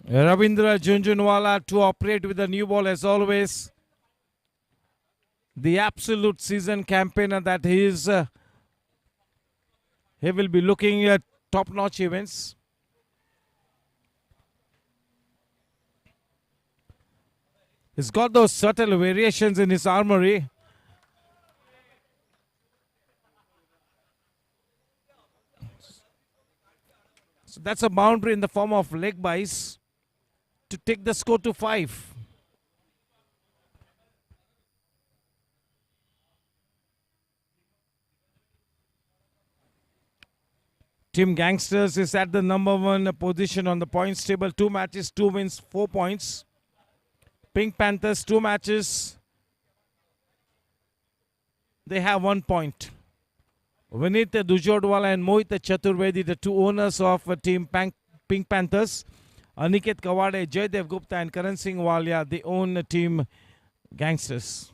Ravindra Junjunwala to operate with the new ball as always. The absolute season campaigner that he is. He will be looking at top-notch events. He's got those subtle variations in his armory. So that's a boundary in the form of leg buys to take the score to 5. Team Gangsters is at the number 1 position on the points table. 2 matches, 2 wins, 4 points. Pink Panthers, 2 matches. They have 1 point. Vinit Dujodwala and Mohit Chaturvedi, the 2 owners of Team Pink Panthers. Aniket Kawade, Jaydev Gupta and Karan Singh Walia, they own Team Gangsters.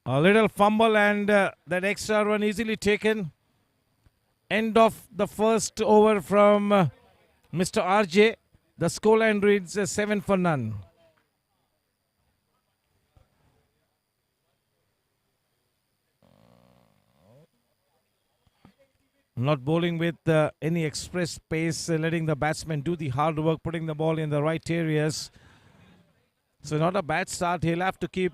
A little fumble and that extra run easily taken. End of the first over from Mr. RJ. The scoreline reads 7 for none. Not bowling with any express pace, letting the batsman do the hard work, putting the ball in the right areas. So not a bad start. He'll have to keep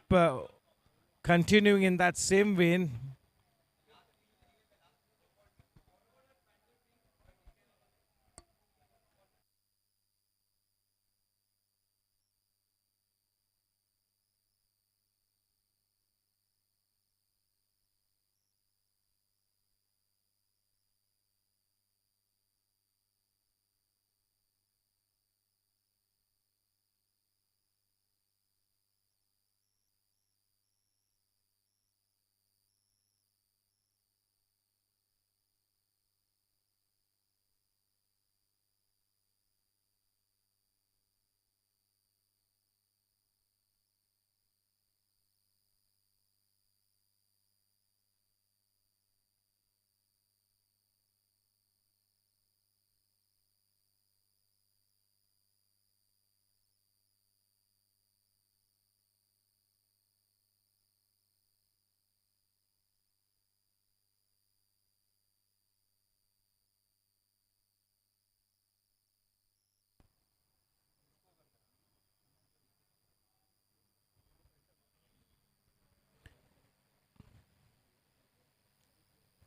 continuing in that same vein.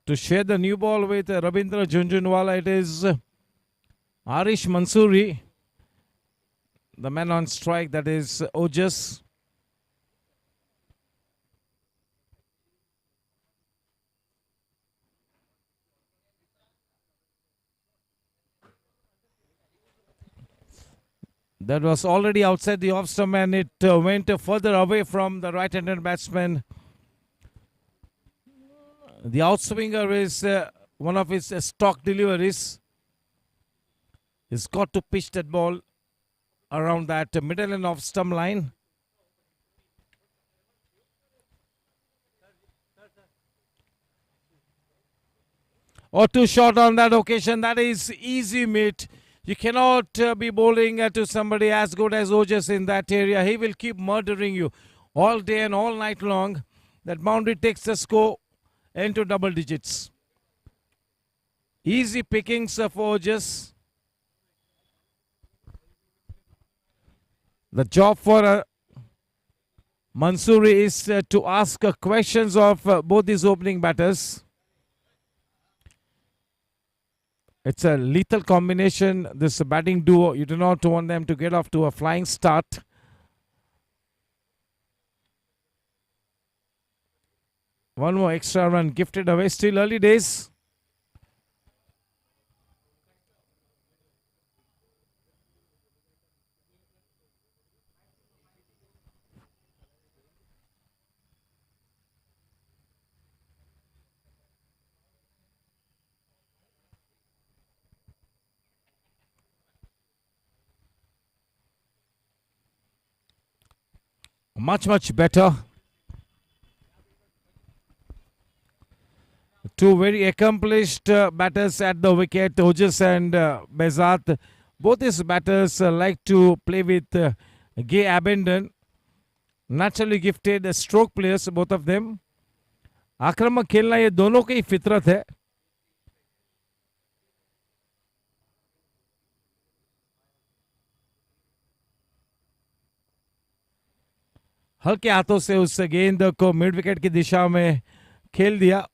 To share the new ball with Ravindra Junjunwala, it is Arish Mansoori, the man on strike, that is Ojas. That was already outside the off stump and it went further away from the right-handed batsman. The outswinger is one of his stock deliveries. He's got to pitch that ball around that middle and off stump line. Or too short on that occasion. That is easy, mate. You cannot be bowling to somebody as good as Ojas in that area. He will keep murdering you all day and all night long. That boundary takes the score into double digits. Easy pickings for Ojas. The job for Mansoori is to ask questions of both these opening batters. It's a lethal combination, this batting duo. You do not want them to get off to a flying start. One more extra run gifted away. Still early days. Much, much better. Two very accomplished batters at the wicket, Ojas and Bezat. Both these batters like to play with gay abandon. Naturally gifted stroke players, both of them. आक्रामक खेलना ये दोनों की फितरत है. हल्के हाथों से उस गेंद को मिड विकेट की दिशा में खेल दिया.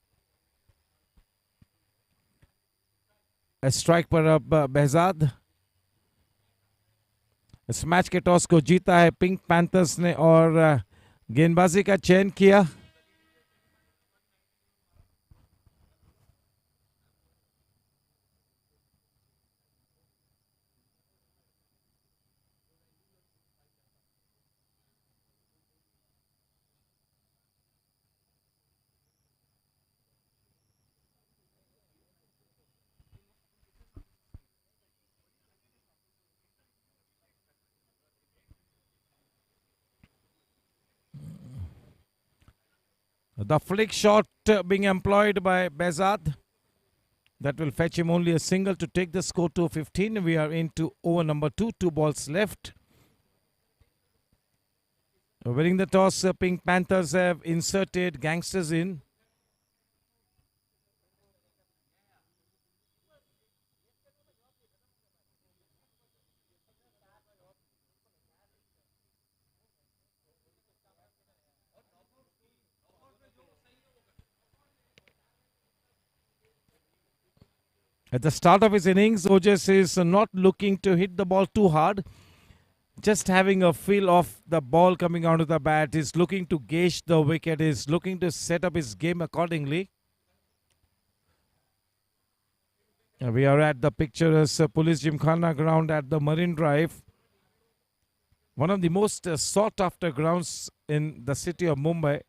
स्ट्राइक पर अब बेहजाद. इस मैच के टॉस को जीता है पिंक पैंथर्स ने और गेंदबाजी का चयन किया. The flick shot being employed by Bezad. That will fetch him only a single to take the score to 15. We are into over number 2. 2 balls left. Winning the toss, Pink Panthers have inserted Gangsters in. At the start of his innings, Ojas is not looking to hit the ball too hard. Just having a feel of the ball coming onto the bat. Is looking to gauge the wicket. Is looking to set up his game accordingly. We are at the picturesque Police Gymkhana ground at the Marine Drive. One of the most sought after grounds in the city of Mumbai.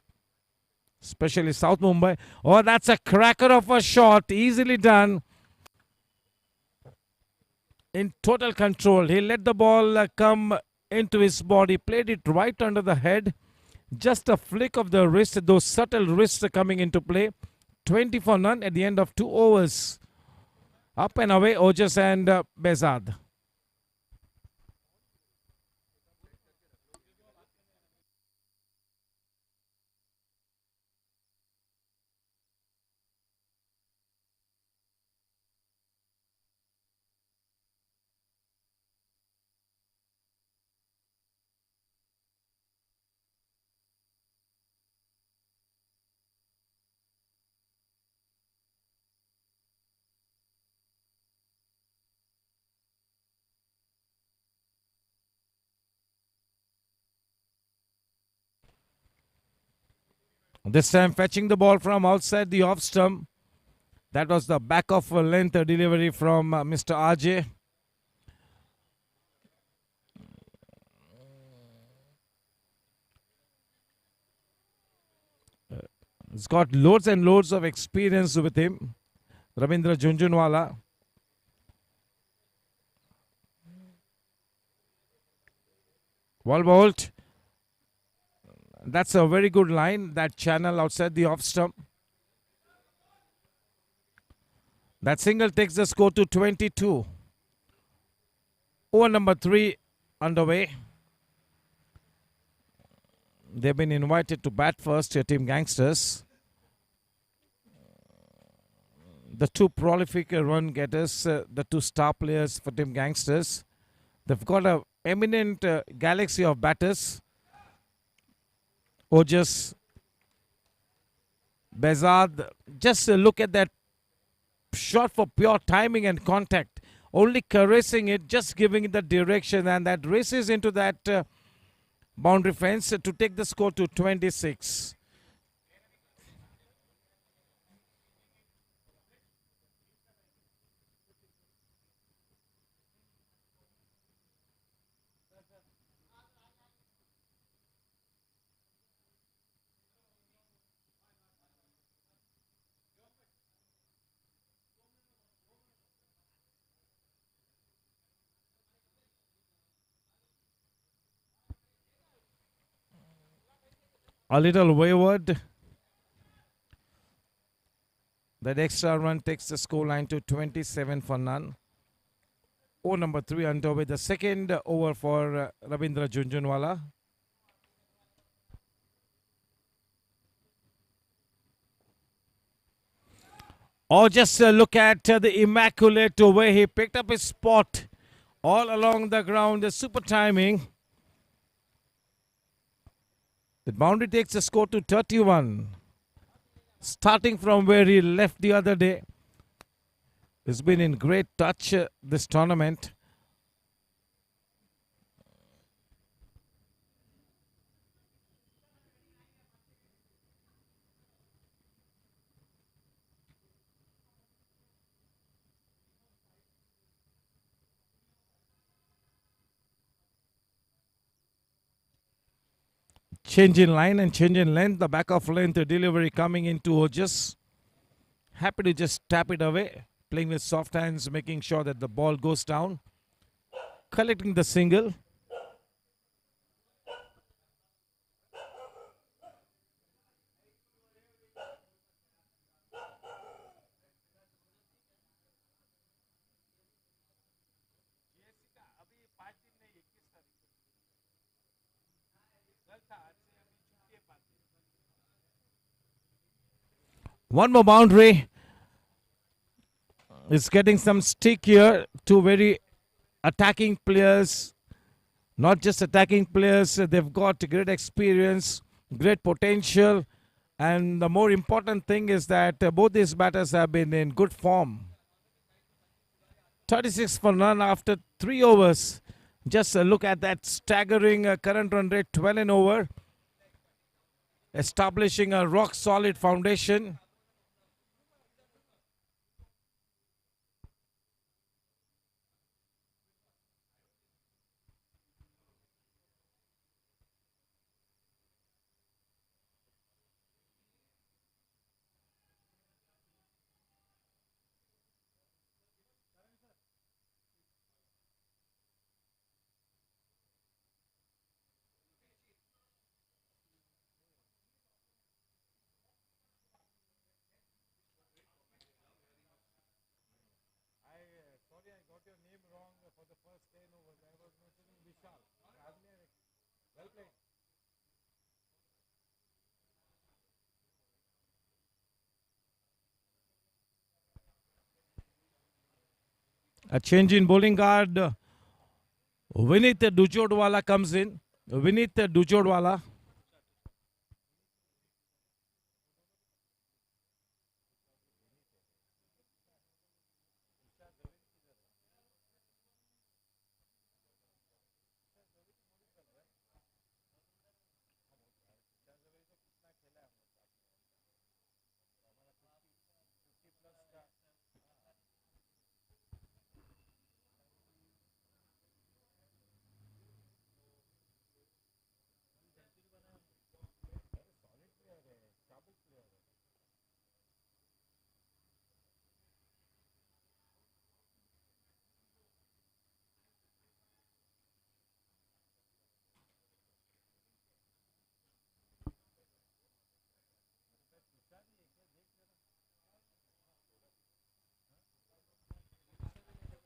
Especially South Mumbai. Oh, that's a cracker of a shot. Easily done. In total control. He let the ball come into his body, played it right under the head. Just a flick of the wrist, those subtle wrists are coming into play. 20 for none at the end of 2 overs. Up and away, Ojas and Bezad. This time fetching the ball from outside the off stump. That was the back of a length delivery from Mr. RJ. He's got loads and loads of experience with him. Ravindra Junjunwala. Wall bolt. That's a very good line. That channel outside the off stump. That single takes the score to 22. Over number 3 underway. They've been invited to bat first, your team Gangsters. The 2 prolific run getters, the 2 star players for team Gangsters. They've got an eminent galaxy of batters. Ojas, Bezad. Just look at that shot for pure timing and contact. Only caressing it, just giving it the direction, and that races into that boundary fence to take the score to 26. a little wayward. That extra run takes the score line to 27 for none. Over number 3 underway. The second over for Ravindra Junjunwala. Or just look at the immaculate way he picked up his spot all along the ground. The super timing. The boundary takes the score to 31. Starting from where he left the other day. He's been in great touch this tournament. Change in line and change in length. The back of length delivery coming into Ojas. Happy to just tap it away. Playing with soft hands, making sure that the ball goes down. Collecting the single. One more boundary. It's getting some stick here. Two very attacking players. Not just attacking players. They've got great experience, great potential. And the more important thing is that both these batters have been in good form. 36 for none after 3 overs. Just look at that staggering current run rate, 12 and over. Establishing a rock solid foundation. A change in bowling guard. Vinith Dujodwala comes in. Vinith Dujodwala.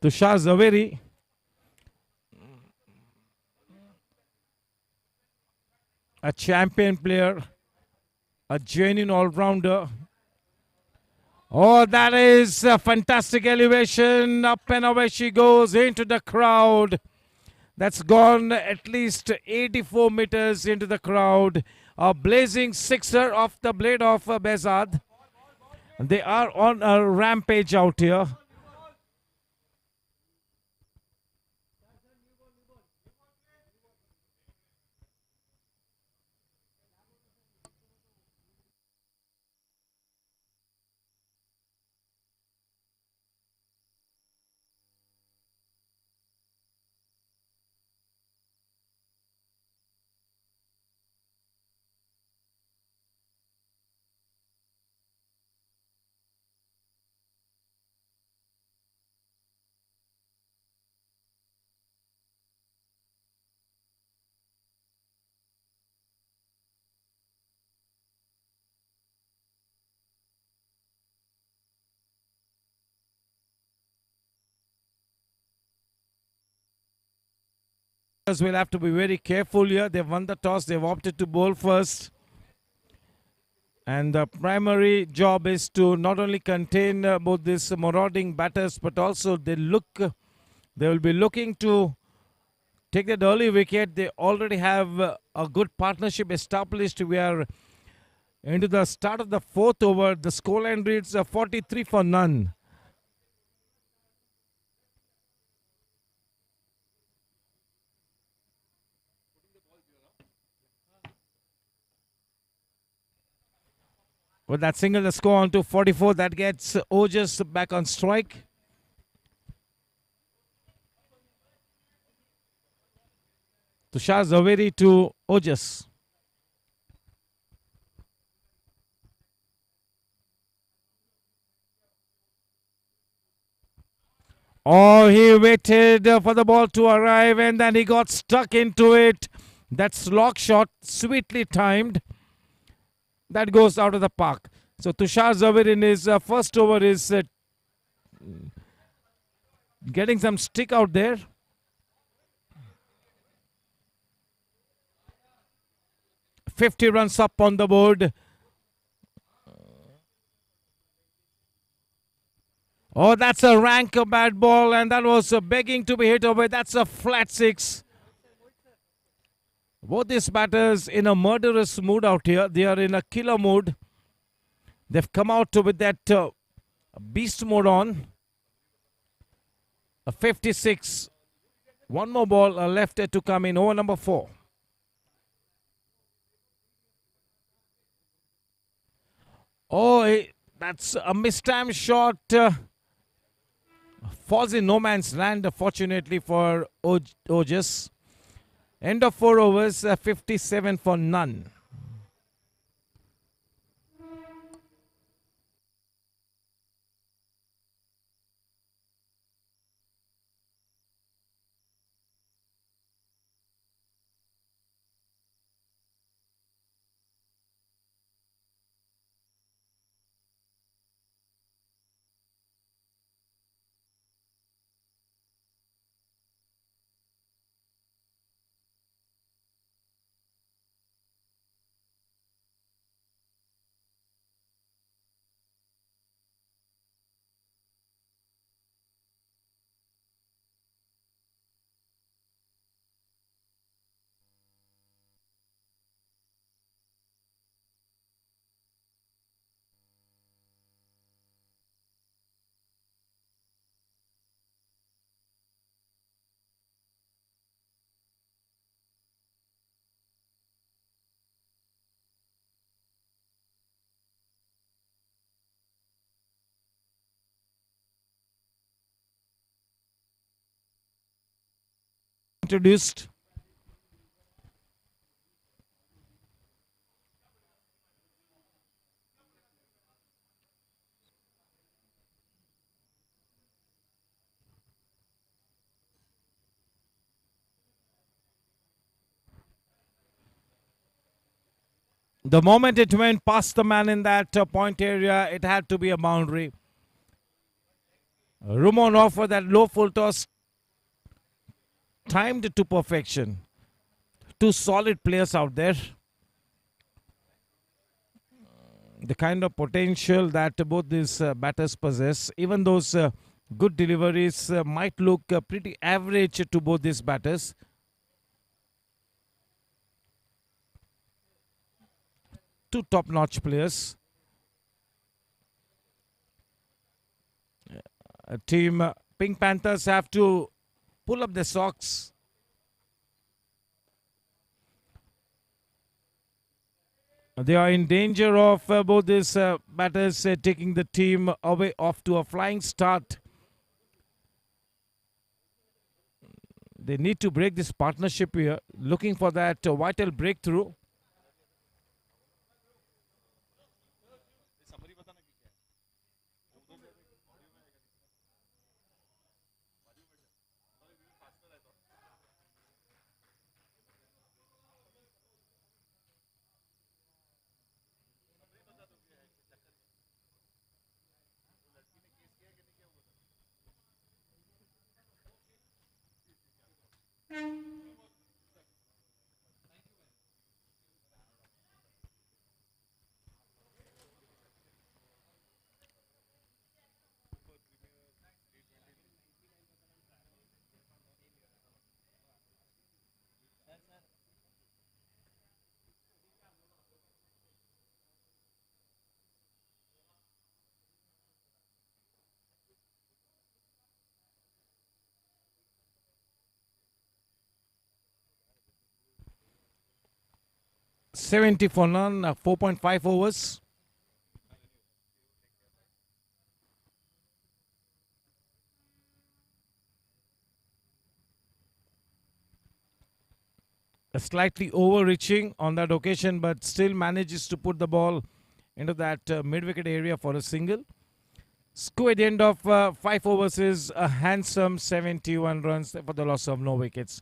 Tushar Zaveri. A champion player. A genuine all-rounder. Oh, that is a fantastic elevation. Up and away she goes into the crowd. That's gone at least 84 meters into the crowd. A blazing sixer off the blade of Bezad. They are on a rampage out here. will have to be very careful here. They've won the toss. They've opted to bowl first. And the primary job is to not only contain both these marauding batters, but also they will be looking to take that early wicket. They already have a good partnership established. We are into the start of the fourth over. The scoreline reads 43 for none. With that single, the score on to 44. That gets Ojas back on strike. Tushar Zaveri to Ojas. Oh, he waited for the ball to arrive and then he got stuck into it. That slog shot, sweetly timed. That goes out of the park. So Tushar Zaveri in his first over is getting some stick out there. $50 runs up on the board. Oh, that's a rank bad ball, and that was begging to be hit away. That's a flat six. Both these batters in a murderous mood out here. They are in a killer mood. They've come out with that beast mode on. A 56. One more ball left to come in. Over number 4. Oh, that's a mistimed shot. Falls in no man's land, fortunately for Ojas. End of 4 overs, 57 for none. Introduced. The moment it went past the man in that point area, it had to be a boundary. Rumonov for that low full toss, timed to perfection. Two solid players out there. The kind of potential that both these batters possess, even those good deliveries might look pretty average to both these batters. Two top-notch players. Team Pink Panthers have to pull up their socks. They are in danger of both these batters taking the team away off to a flying start. They need to break this partnership here, looking for that vital breakthrough. 70 for none, 4.5 overs. Slightly overreaching on that occasion, but still manages to put the ball into that mid-wicket area for a single. Score at the end of 5 overs is a handsome 71 runs for the loss of no wickets.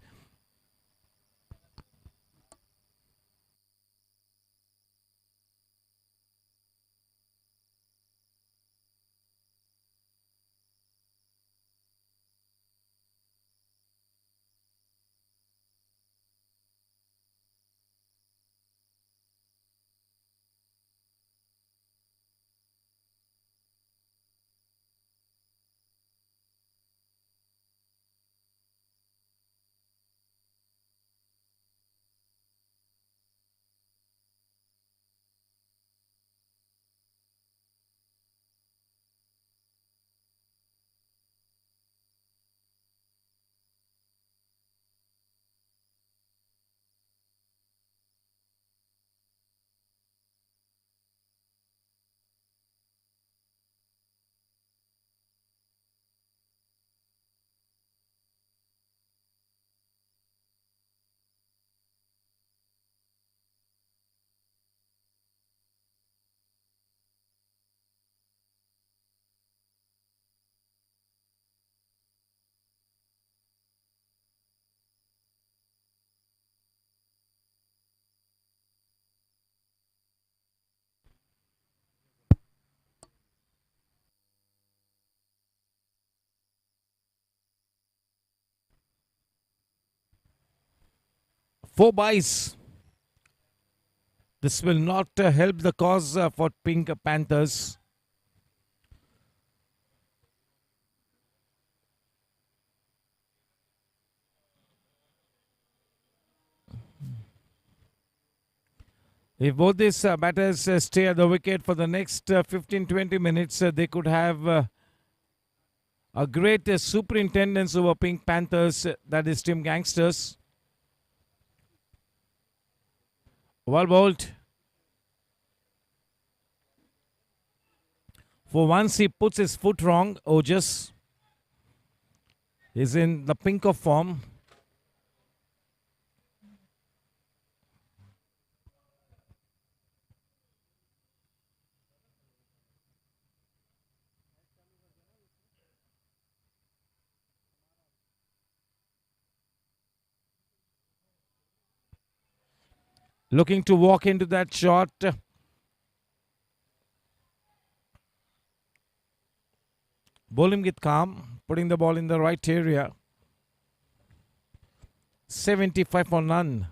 Four byes. This will not help the cause for Pink Panthers. If both these batters stay at the wicket for the next 15-20 minutes, they could have a great superintendence over Pink Panthers, that is Team Gangsters. Well bowled. For once he puts his foot wrong. Ojas is in the pink of form. Looking to walk into that shot. Bowling with calm, putting the ball in the right area. 75 for none.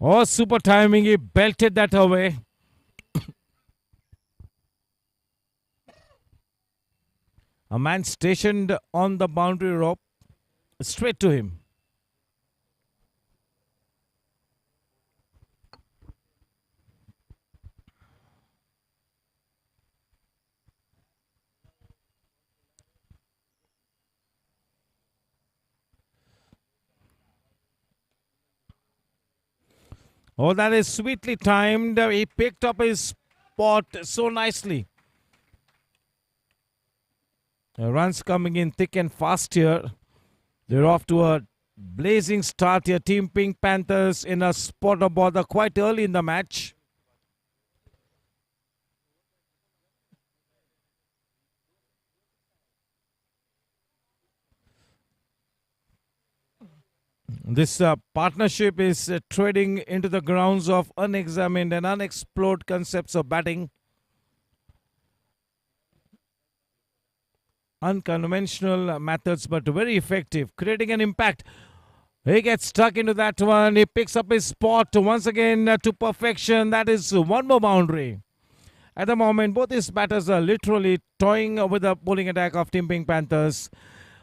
Oh, super timing. He belted that away. A man stationed on the boundary rope. Straight to him. Oh, that is sweetly timed. He picked up his spot so nicely. Runs coming in thick and fast here. They're off to a blazing start here. Team Pink Panthers in a spot of bother quite early in the match. This partnership is trading into the grounds of unexamined and unexplored concepts of batting. Unconventional methods, but very effective, creating an impact. He gets stuck into that one. He picks up his spot once again to perfection. That is one more boundary. At the moment, both these batters are literally toying with the bowling attack of Team Pink Panthers.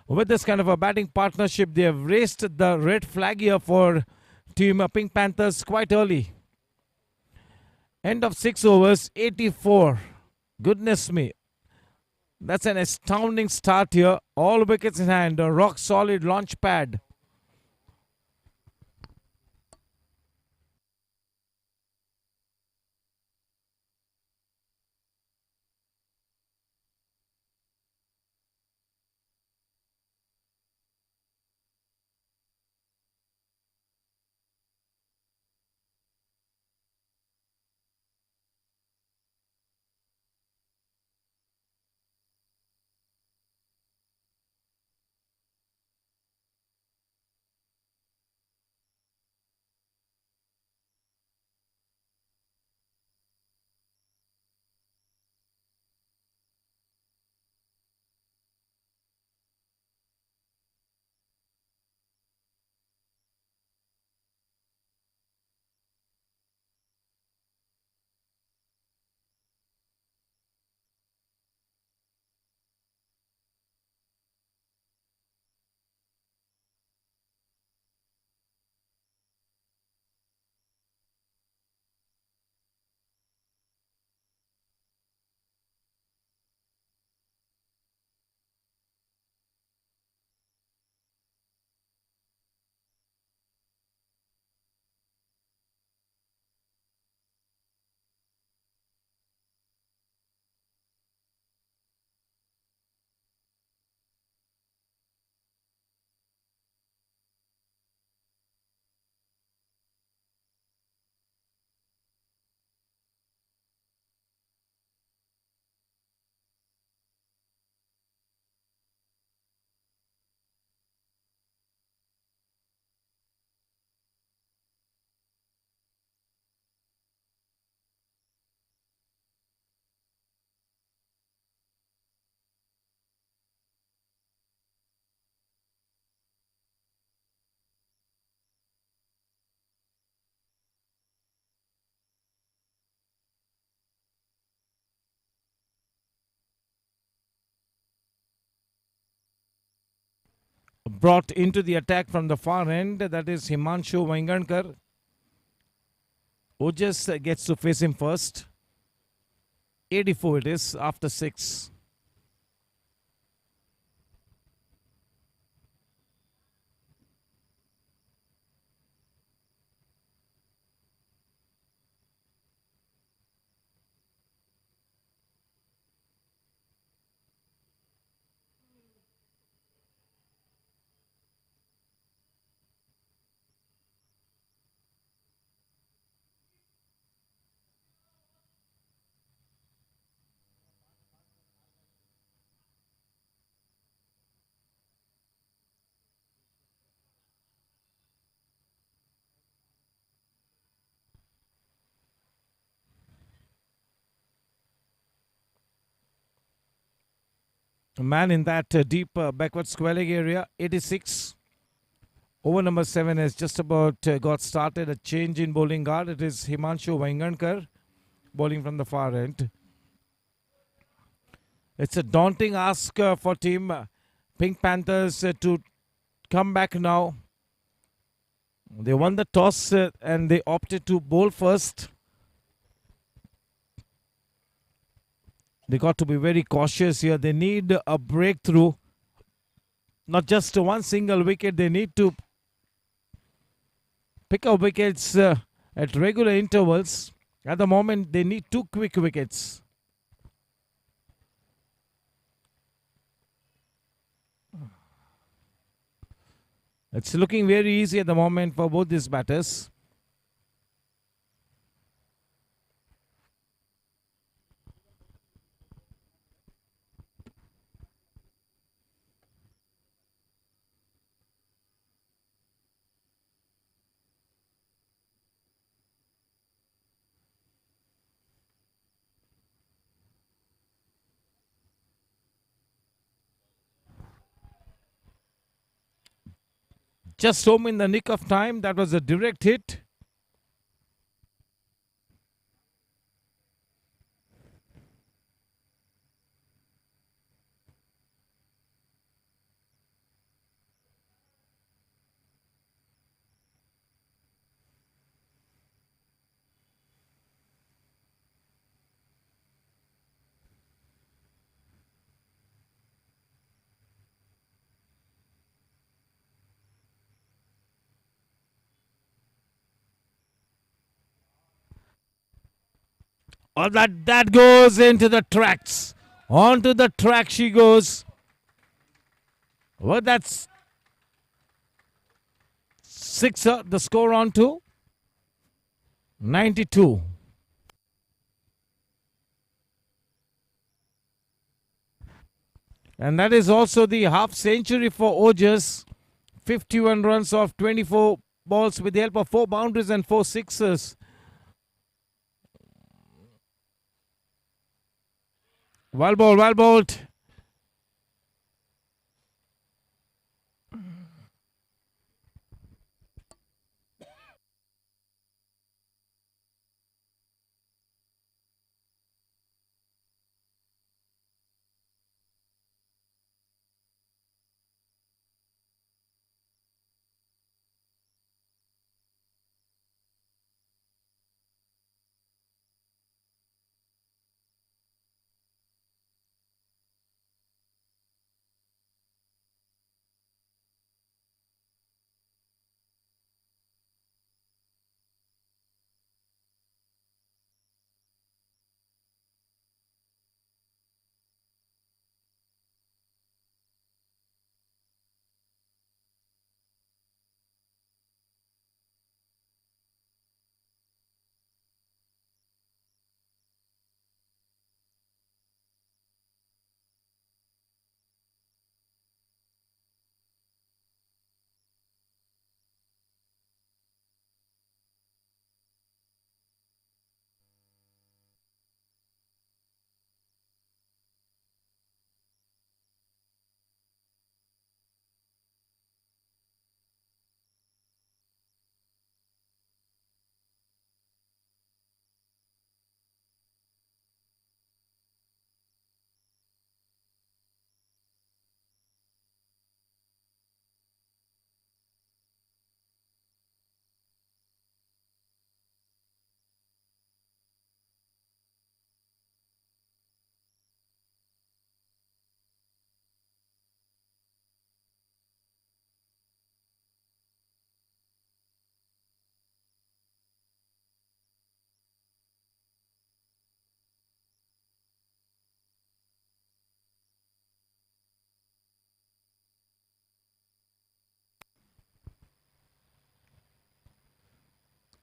With this kind of a batting partnership, they have raised the red flag here for Team Pink Panthers quite early. End of 6 overs, 84. Goodness me. That's an astounding start here. All wickets in hand. A rock solid launch pad. Brought into the attack from the far end. That is Himanshu Vaingankar. Ojas gets to face him first. 84 it is after 6. A man in that deep backward square leg area. 86. Over number 7 has just about got started. A change in bowling guard. It is Himanshu Vaingankar bowling from the far end. It's a daunting ask for team Pink Panthers to come back now. They won the toss and they opted to bowl first. They got to be very cautious here. They need a breakthrough. Not just one single wicket. They need to pick up wickets at regular intervals. At the moment, they need 2 quick wickets. It's looking very easy at the moment for both these batters. Just home in the nick of time. That was a direct hit. Oh, that goes into the tracks. Onto the track she goes. Well, that's sixer. The score on to 92. And that is also the half century for Ojas. 51 runs off 24 balls with the help of 4 boundaries and 4 sixes. Well bowled, well bowled.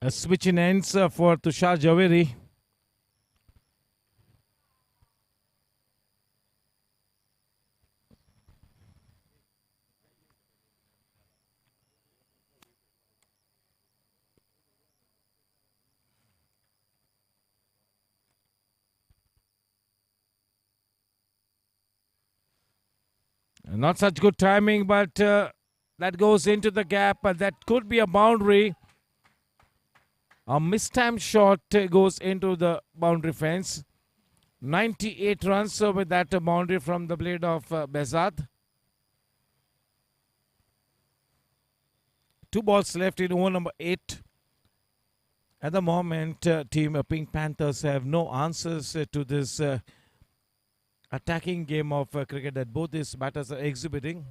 A switch in ends for Tushar Javeri. Not such good timing, but that goes into the gap. That could be a boundary. A mistimed shot goes into the boundary fence. 98 runs with that boundary from the blade of Bezad. 2 balls left in over number 8. At the moment, team Pink Panthers have no answers to this attacking game of cricket that both these batters are exhibiting.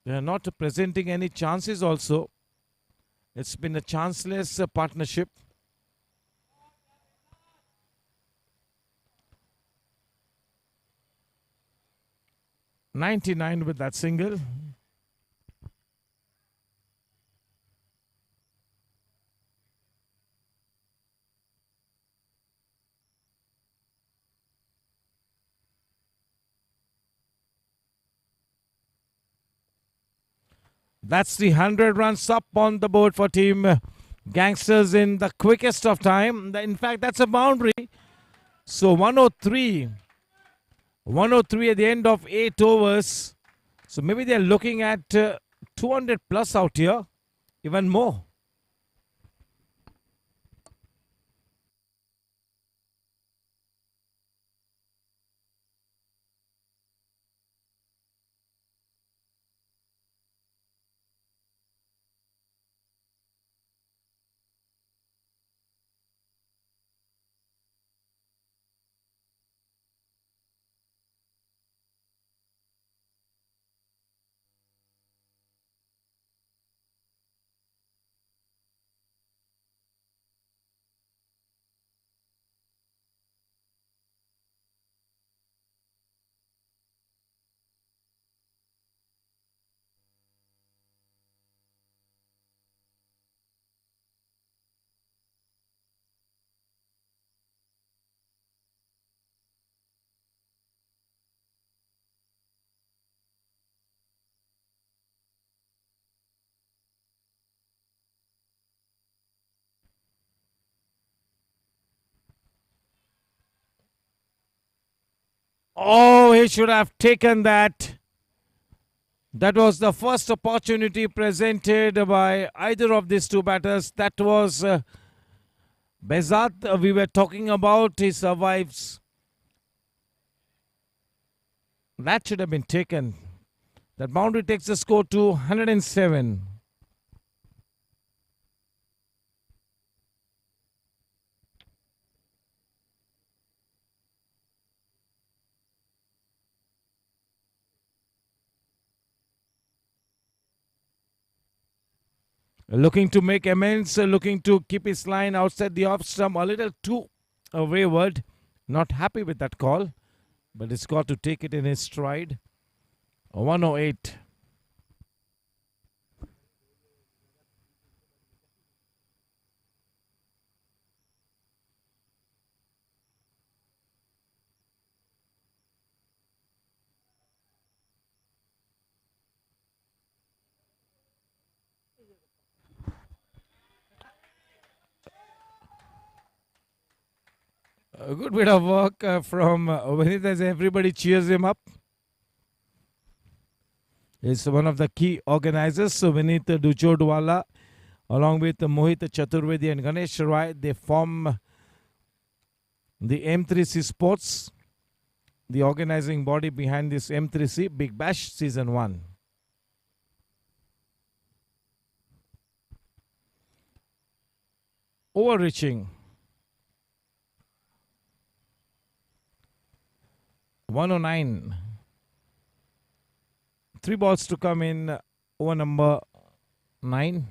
They are not presenting any chances also. It's been a chanceless partnership. .99 with that single. That's the 100 runs up on the board for team Gangsters in the quickest of time. In fact, that's a boundary. So 103. 103 at the end of 8 overs. So maybe they're looking at 200 plus out here. Even more. Oh, he should have taken that. That was the first opportunity presented by either of these two batters. That was Bezat we were talking about. He survives. That should have been taken. That boundary takes the score to 107. Looking to make amends, looking to keep his line outside the off stump, a little too wayward. Not happy with that call, but he's got to take it in his stride. 108. A good bit of work from Vinith as everybody cheers him up. He's one of the key organizers. So Vinith Dujodwala, along with Mohit Chaturvedi and Ganesh Rai, they form the M3C Sports, the organizing body behind this M3C Big Bash Season 1. Overreaching. 109. 3 balls to come in over number 9.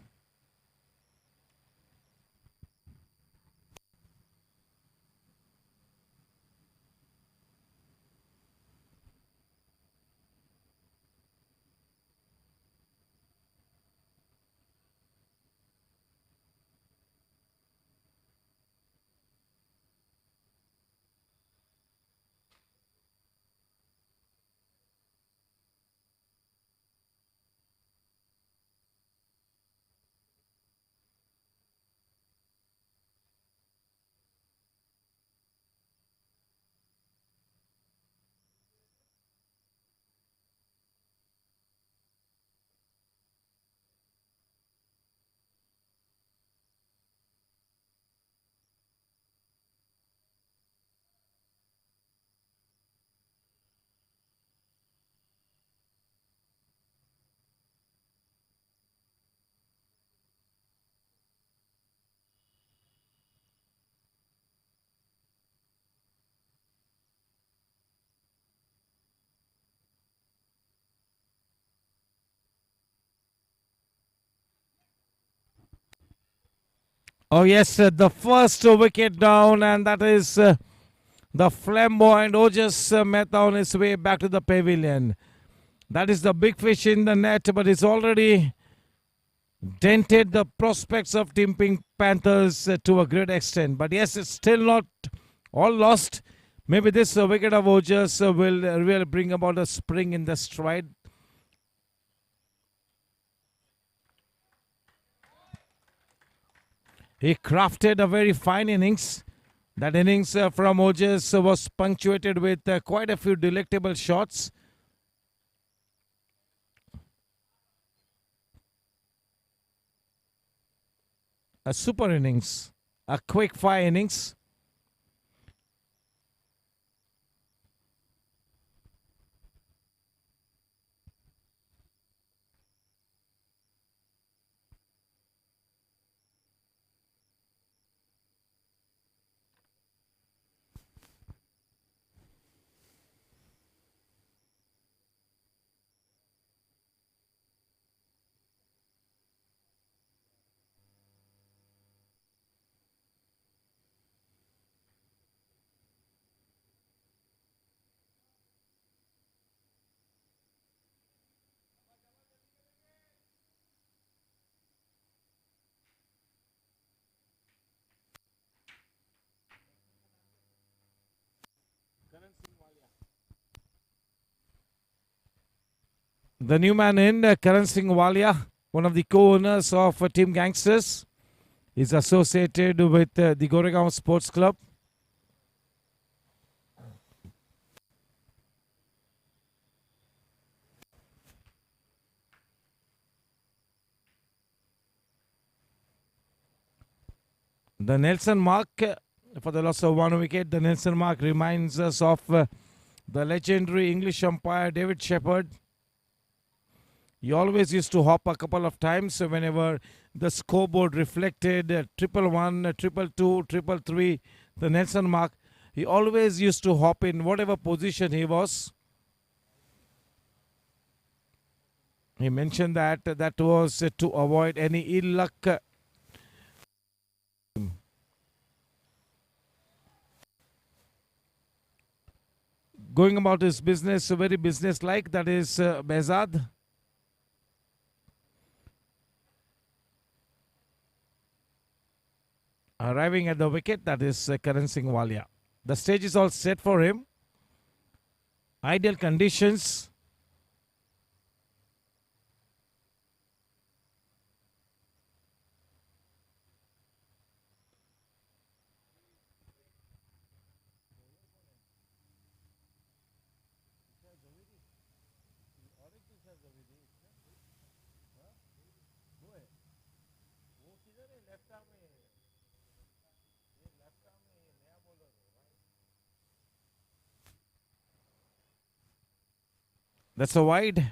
Oh yes, the first wicket down, and that is the flamboyant Ojas Mehta on his way back to the pavilion. That is the big fish in the net, but it's already dented the prospects of Team Pink Panthers to a great extent. But yes, it's still not all lost. Maybe this wicket of Ojas will really bring about a spring in the stride. He crafted a very fine innings. That innings from Ojas was punctuated with quite a few delectable shots. A super innings, a quick fire innings. The new man in, Karan Singh Walia, one of the co-owners of Team Gangsters, is associated with the Goregaon Sports Club. The Nelson mark for the loss of one wicket. The Nelson mark reminds us of the legendary English umpire David Shepherd. He always used to hop a couple of times whenever the scoreboard reflected triple one, triple two, triple three, the Nelson mark. He always used to hop in whatever position he was. He mentioned that that was to avoid any ill luck. Going about his business, very business-like, that is Behzad. Arriving at the wicket, that is Karan Singh Walia. The stage is all set for him. Ideal conditions. That's a wide.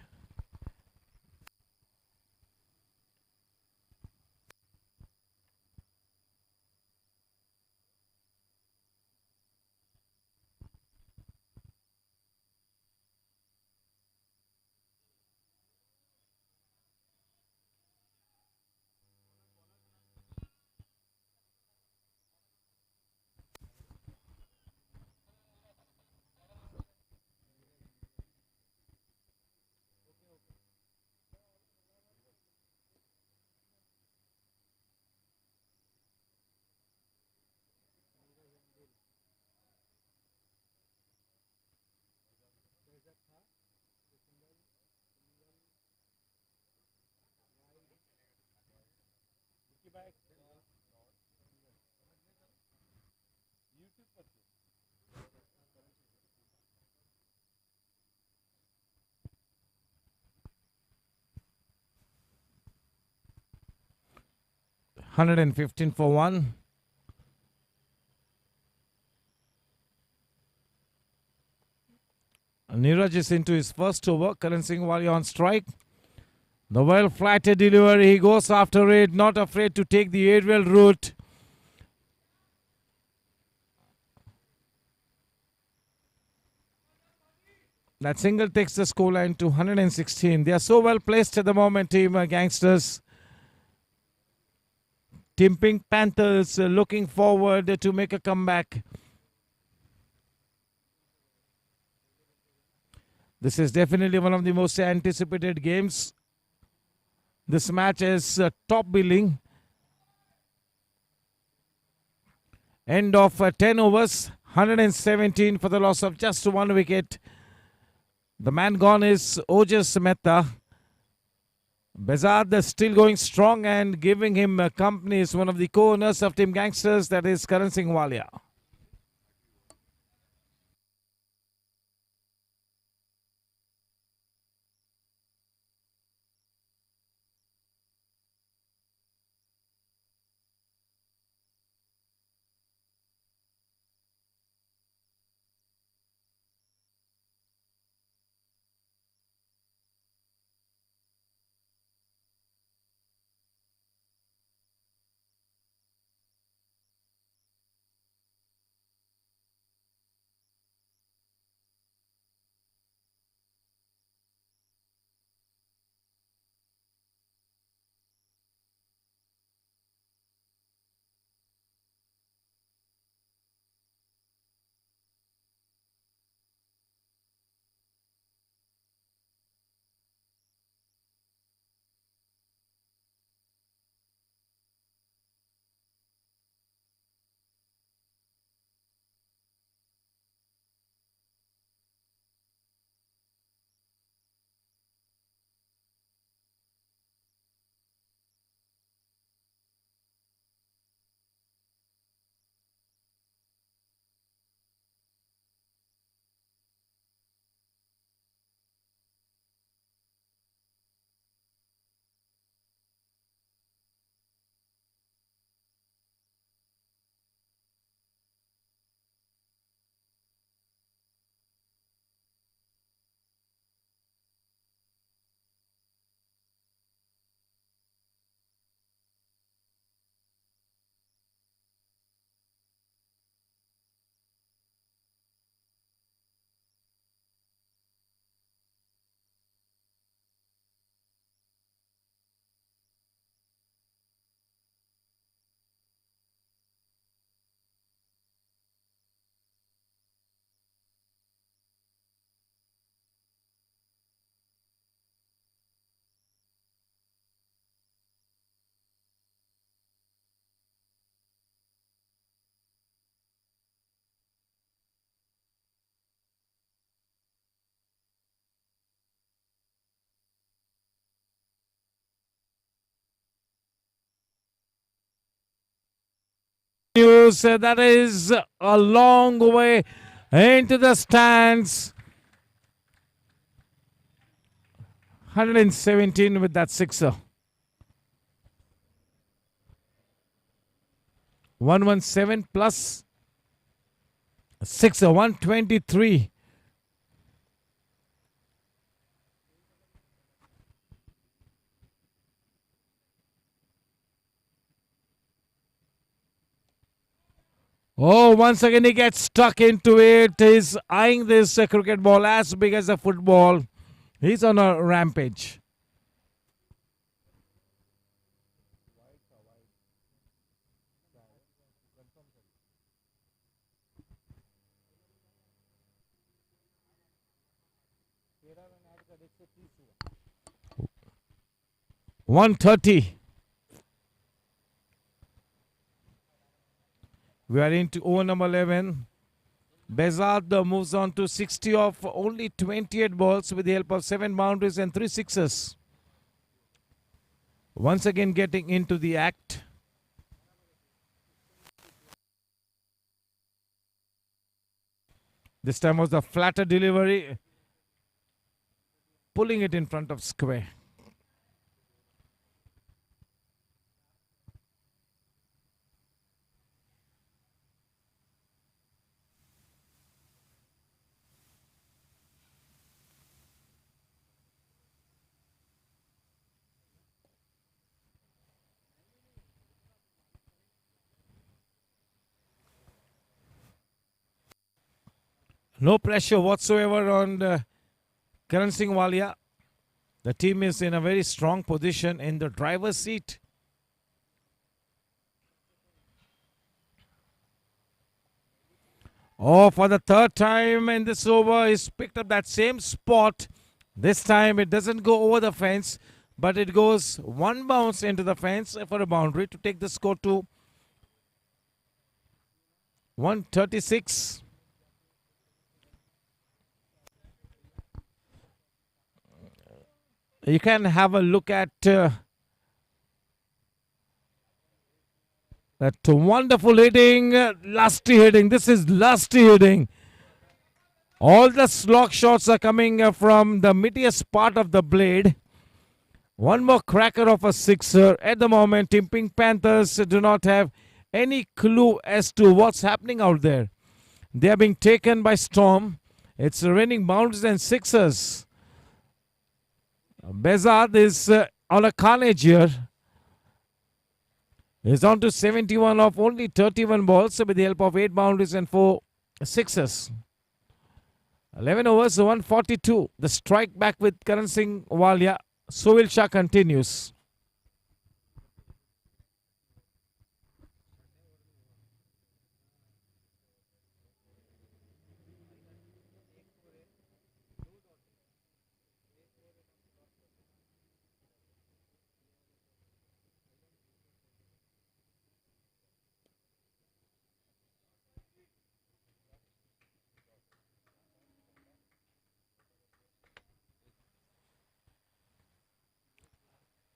back. 115 for one. Neeraj is into his first over. Karan Singh Walia on strike. The well flatted delivery. He goes after it. Not afraid to take the aerial route. That single takes the scoreline to 116. They are so well placed at the moment, team Gangsters. Team Pink Panthers looking forward to make a comeback. This is definitely one of the most anticipated games. This match is top billing. End of 10 overs, 117 for the loss of just one wicket. The man gone is Ojas Mehta. Behzad still going strong and giving him company is one of the co-owners of Team Gangsters, that is Karan Singh Walia. News that is a long way into the stands. 117 with that sixer. 117 plus sixer, 123. Oh, once again he gets stuck into it. He's eyeing this cricket ball as big as a football. He's on a rampage. $130. We are into over number 11. Bezard moves on to 60 of only 28 balls with the help of 7 boundaries and 3 sixes. Once again getting into the act. This time was the flatter delivery, pulling it in front of square. No pressure whatsoever on Karan Singh Walia. The team is in a very strong position in the driver's seat. Oh, for the third time in this over, he's picked up that same spot. This time it doesn't go over the fence, but it goes one bounce into the fence for a boundary to take the score to 136. You can have a look at that wonderful hitting, lusty hitting. This is lusty hitting. All the slog shots are coming from the midiest part of the blade. One more cracker of a sixer. At the moment, Team Pink Panthers do not have any clue as to what's happening out there. They are being taken by storm. It's raining boundaries and sixers. Bezard is on a carnage here. He's on to 71 of only 31 balls with the help of 8 boundaries and 4 sixes. 11 overs, 142. The strike back with Karan Singh Walia. Sohail Shah continues.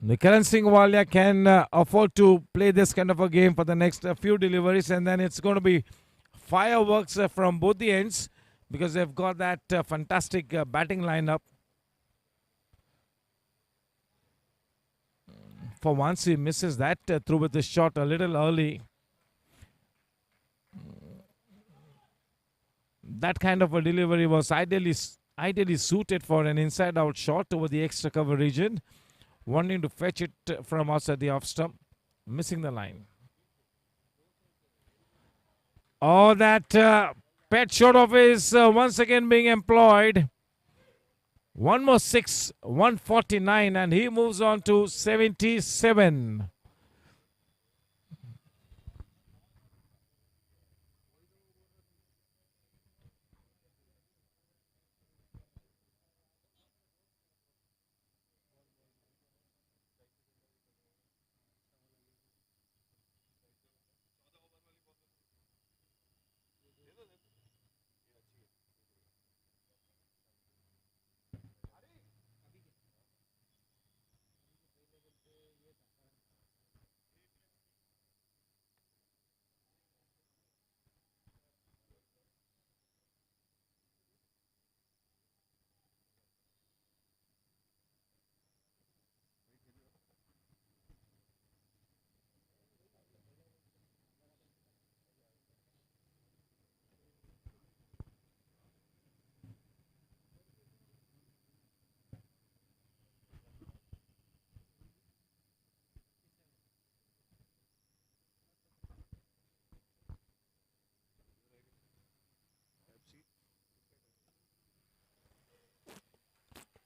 The Karan Singh Walia can afford to play this kind of a game for the next few deliveries, and then it's going to be fireworks from both the ends because they've got that fantastic batting lineup. For once, he misses that through with the shot a little early. That kind of a delivery was ideally suited for an inside-out shot over the extra cover region. Wanting to fetch it from outside the off stump, missing the line. Oh, that pet shot of his once again being employed. One more 6, 149, and he moves on to 77.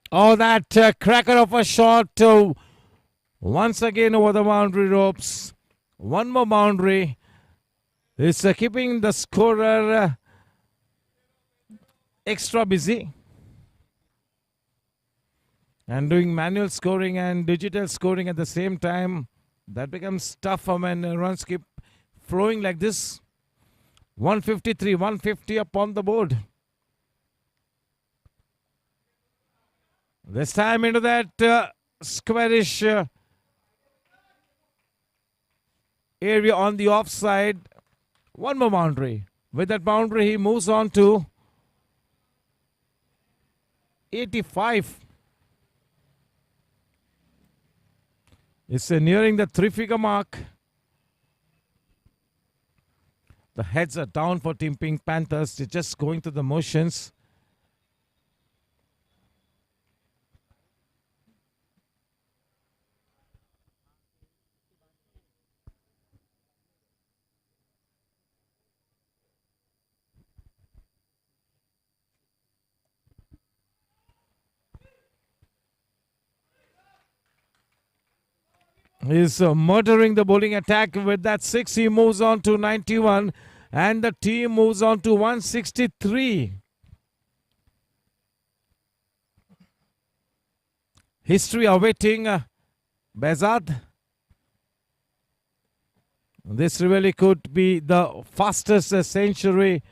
Oh, that cracker of a shot once again over the boundary ropes. One more boundary. It's keeping the scorer extra busy and doing manual scoring and digital scoring at the same time. That becomes tougher when runs keep flowing like this. 153, 150 up on the board. This time into that squarish area on the offside. One more boundary. With that boundary, he moves on to 85. It's nearing the three-figure mark. The heads are down for Team Pink Panthers. They're just going through the motions. He's murdering the bowling attack with that 6. He moves on to 91 and the team moves on to 163. History awaiting Behzad. This really could be the fastest century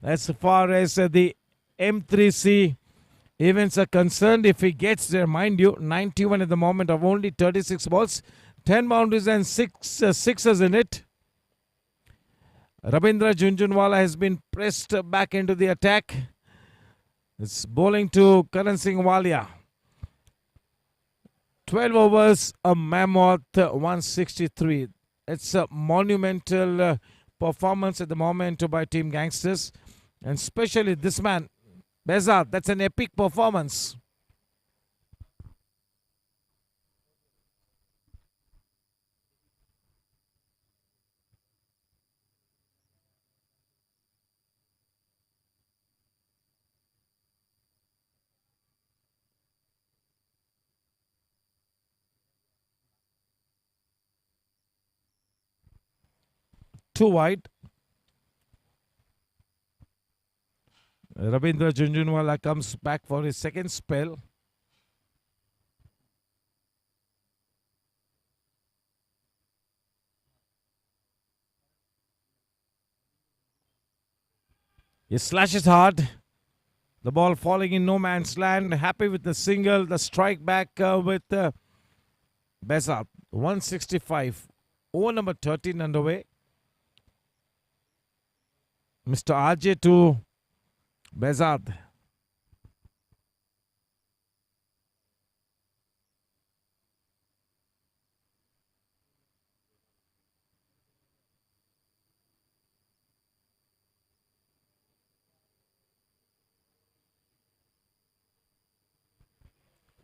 as far as the M3C events are concerned. If he gets there, mind you, 91 at the moment of only 36 balls, 10 boundaries and 6 sixes in it. Ravindra Junjunwala has been pressed back into the attack. It's bowling to Karan Singh Walia. 12 overs, a mammoth 163. It's a monumental performance at the moment by Team Gangsters. And especially this man, Behzad, that's an epic performance. Too wide. Ravindra Junjunwala comes back for his second spell. He slashes hard. The ball falling in no man's land. Happy with the single. The strike back with Behzad. 165. Over number 13 underway. Mr. RJ to Behzad.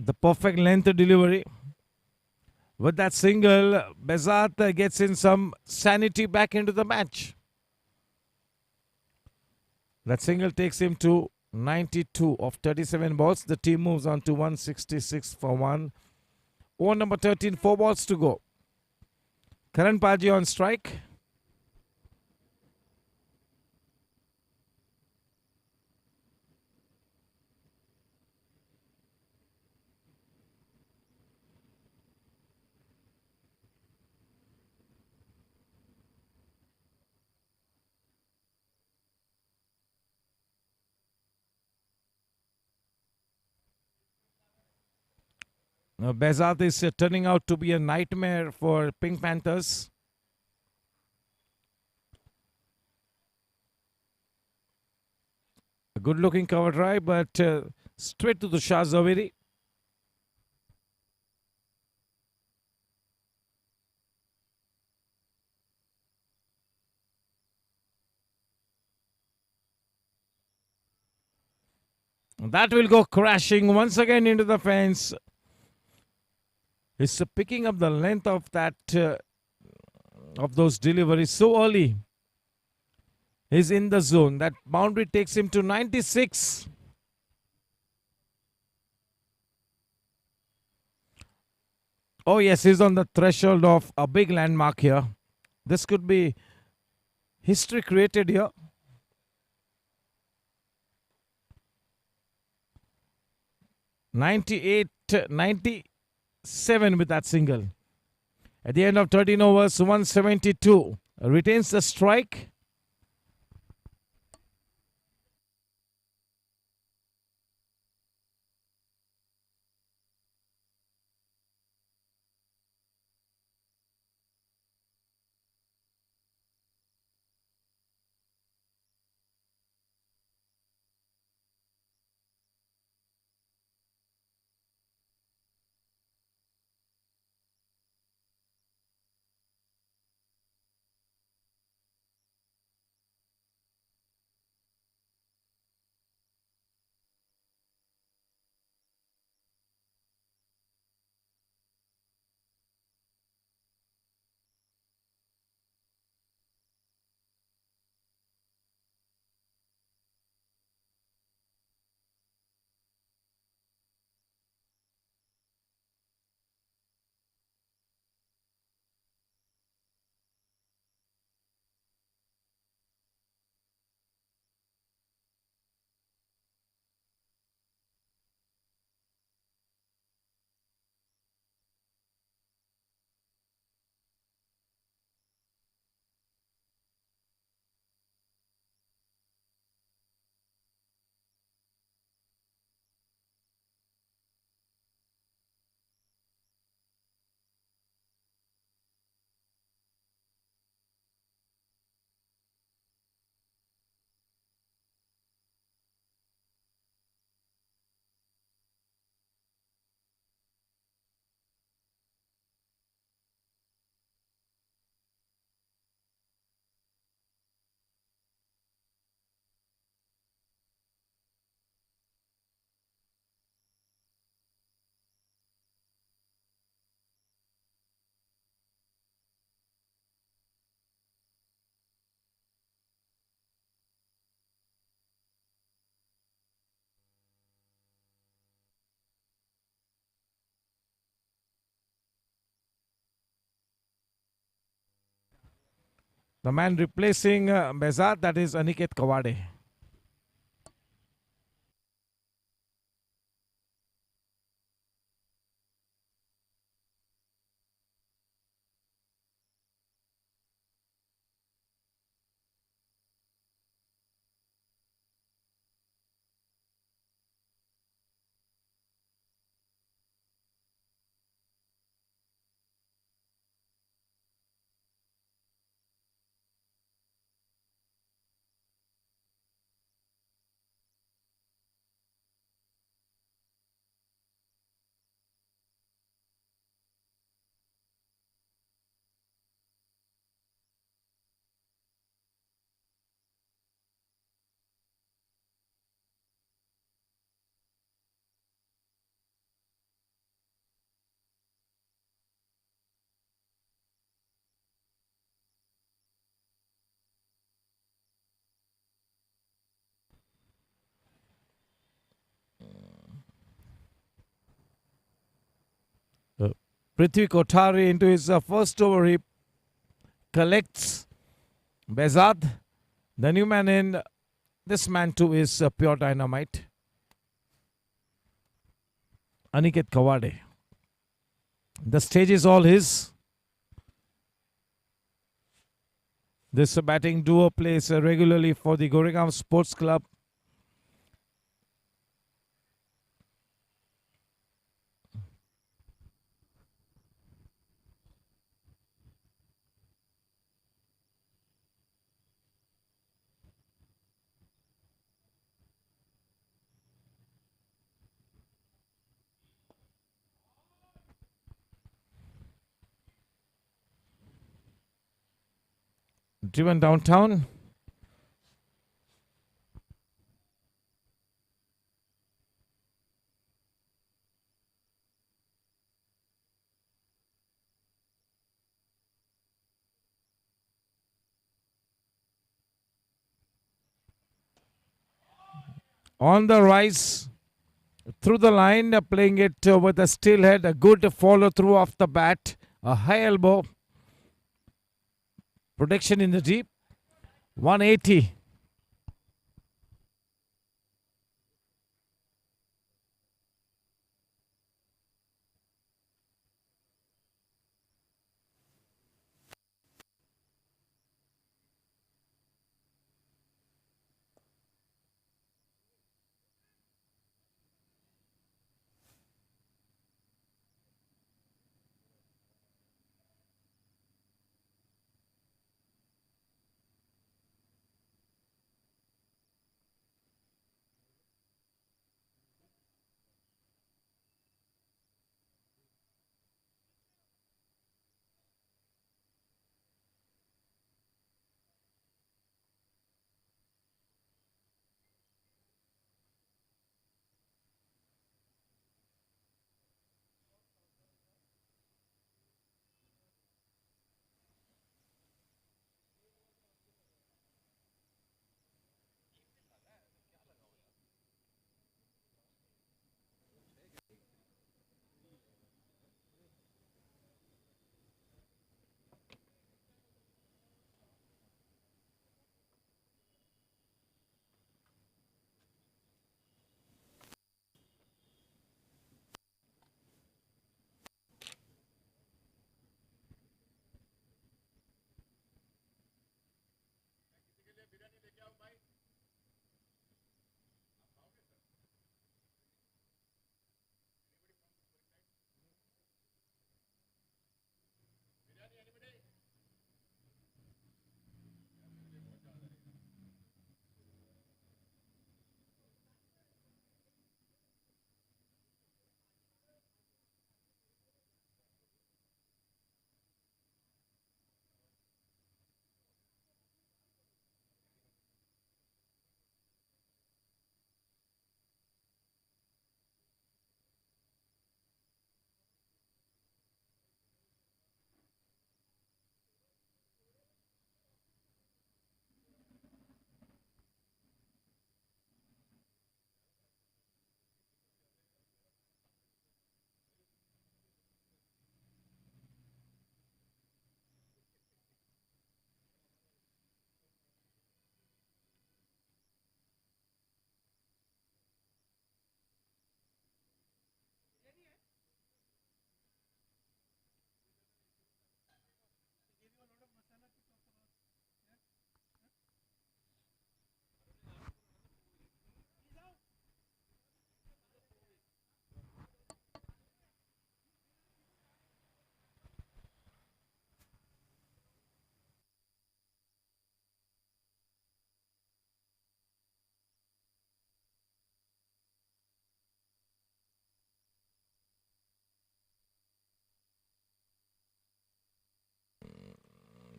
The perfect length delivery. With that single, Behzad gets in some sanity back into the match. That single takes him to 92 of 37 balls. The team moves on to 166 for 1. Over number 13, 4 balls to go. Karan Paji on strike. Behzad is turning out to be a nightmare for Pink Panthers. A good looking cover drive, but straight to the Shah Zaveri. That will go crashing once again into the fence. It's picking up the length of that of those deliveries so early. He's in the zone. That boundary takes him to 96. Oh, yes, he's on the threshold of a big landmark here. This could be history created here. 98, 97 with that single. At the end of 13 overs, 172. Retains the strike. The man replacing Bezat, that is Aniket Kawade. Uh, Prithvi Kothari into his first over, he collects Bezat. The new man in, this man too is pure dynamite. Aniket Kawade. The stage is all his. This batting duo plays regularly for the Goregaon Sports Club. Driven downtown. On the rise. through the line, playing it with a still head, a good follow through off the bat, a high elbow, protection in the deep, 180.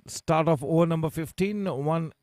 Start of over number 15, one.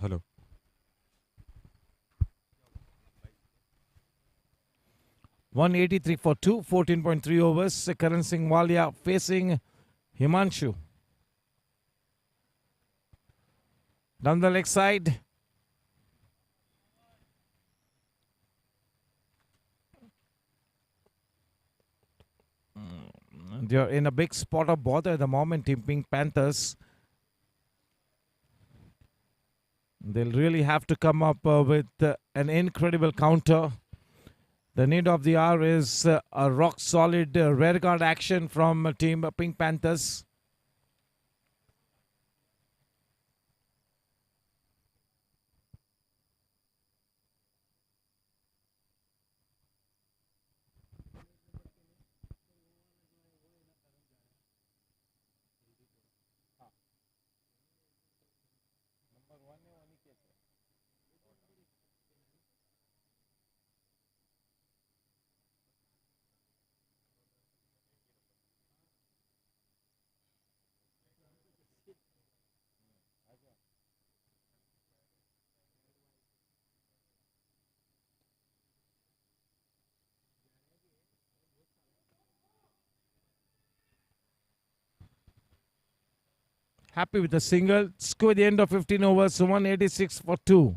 Hello. 183 for 2, 14.3 overs. Karan Singh Walia facing Himanshu. Down the leg side. They're in a big spot of bother at the moment, Team Pink Panthers. They'll really have to come up with an incredible counter. The need of the hour is a rock solid rear guard action from team Pink Panthers. Happy with the single. Score at the end of 15 overs, 186 for 2.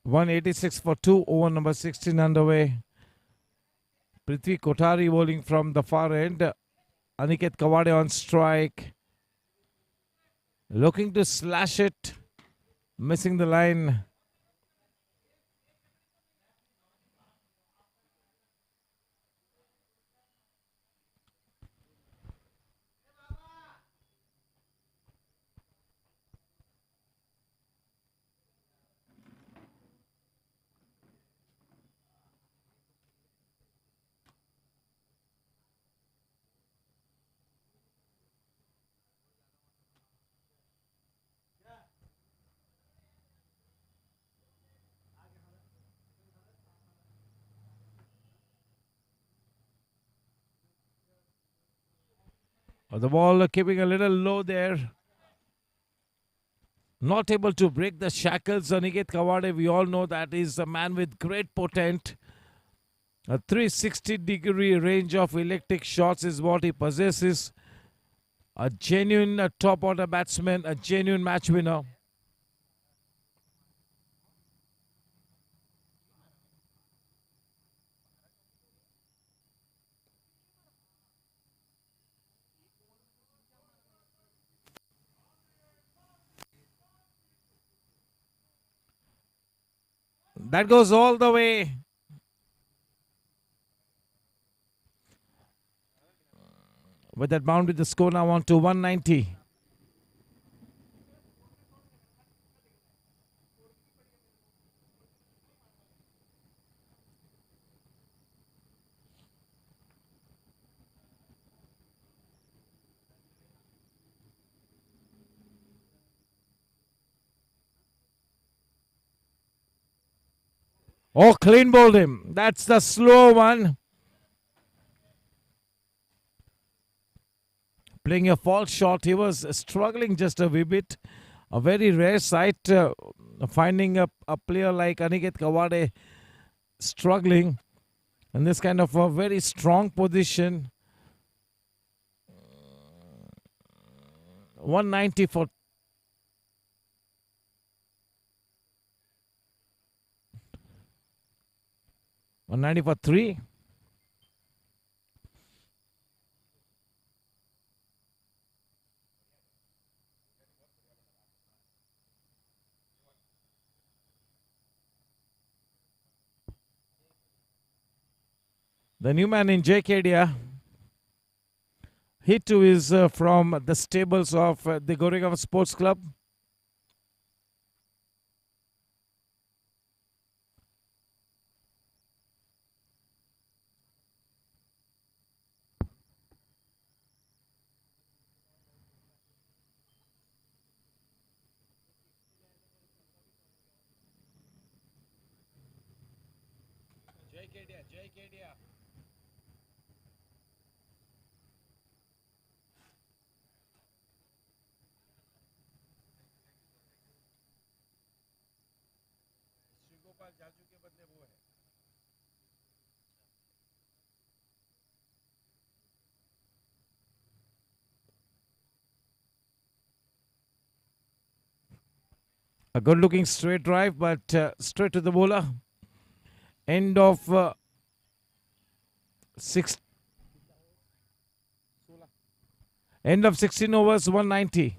.186 for 2, over number 16 underway. Prithvi Kotari bowling from the far end. Aniket Kawade on strike. Looking to slash it. Missing the line. The ball keeping a little low there. Not able to break the shackles. Aniket Kawade, we all know that is a man with great potent. A 360-degree range of electric shots is what he possesses. A genuine top order batsman, a genuine match winner. That goes all the way. With that boundary, the score now on to 190. Oh, clean bowled him. That's the slow one. Playing a false shot. He was struggling just a wee bit. A very rare sight, finding a player like Aniket Kawade struggling in this kind of a very strong position. 190 for 190 for 3. The new man in JKDA. He too is from the stables of the Goregaon Sports Club. JKDA. A good looking straight drive, but straight to the bowler. End of six. End of 16 overs, 190.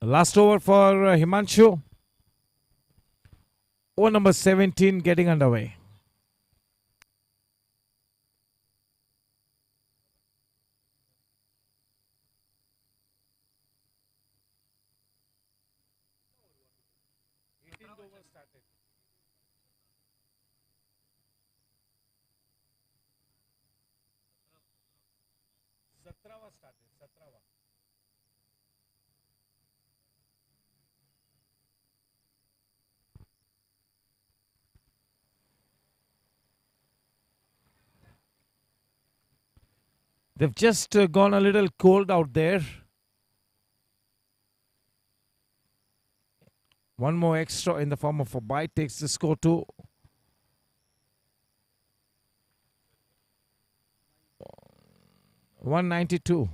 Last over for Himanshu. Over number 17 getting underway. They've just gone a little cold out there. One more extra in the form of a bite takes the score to 192.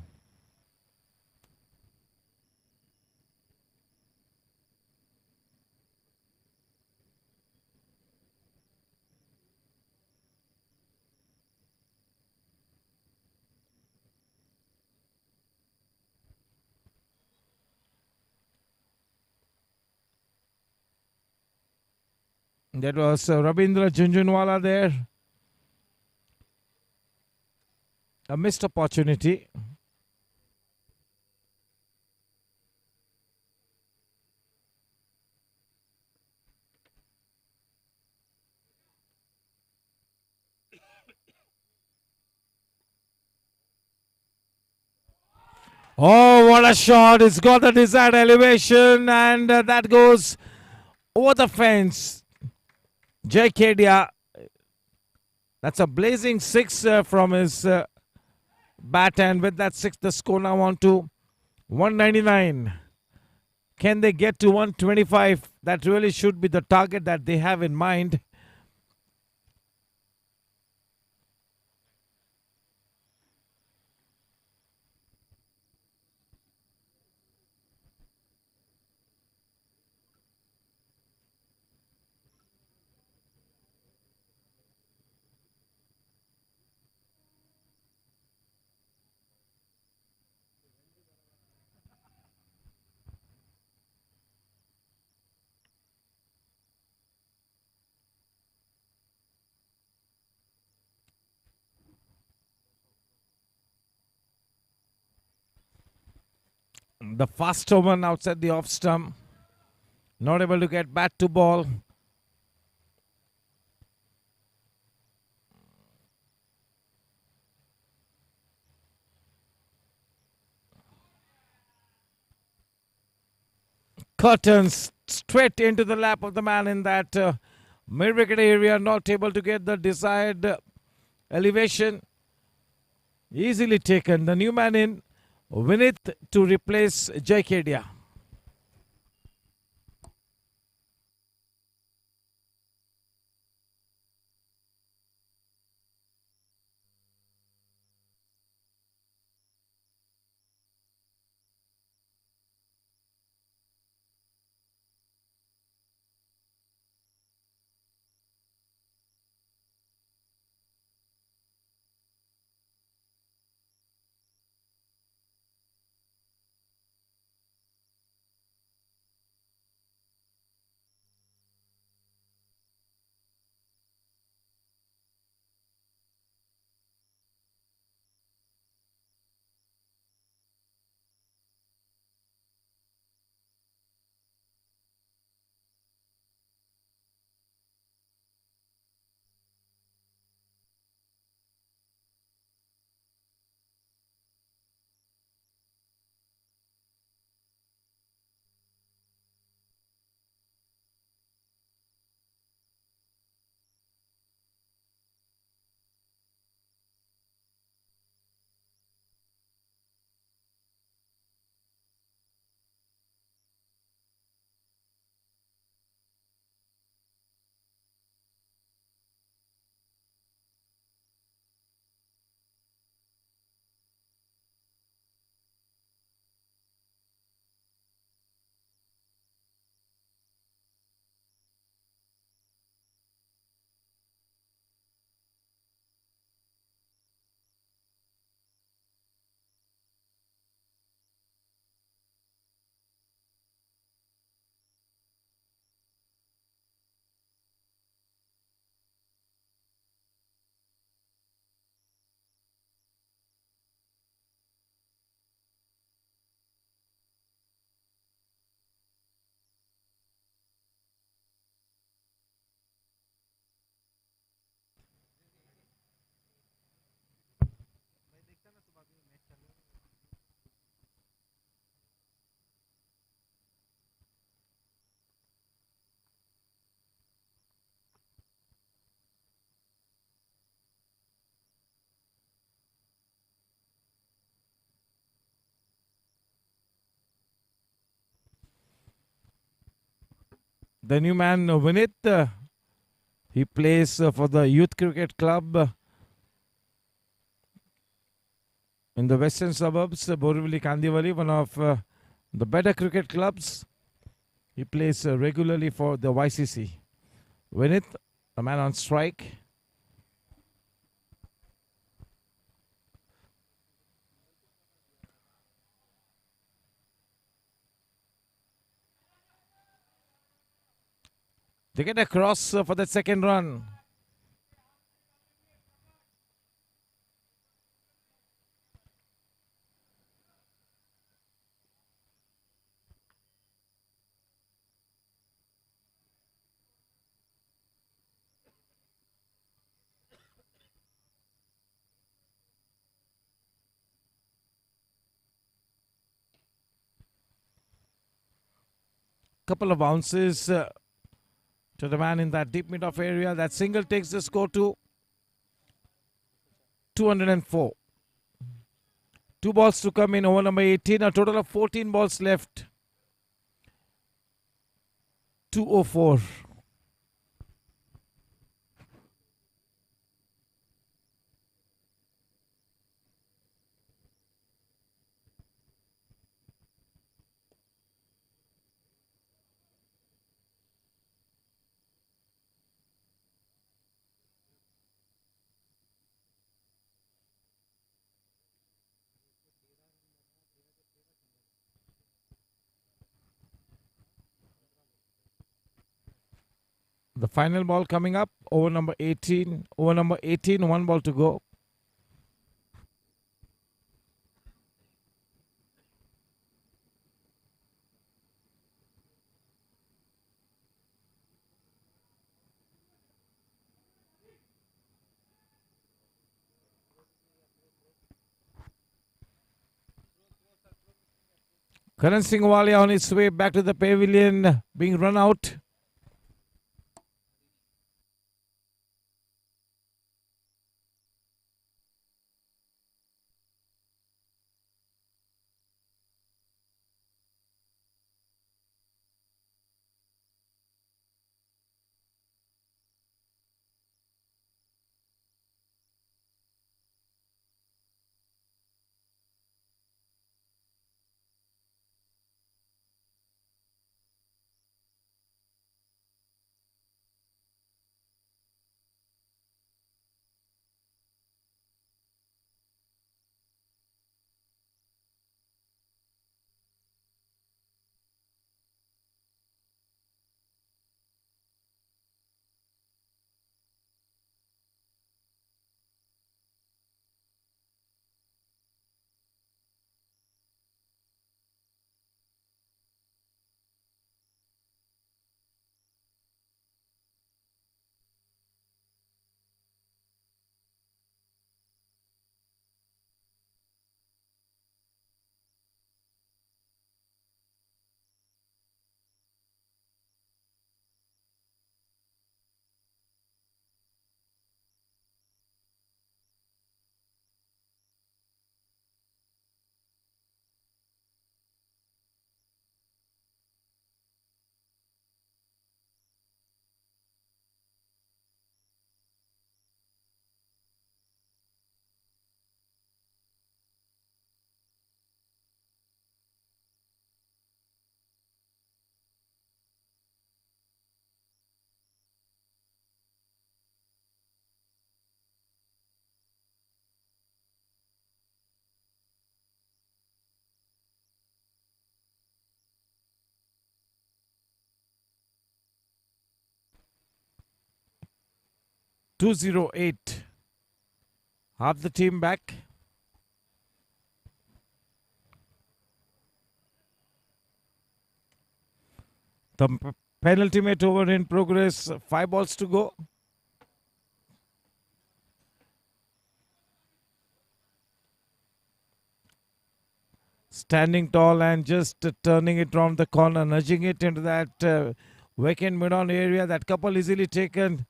That was Rabindra Junjunwala there. A missed opportunity. Oh, what a shot. It's got the desired elevation and that goes over the fence. JKDA. That's a blazing 6 from his bat, and with that 6 the score now on to 199. Can they get to 125? That really should be the target that they have in mind. The faster one outside the off stump. Not able to get bat to ball. curtains straight into the lap of the man in that mid-wicket area, not able to get the desired elevation. Easily taken. The new man in, Vinith, to replace Jai Kedia. The new man, Vinith, he plays for the Youth Cricket Club in the western suburbs, Borivali Kandivali, one of the better cricket clubs. He plays regularly for the YCC. Vinith, a man on strike. They get a cross for the second run. Couple of bounces to the man in that deep mid-off area. That single takes the score to 204. 2 balls to come in over number 18. A total of 14 balls left. 204. The final ball coming up, over number 18. Over number 18, 1 ball to go. Karan Singh Walia on his way back to the pavilion, being run out. .208. Half the team back. The penultimate over in progress. 5 balls to go. Standing tall and just turning it round the corner, nudging it into that vacant mid-on area. That couple easily taken.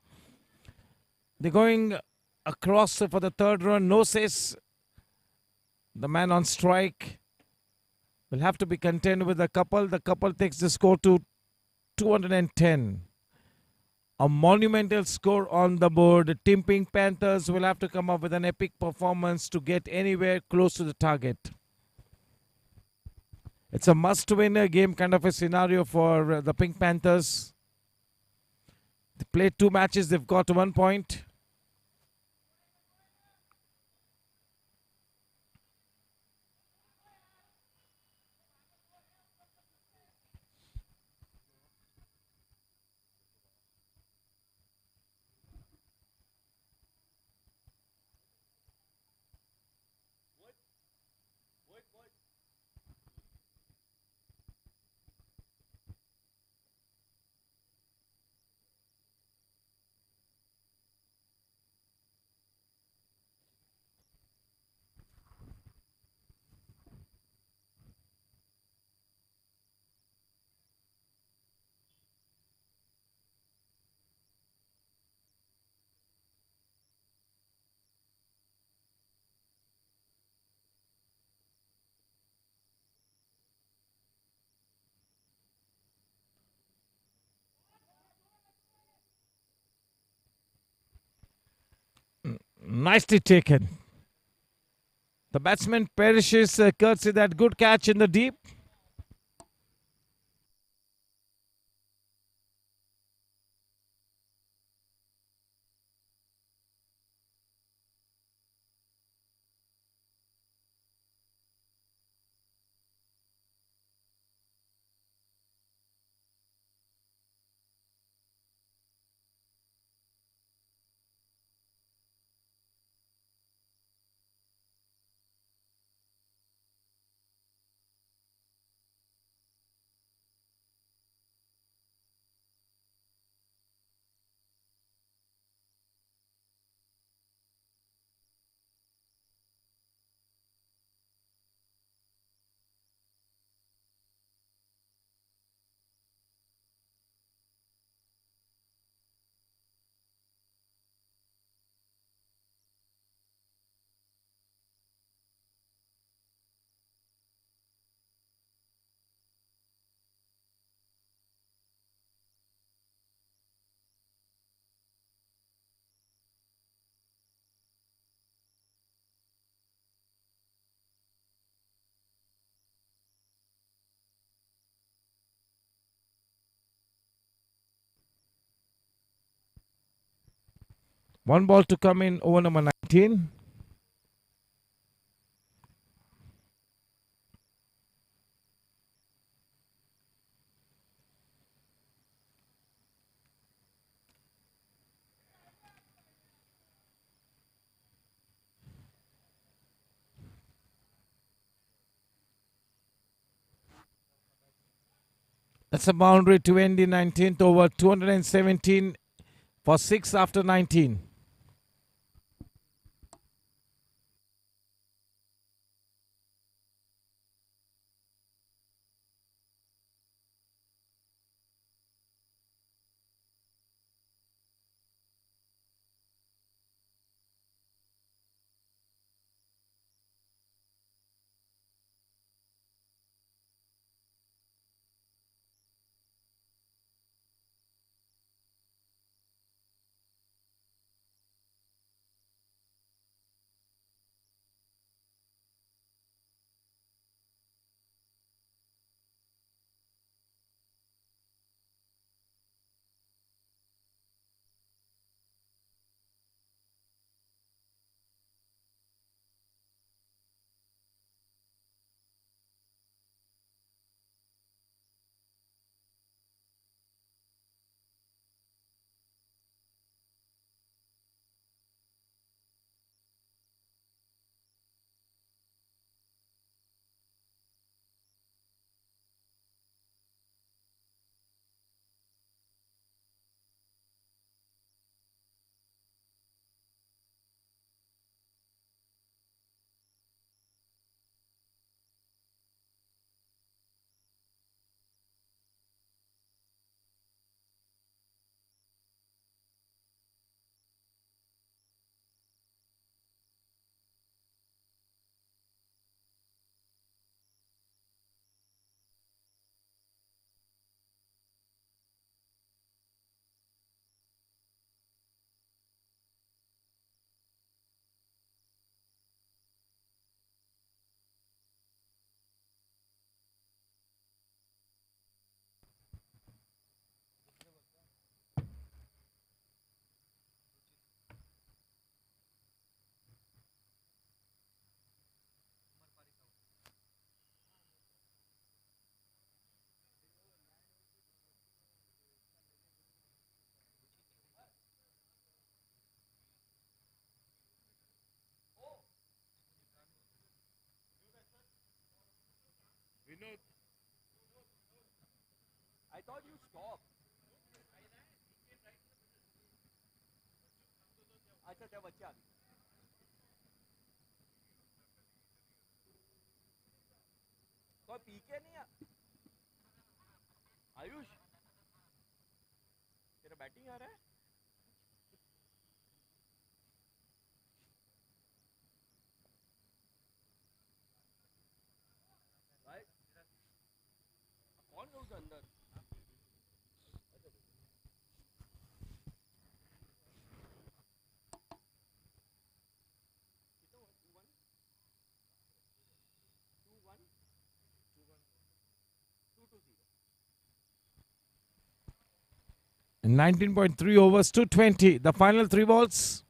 They're going across for the third run. No says. The man on strike will have to be content with the couple. The couple takes the score to 210. A monumental score on the board. Team Pink Panthers will have to come up with an epic performance to get anywhere close to the target. It's a must-win game kind of a scenario for the Pink Panthers. They played 2 matches. They've got 1 point. Nicely taken. The batsman perishes courtesy that good catch in the deep. One ball to come in over number 19. That's a boundary to end the 19th over, 217 for 6 after 19. I thought you stopped. अच्छा त्या बच्चे आगे कोई पीके नहीं है आयुष तेरा batting आ रहा है भाई कौन है उस अंदर In 19.3 overs, 220. The final 3 balls.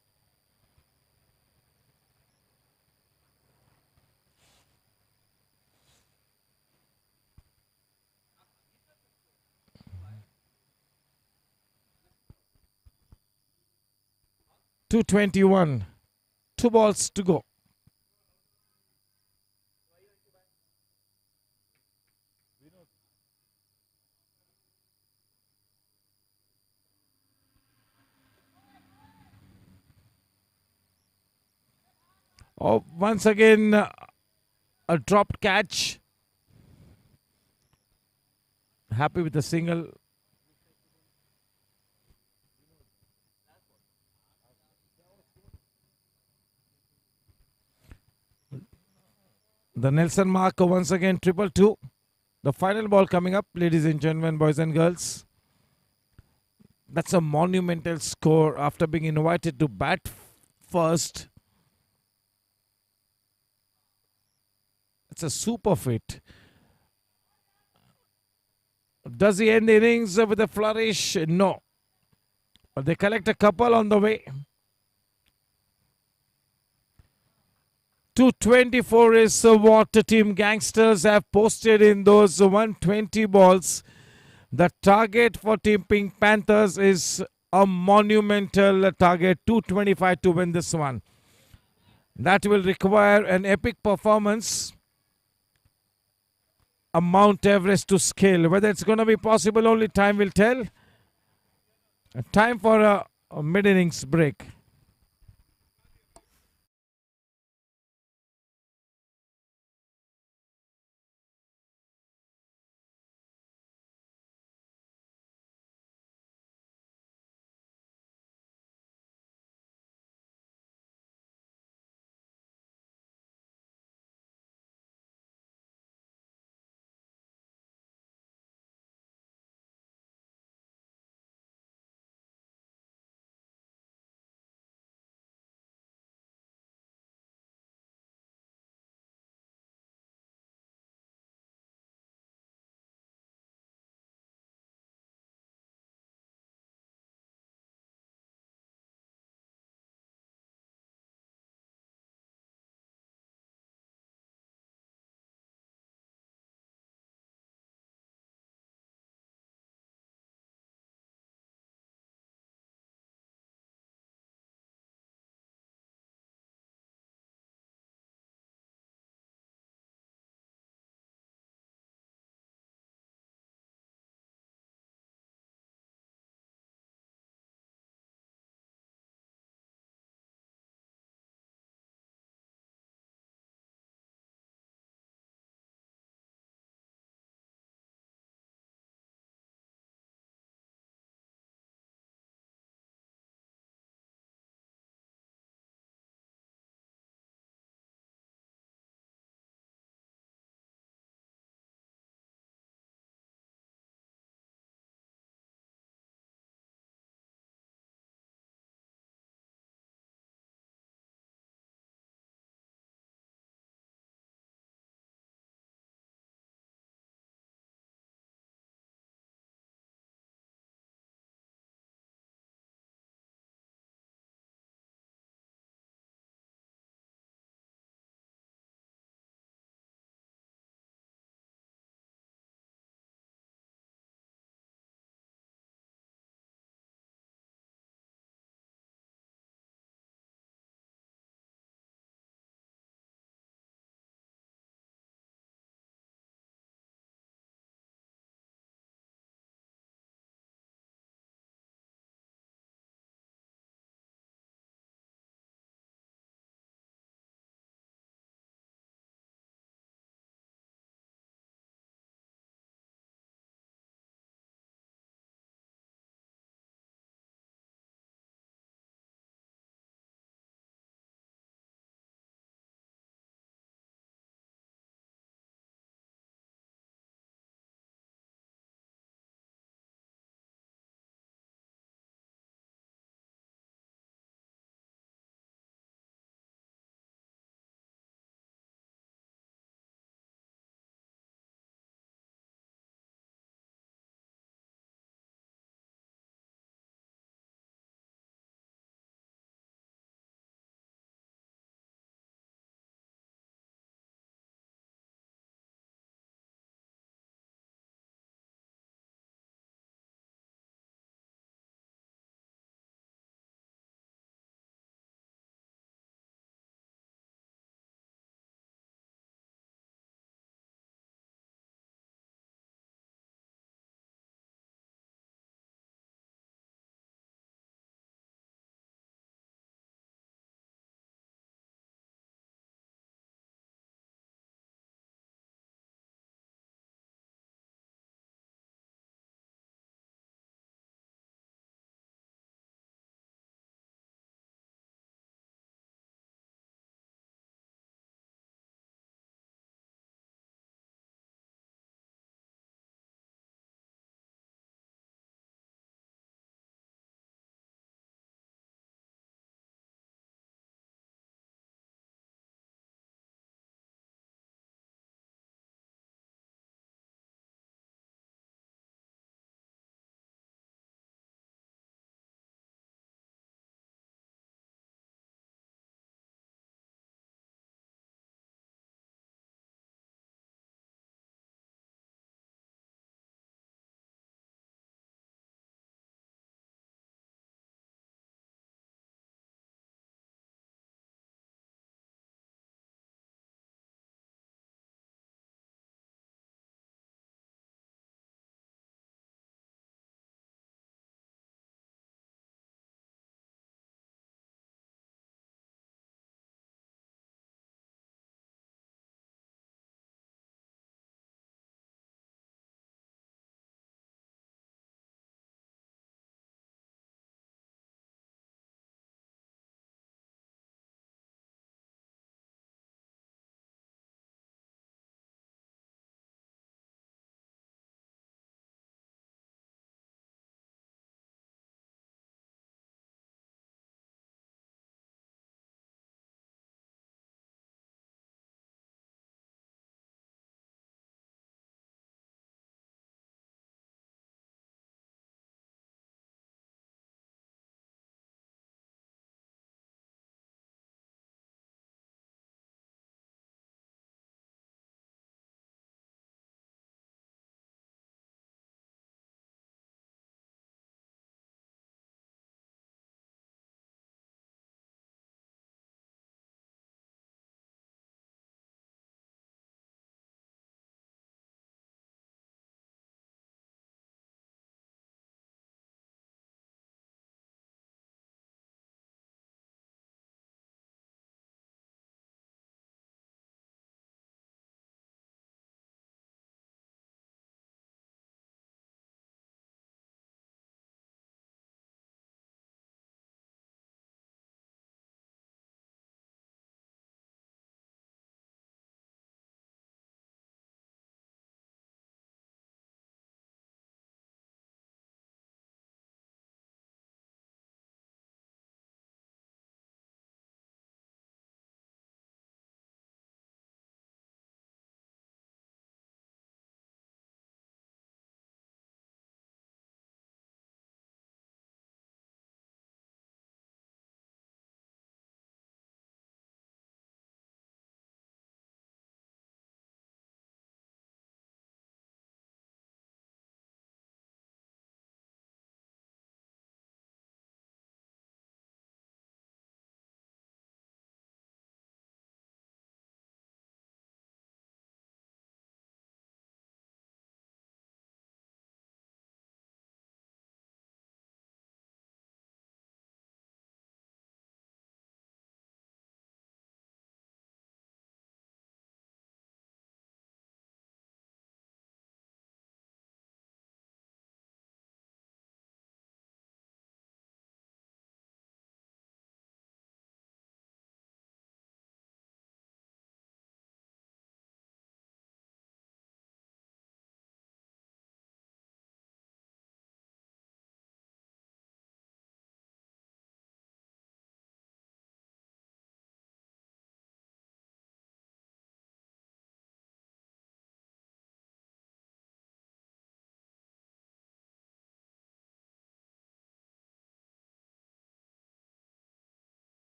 .221. 2 balls to go. Oh, once again, a dropped catch. Happy with the single. The Nelson marker once again, 222. The final ball coming up, ladies and gentlemen, boys and girls. That's a monumental score after being invited to bat first. It's a super fit. Does he end the innings with a flourish? No. But they collect a couple on the way. 224 is what the team Gangsters have posted in those 120 balls. The target for Team Pink Panthers is a monumental target, 225 to win this one. That will require an epic performance, a Mount Everest to scale. Whether it's going to be possible, only time will tell. Time for a mid-innings break.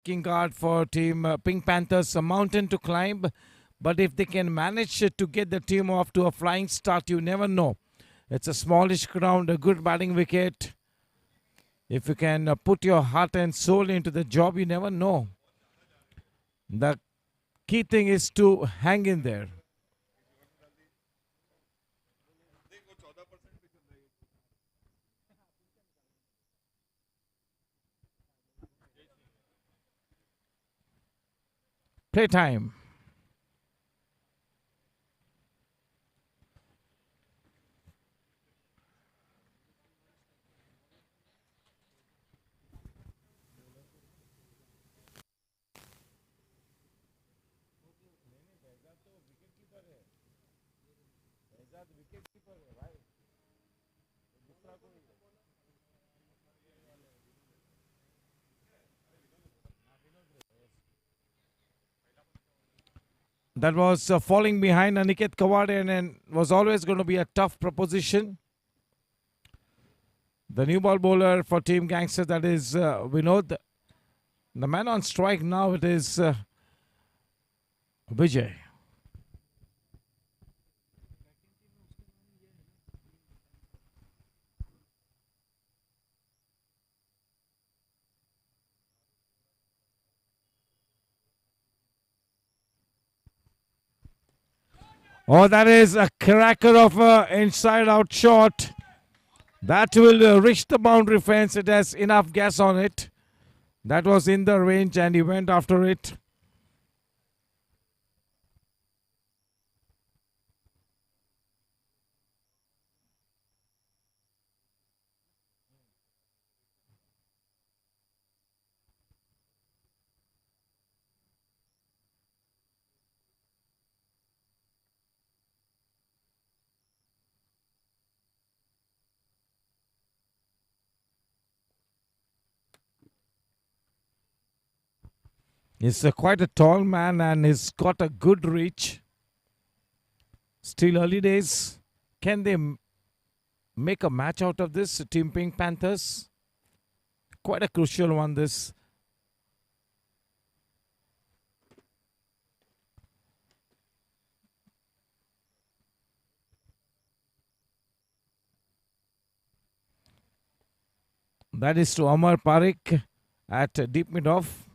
striking guard for team Pink Panthers, a mountain to climb. But if they can manage to get the team off to a flying start, you never know. It's a smallish ground, a good batting wicket. If you can put your heart and soul into the job, you never know. The key thing is to hang in there. Playtime. That was falling behind Aniket Kawade and was always going to be a tough proposition. The new ball bowler for Team Gangsters, that is Vinod. The man on strike now, it is Vijay. Oh, that is a cracker of a inside-out shot. That will reach the boundary fence. It has enough gas on it. That was in the range and he went after it. He's quite a tall man and he's got a good reach. Still early days. Can they make a match out of this, Team Pink Panthers? Quite a crucial one, this. That is to Amar Parik at deep mid-off.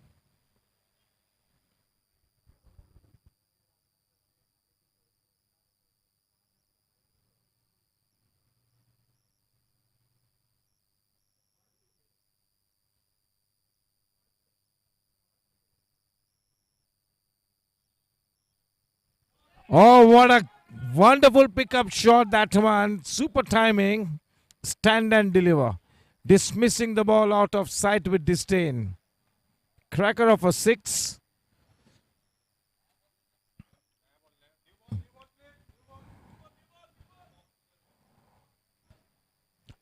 Oh, what a wonderful pickup shot, that one. Super timing. Stand and deliver. Dismissing the ball out of sight with disdain. Cracker of a six.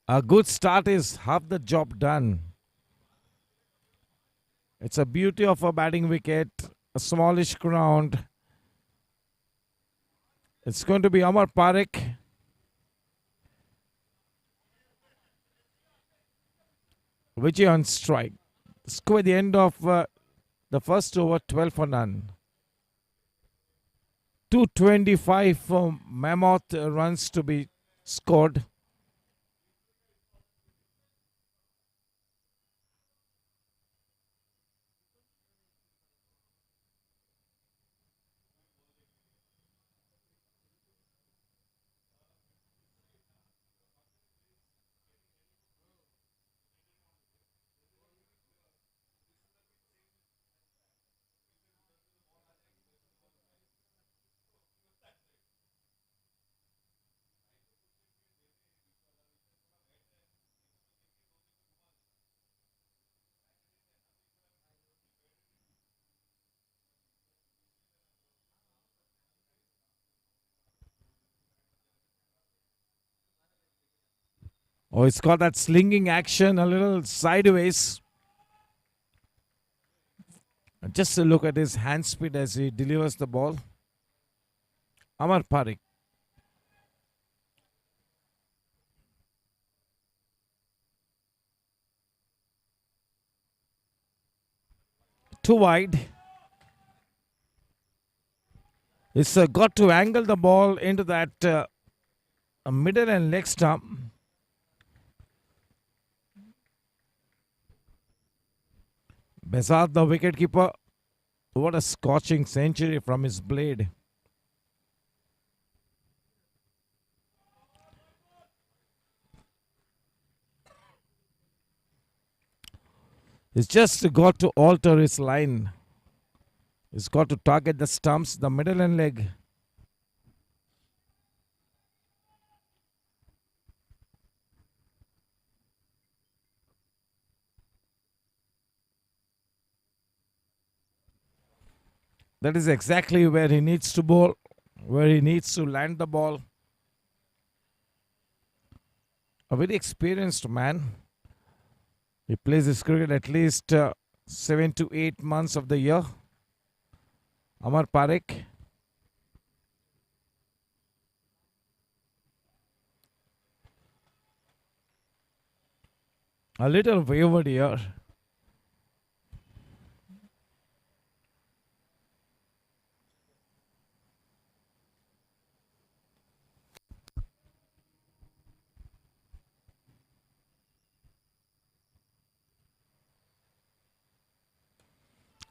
A good start is half the job done. It's a beauty of a batting wicket. A smallish ground. It's going to be Amar Parik. Vijay on strike. Score at the end of the first over, 12 for none. 225 for Mammoth runs to be scored. Oh, it's got that slinging action, a little sideways. Just a look at his hand speed as he delivers the ball. Amar Parik. too wide. It's got to angle the ball into that middle and leg stump. Besart, the wicketkeeper, what a scorching century from his blade. He's just got to alter his line. He's got to target the stumps, the middle and leg. That is exactly where he needs to bowl, where he needs to land the ball. A very experienced man. He plays his cricket at least 7 to 8 months of the year. Amar Parekh. A little wayward here.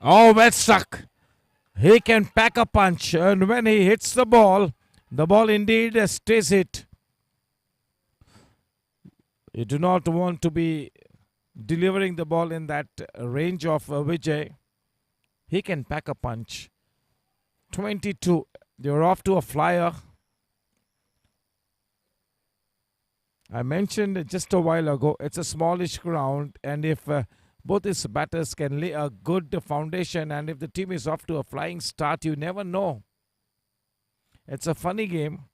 Oh, well stuck. He can pack a punch, and when he hits the ball indeed stays hit. You do not want to be delivering the ball in that range of Vijay. He can pack a punch. 22. You're off to a flyer. I mentioned just a while ago, it's a smallish ground, and if both his batters can lay a good foundation, and if the team is off to a flying start, you never know. It's a funny game.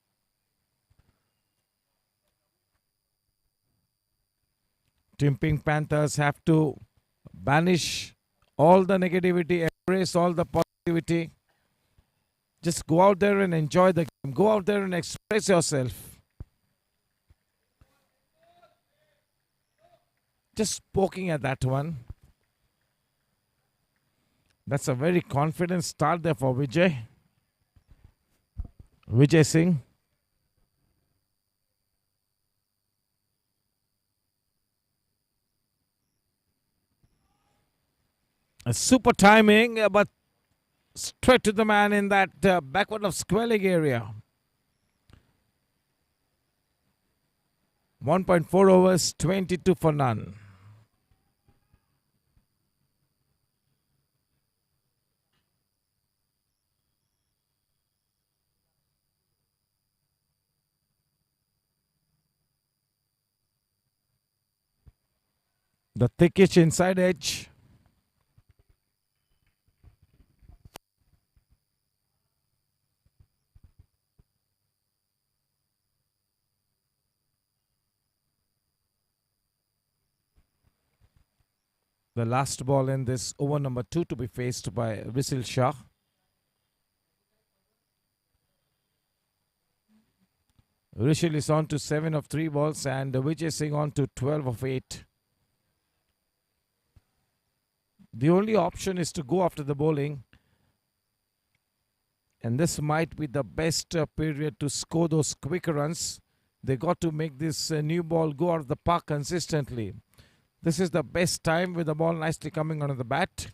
Team Pink Panthers have to banish all the negativity, embrace all the positivity. Just go out there and enjoy the game. Go out there and express yourself. Just poking at that one. That's a very confident start there for Vijay. Vijay Singh. A super timing, but straight to the man in that backward of square leg area. 1.4 overs, 22 for none. The thickish inside edge. The last ball in this over number 2 to be faced by Visil Shah. Rishil is on to 7 of 3 balls and Vijay Singh on to 12 of 8. The only option is to go after the bowling. And this might be the best period to score those quick runs. They got to make this new ball go out of the park consistently. This is the best time with the ball nicely coming onto the bat.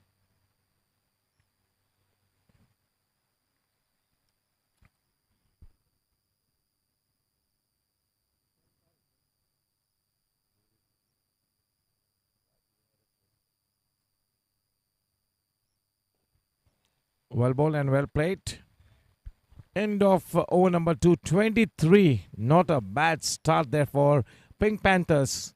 Well bowled and well played. End of over number 2, 23. Not a bad start there for Pink Panthers.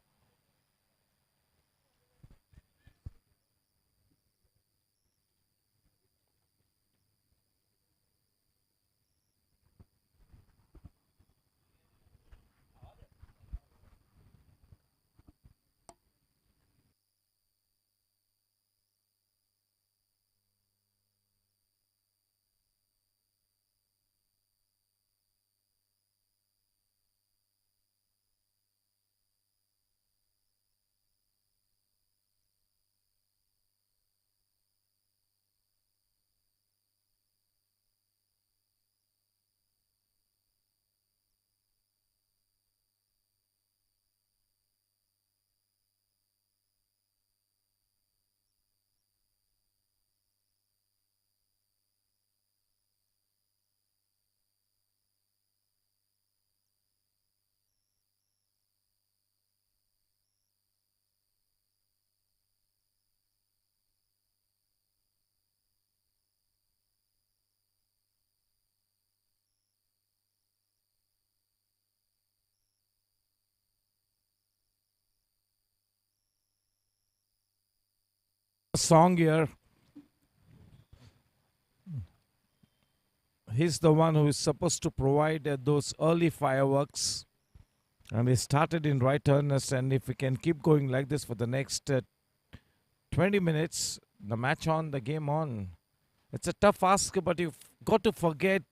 song here. He's the one who is supposed to provide those early fireworks. And he started in right earnest. And if we can keep going like this for the next 20 minutes, the match on, the game on. It's a tough ask, but you've got to forget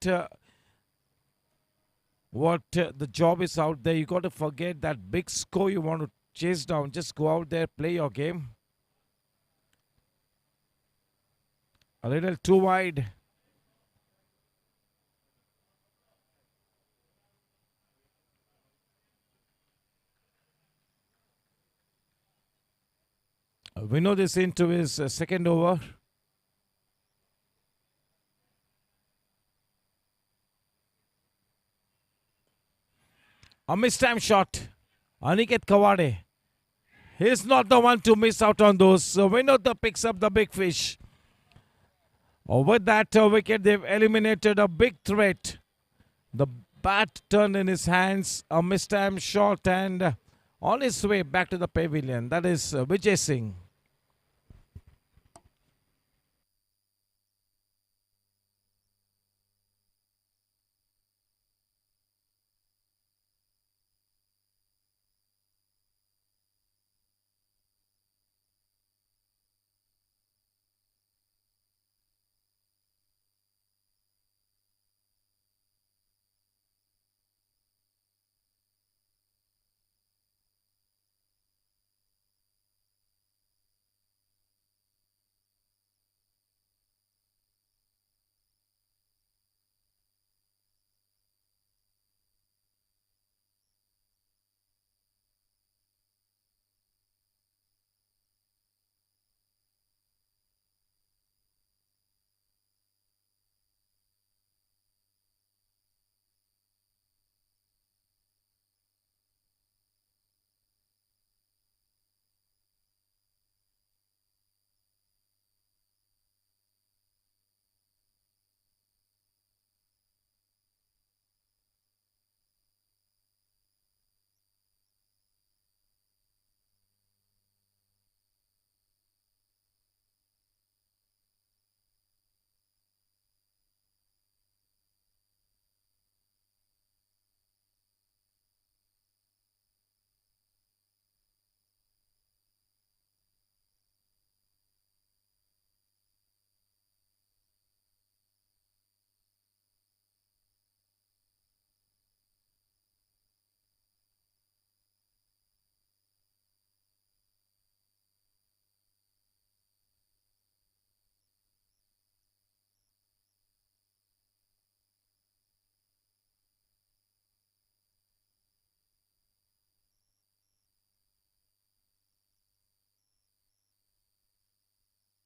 what the job is out there. You got to forget that big score you want to chase down. Just go out there, play your game. A little too wide. We know this into his second over. A mistime shot. Aniket Kawade. He's not the one to miss out on those. So Vinod picks up the big fish. With that wicket, they've eliminated a big threat. The bat turned in his hands. A mistime shot and on his way back to the pavilion. That is Vijay Singh.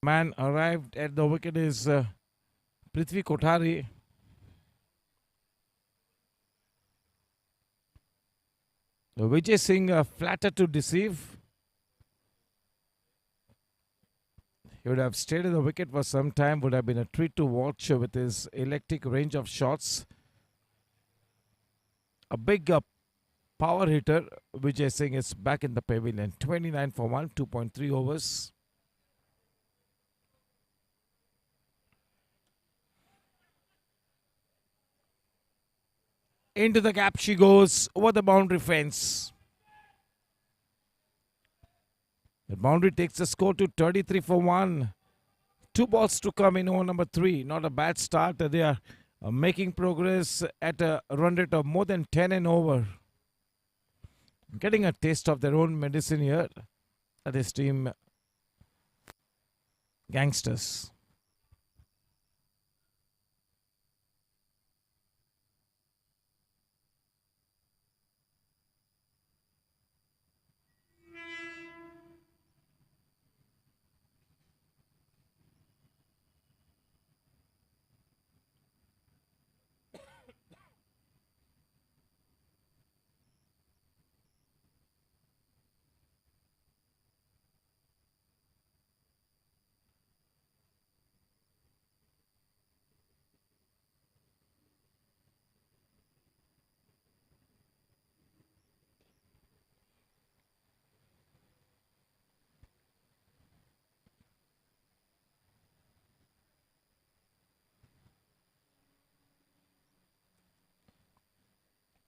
Man arrived at the wicket is Prithvi Kothari. Vijay Singh flattered to deceive. He would have stayed at the wicket for some time, would have been a treat to watch with his electric range of shots. A big power hitter, Vijay Singh is back in the pavilion. 29 for 1, 2.3 overs. Into the gap she goes over the boundary fence. The boundary takes the score to 33 for 1. 2 balls to come in over number 3. Not a bad start. They are making progress at a run rate of more than 10 and over. Getting a taste of their own medicine here. That is team Gangsters.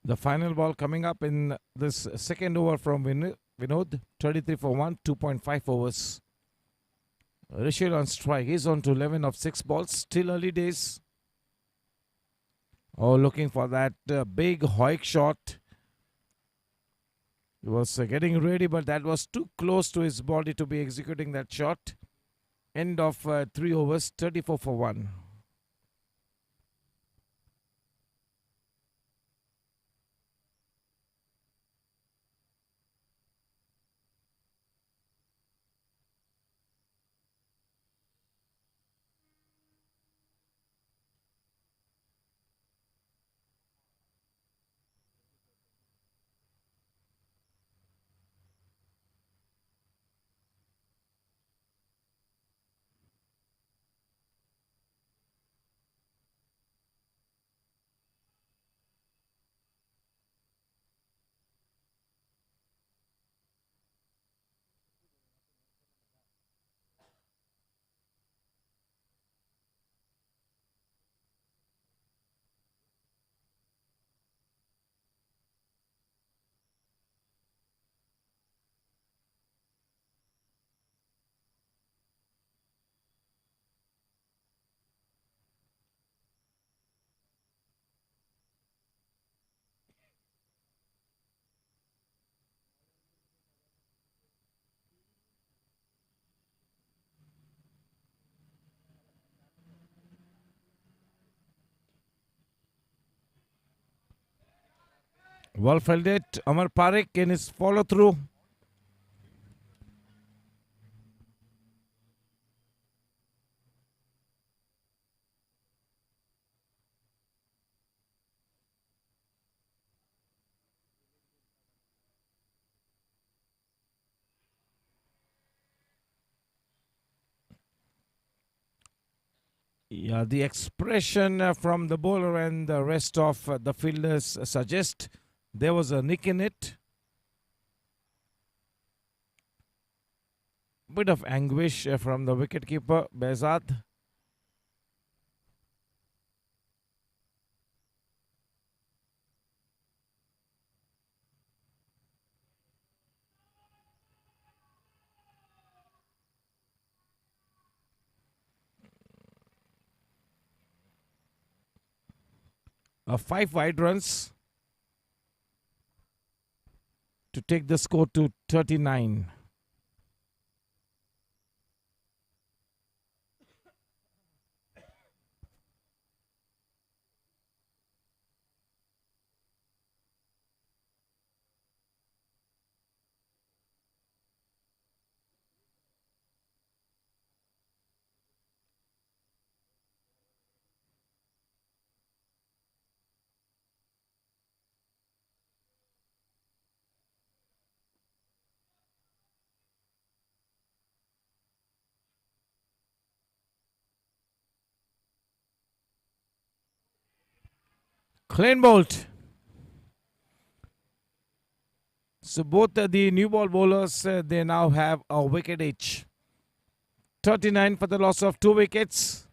The final ball coming up in this second over from Vinod. 33 for 1, 2.5 overs. Rishil on strike. He's on to 11 of 6 balls. Still early days. Oh, looking for that big Hoik shot. He was getting ready, but that was too close to his body to be executing that shot. End of 3 overs, 34 for 1. Well fielded. Amar Parekh in his follow through. Yeah, the expression from the bowler and the rest of the fielders suggest there was a nick in it. Bit of anguish from the wicketkeeper, Behzad. Five wide runs to take the score to 39. Clean bowled. So both the new ball bowlers, they now have a wicket each. 39 for the loss of 2 wickets.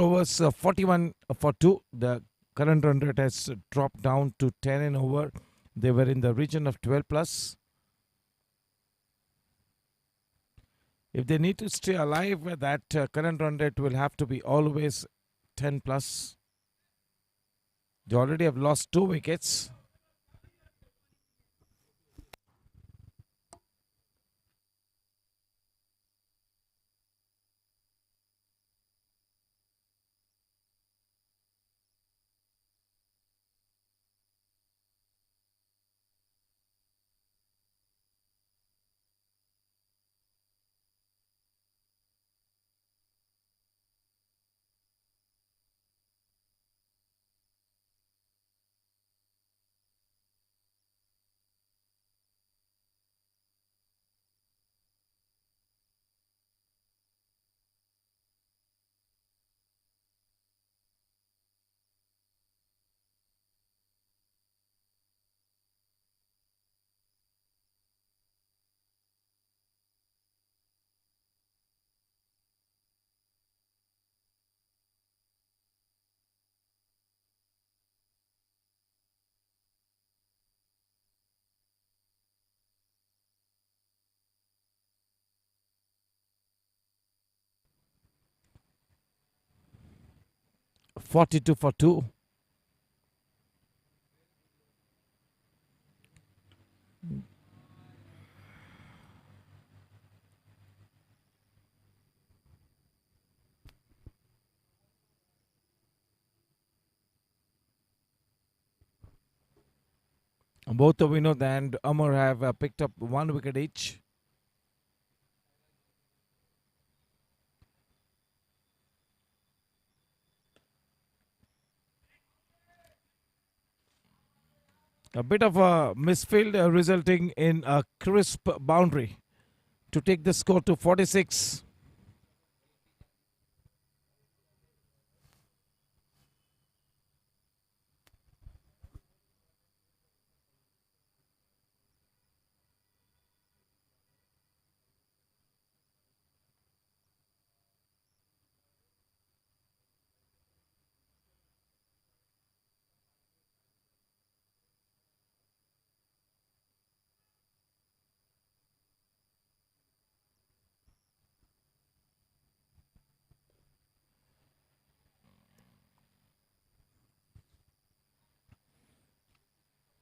overs 41 for 2. The current run rate has dropped down to 10 and over. They were in the region of 12 plus. If they need to stay alive, that current run rate will have to be always 10 plus. They already have lost 2 wickets. .42 for 2. Both Vinod and Amar have picked up 1 wicket each. A bit of a misfield resulting in a crisp boundary to take the score to 46.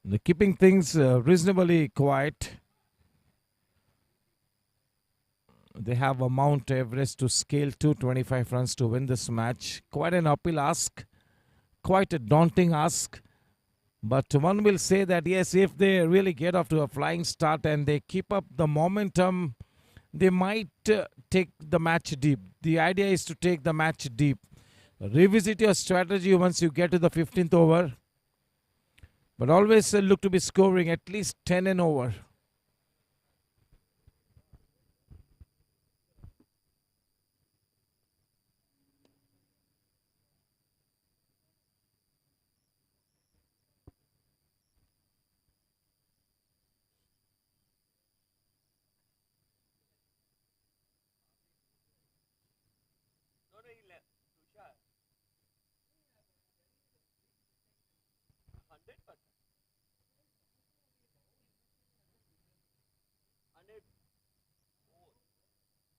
They're keeping things reasonably quiet. They have a Mount Everest to scale to 25 runs to win this match. Quite an uphill ask, quite a daunting ask. But one will say that yes, if they really get off to a flying start and they keep up the momentum, they might take the match deep. The idea is to take the match deep. Revisit your strategy once you get to the 15th over. But always look to be scoring at least 10 and over. No, no, he left. Tushar. 100%. 100.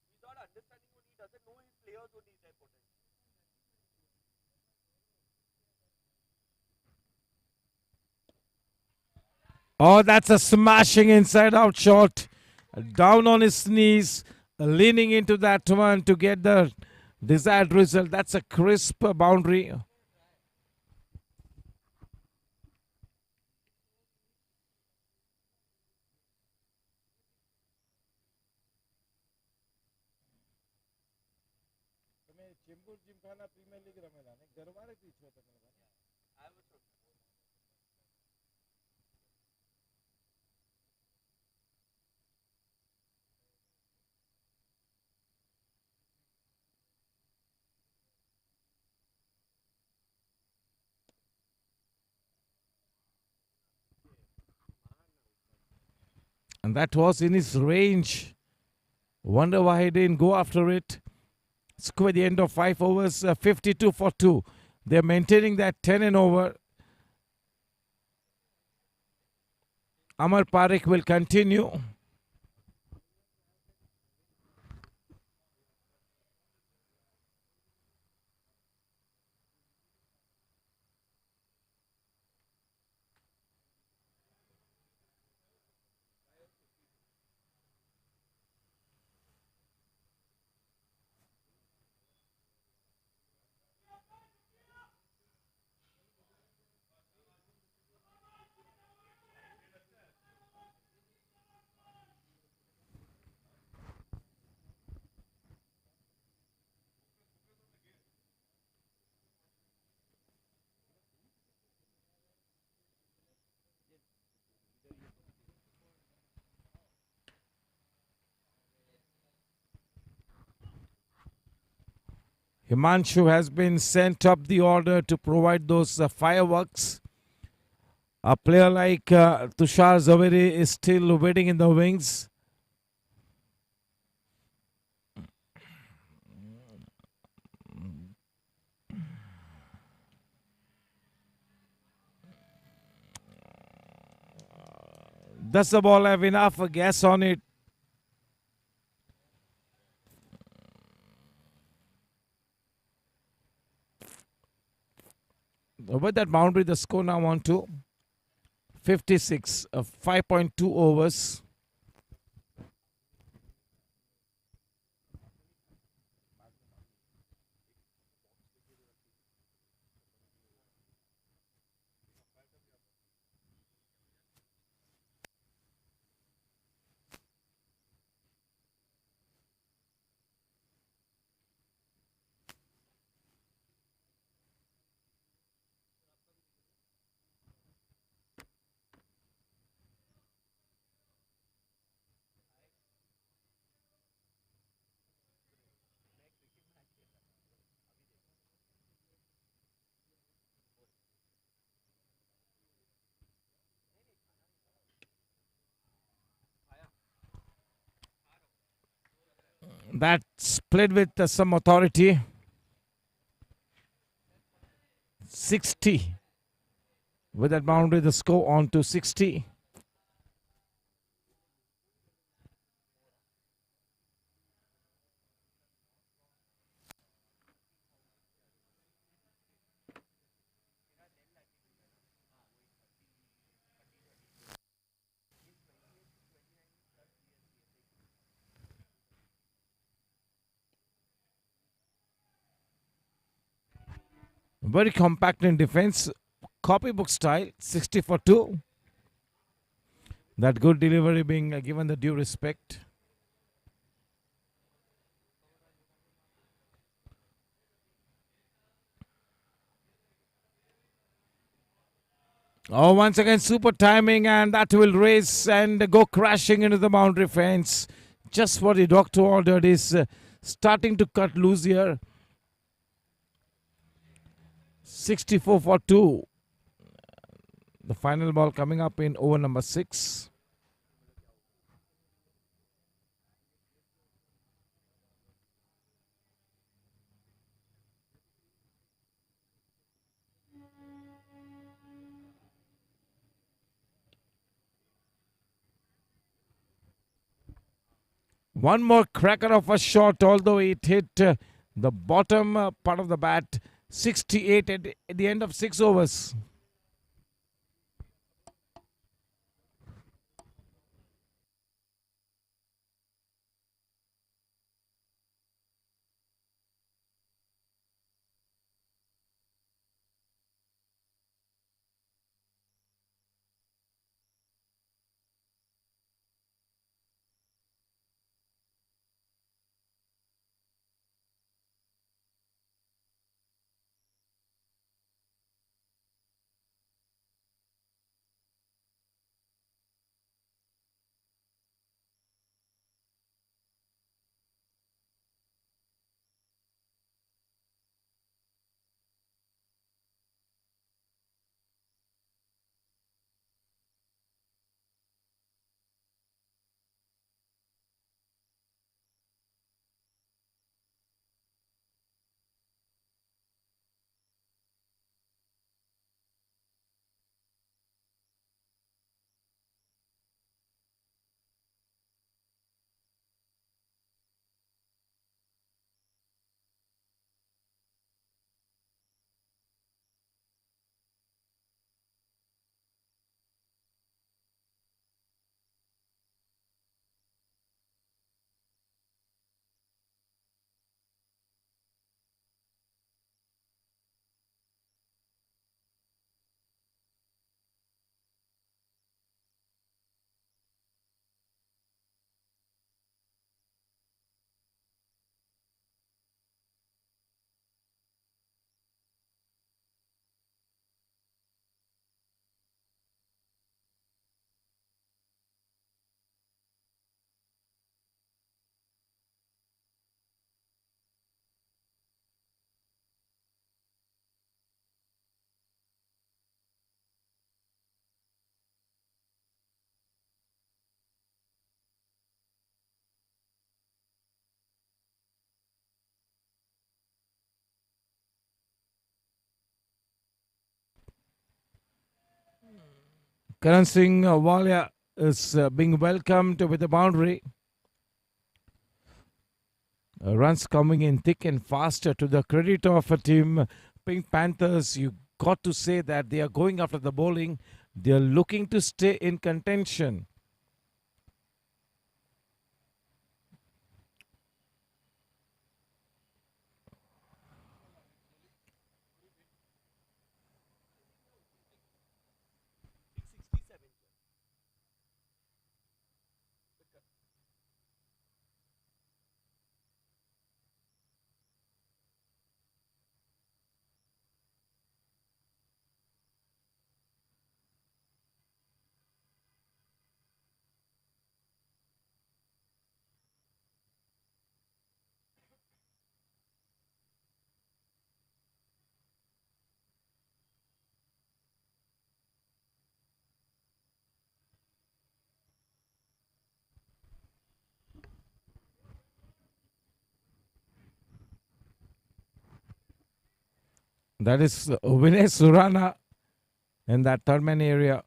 He's not understanding what he doesn't know his players what is their potential. Oh, that's a smashing inside out shot. Down on his knees, leaning into that one to get the desired result. That's a crisp boundary. I was so And that was in his range. Wonder why he didn't go after it. Score at the end of 5 overs, 52 for 2. They're maintaining that 10 and over. Amar Parekh will continue. Himanshu has been sent up the order to provide those fireworks. A player like Tushar Zaveri is still waiting in the wings. Does the ball have enough gas on it? With that boundary, the score now on to 56, 5.2 overs. That's played with some authority. 60. With that boundary, the score on to 60. Very compact in defense. Copybook style, 60 for 2. That good delivery being given the due respect. Oh, once again, super timing, and that will race and go crashing into the boundary fence. Just what the doctor ordered is starting to cut loose here. 64 for 2. The final ball coming up in over number 6. One more cracker of a shot, although it hit the bottom part of the bat. 68 at the end of 6 overs. Karan Singh Walia is being welcomed with the boundary. Runs coming in thick and faster to the credit of a team Pink Panthers. You got to say that they are going after the bowling. They are looking to stay in contention. That is Vinay Surana in that third man area.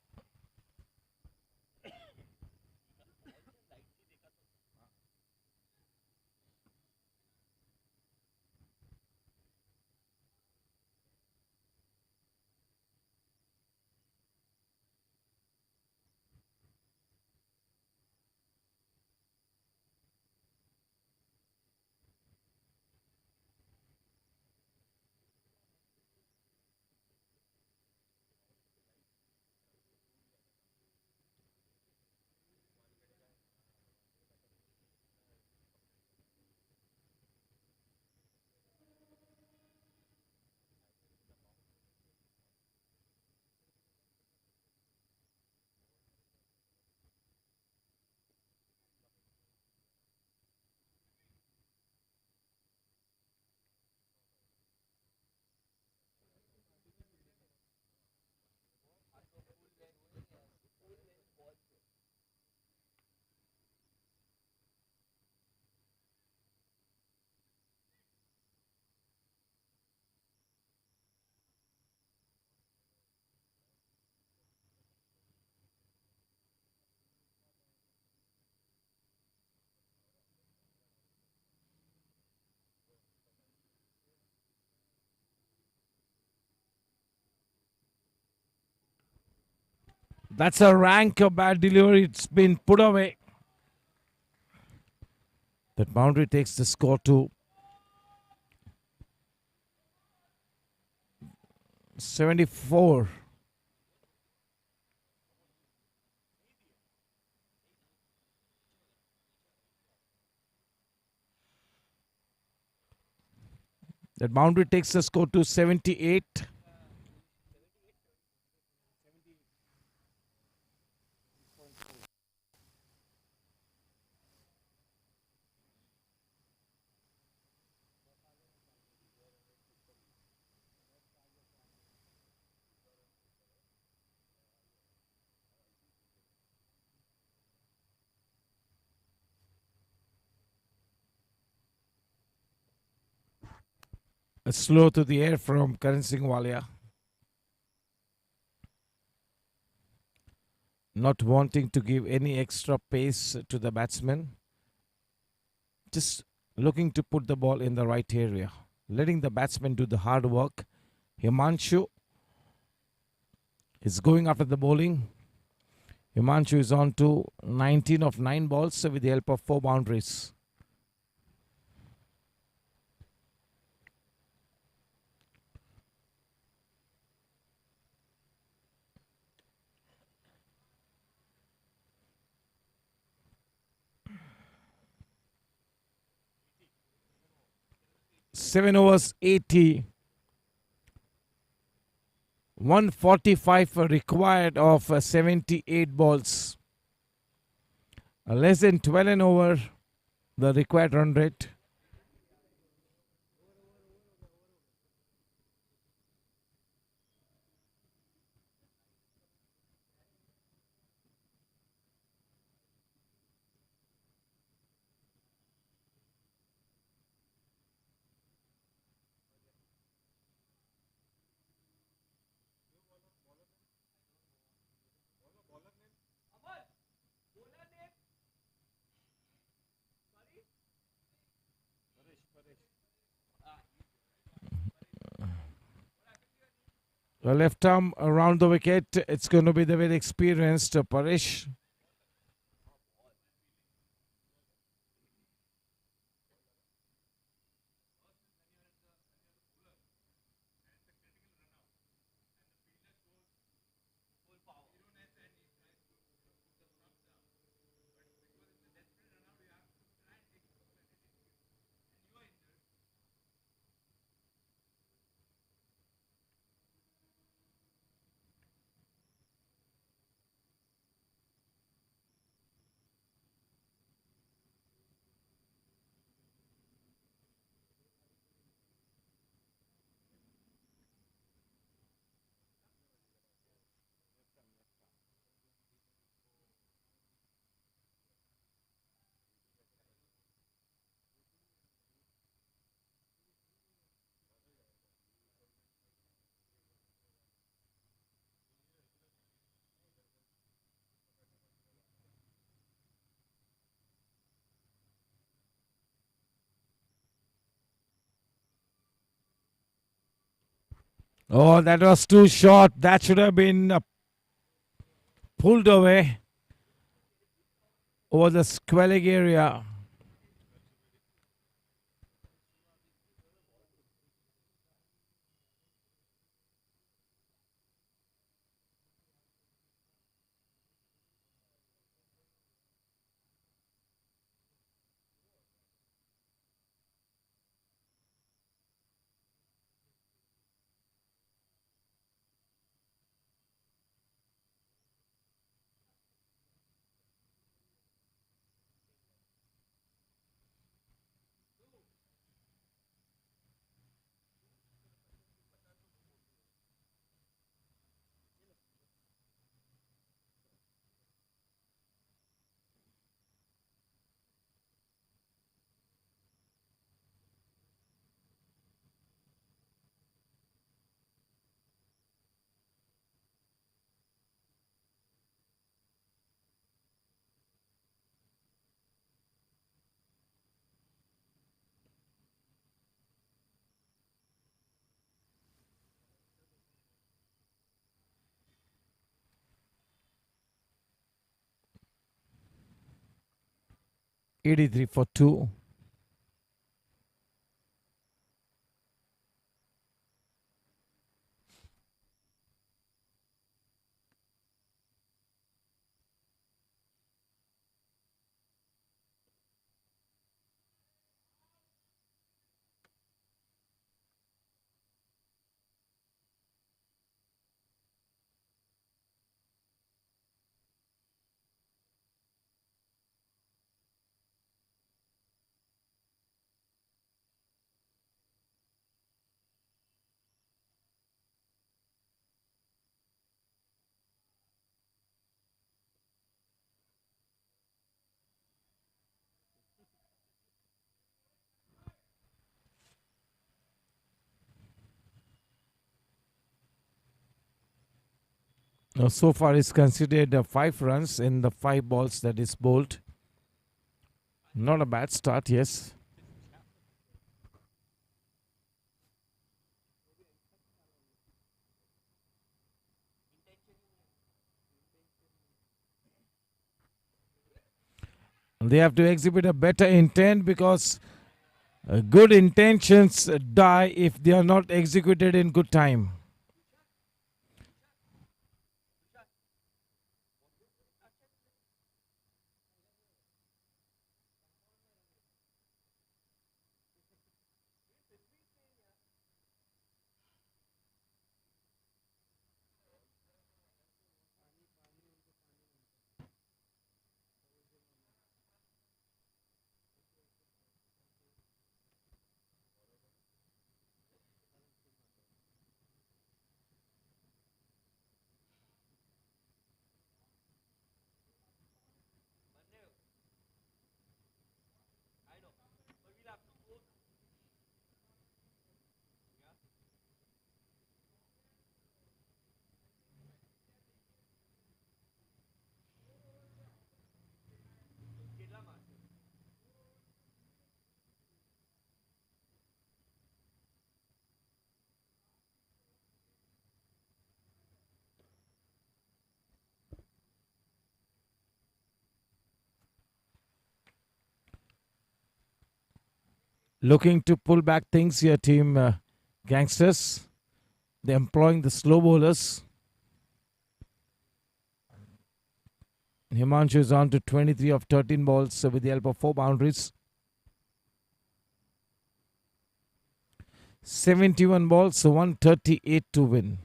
That's a rank of bad delivery. It's been put away. That boundary takes the score to 74. That boundary takes the score to 78. A slow to the air from Karan Singh Walia. Not wanting to give any extra pace to the batsman. Just looking to put the ball in the right area. Letting the batsman do the hard work. Himanshu is going after the bowling. Himanshu is on to 19 of 9 balls with the help of 4 boundaries. Seven overs, 80. 145 required of 78 balls. Less than 12 an over, the required run rate. A left arm around the wicket. It's going to be the very experienced Paresh. Oh, that was too short. That should have been pulled away over the squellig area. '83 for 2. Now, so far, it's considered 5 runs in the 5 balls that is bowled. Not a bad start, yes. They have to exhibit a better intent because good intentions die if they are not executed in good time. looking to pull back things here, team Gangsters. They're employing the slow bowlers. Himanshu is on to 23 of 13 balls with the help of 4 boundaries. 71 balls, so 138 to win.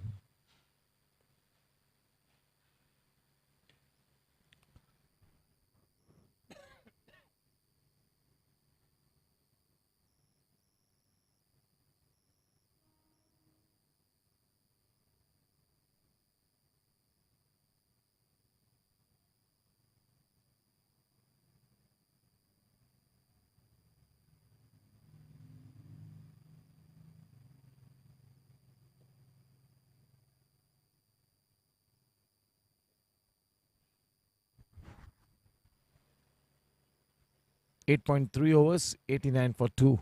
.3 overs, 89 for 2.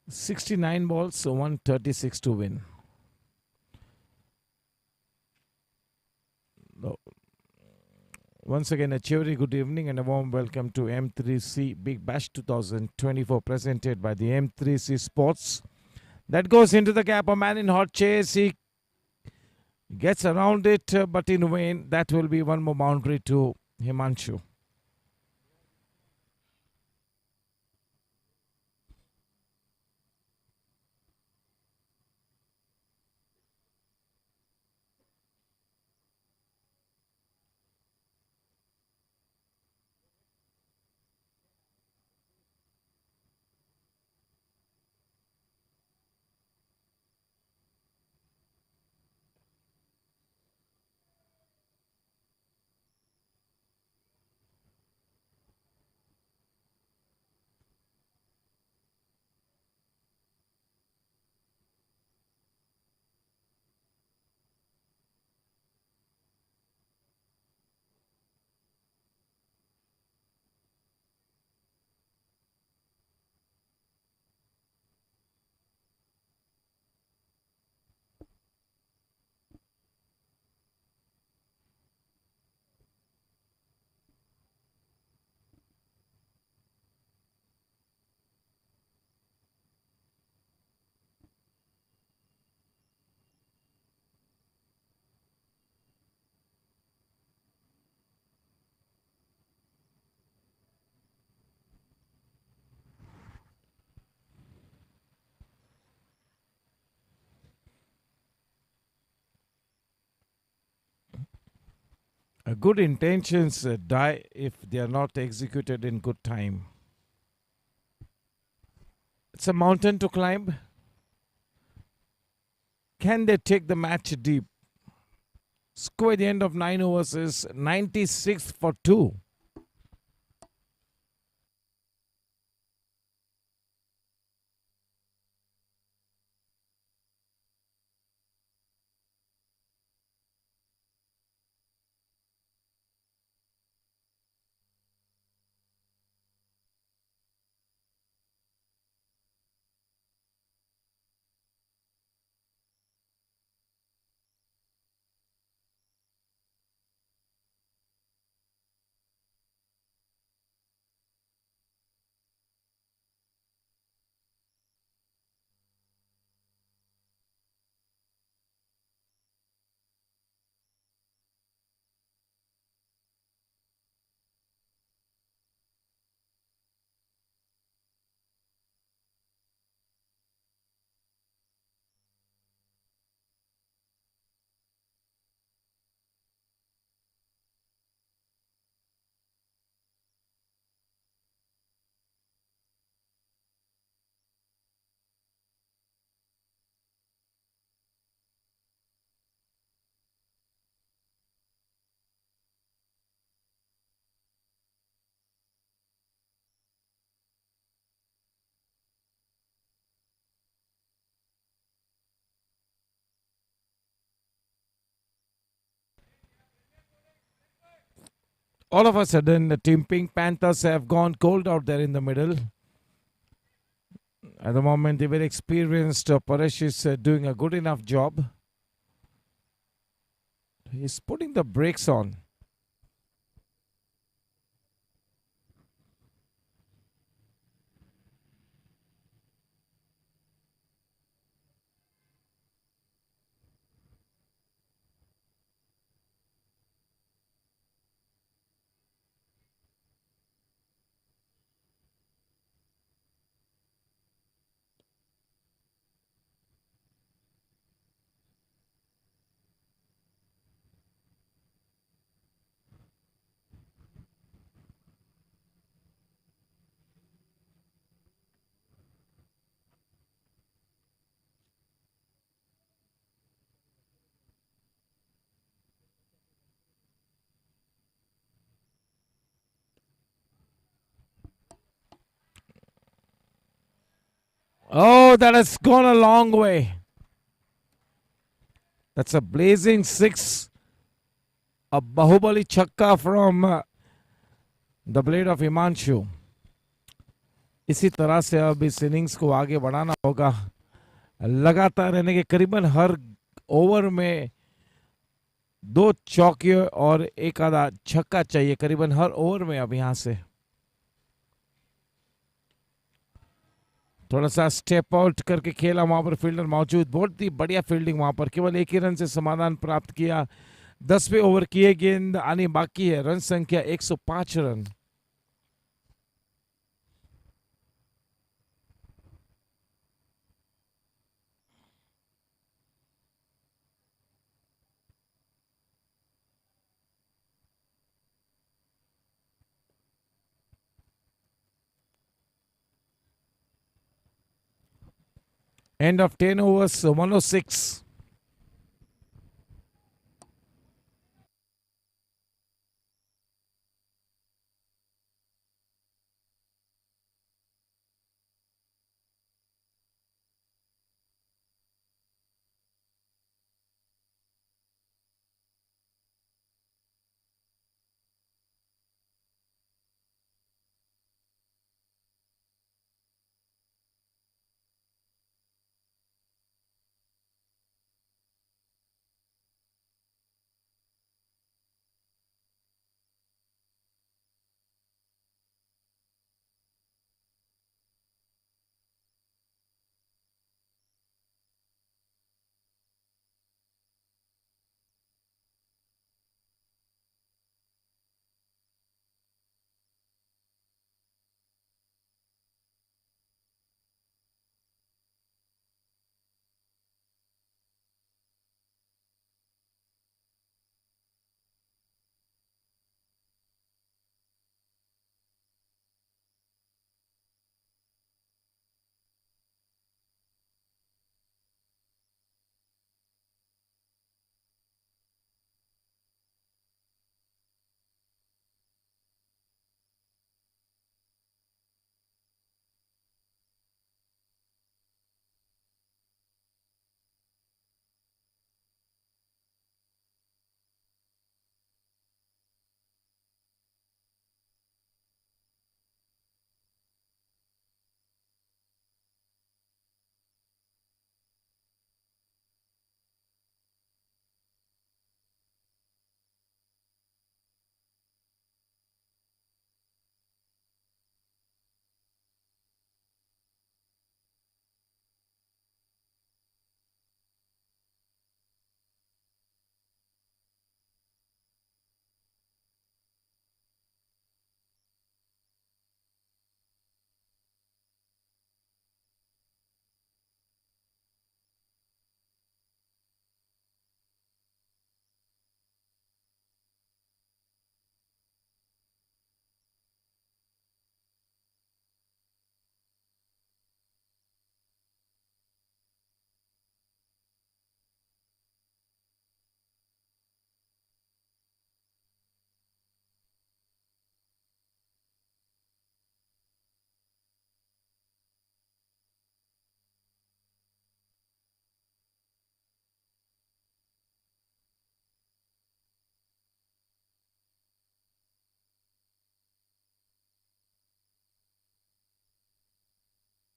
69 balls, so 136 to win. Once again, a cheery good evening and a warm welcome to M3C Big Bash 2024 presented by the M3C Sports. That goes into the gap. A man in hot chase. He gets around it, but in vain. That will be one more boundary to Himanshu. Good intentions die if they are not executed in good time. It's a mountain to climb. Can they take the match deep? Score at the end of 9 overs is 96 for 2. All of a sudden, the Team Pink Panthers have gone cold out there in the middle. At the moment, the very experienced Paresh is doing a good enough job. He's putting the brakes on. Oh, that has gone a long way. That's a blazing six. A Bahubali chakka from the blade of Himanshu. इसी तरह से अब इस innings को आगे बढ़ाना होगा. लगातार रहने के करीबन हर ओवर में 2 चौके और एक आधा छक्का चाहिए करीबन हर ओवर में. अब यहां से थोड़ा सा स्टेप आउट करके खेला. वहां पर फील्डर मौजूद. बहुत ही बढ़िया फील्डिंग वहां पर. केवल एक ही रन से समाधान प्राप्त किया. 10वें ओवर की ये गेंद आनी बाकी है. रन संख्या 105 run. End of 10 overs, 106.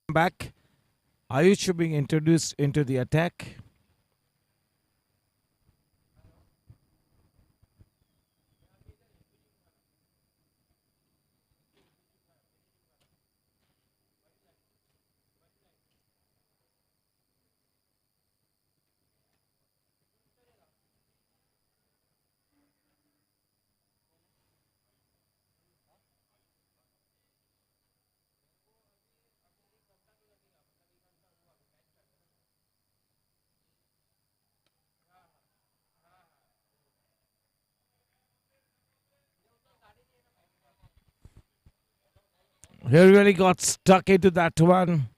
Back. Ayush being introduced into the attack. He really got stuck into that one.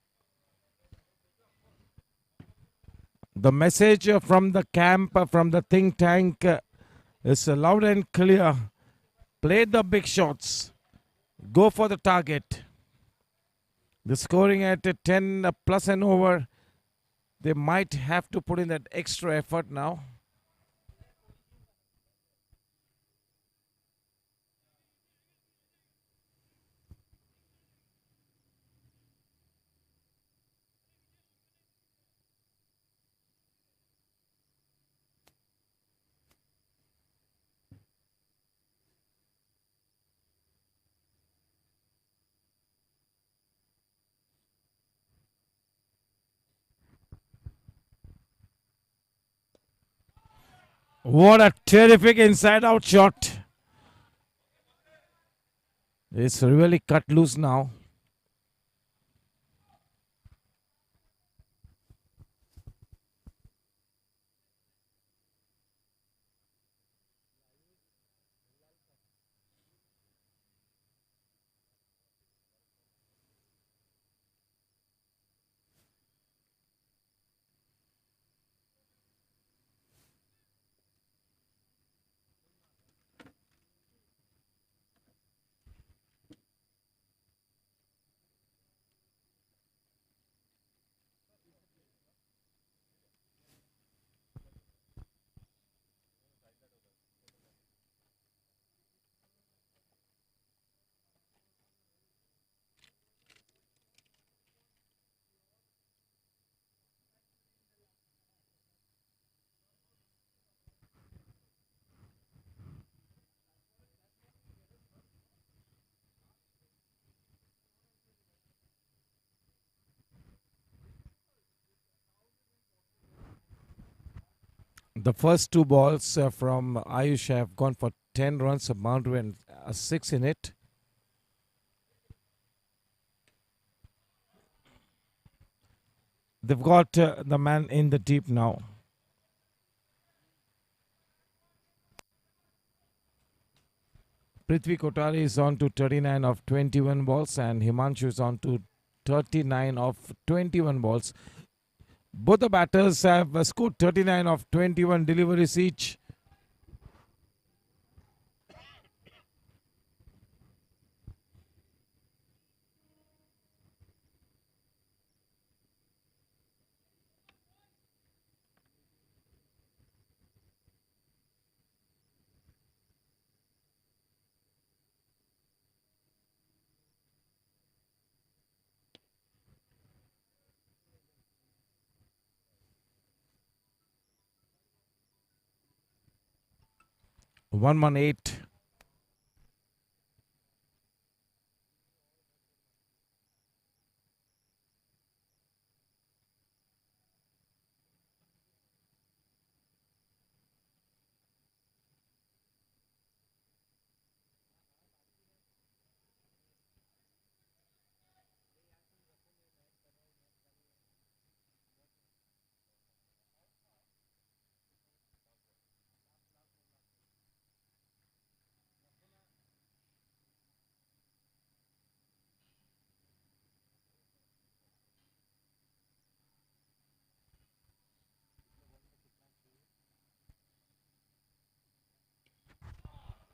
The message from the camp, from the think tank, is loud and clear. Play the big shots. Go for the target. The scoring at 10 plus and over. They might have to put in that extra effort now. What a terrific inside out shot. It's really cut loose now. The first two balls from Ayush have gone for 10 runs, a boundary and a 6 in it. They've got the man in the deep now. Prithvi Kotari is on to 39 of 21 balls and Himanshu is on to 39 of 21 balls. Both the batters have scored 39 of 21 deliveries each. One eight.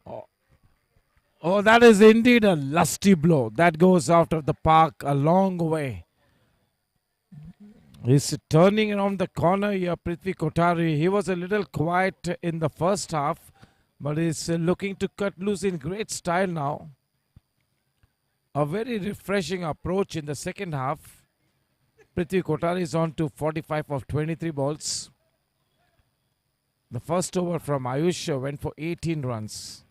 Oh, oh, that is indeed a lusty blow. That goes out of the park a long way. He's turning around the corner here, Prithvi Kotari. He was a little quiet in the first half, but he's looking to cut loose in great style now. A very refreshing approach in the second half. Prithvi Kotari is on to 45 of 23 balls. The first over from Ayush went for 18 runs.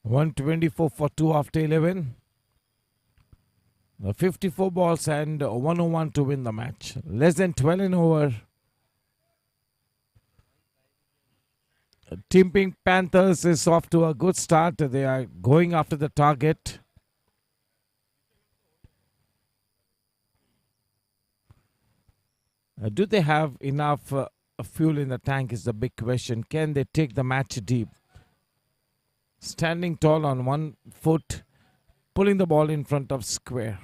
124 for 2 after 11. 54 balls and 101 to win the match. Less than 12 in over. Team Pink Panthers is off to a good start. They are going after the target. Do they have enough fuel in the tank is the big question. Can they take the match deep? Standing tall on 1 foot, pulling the ball in front of square.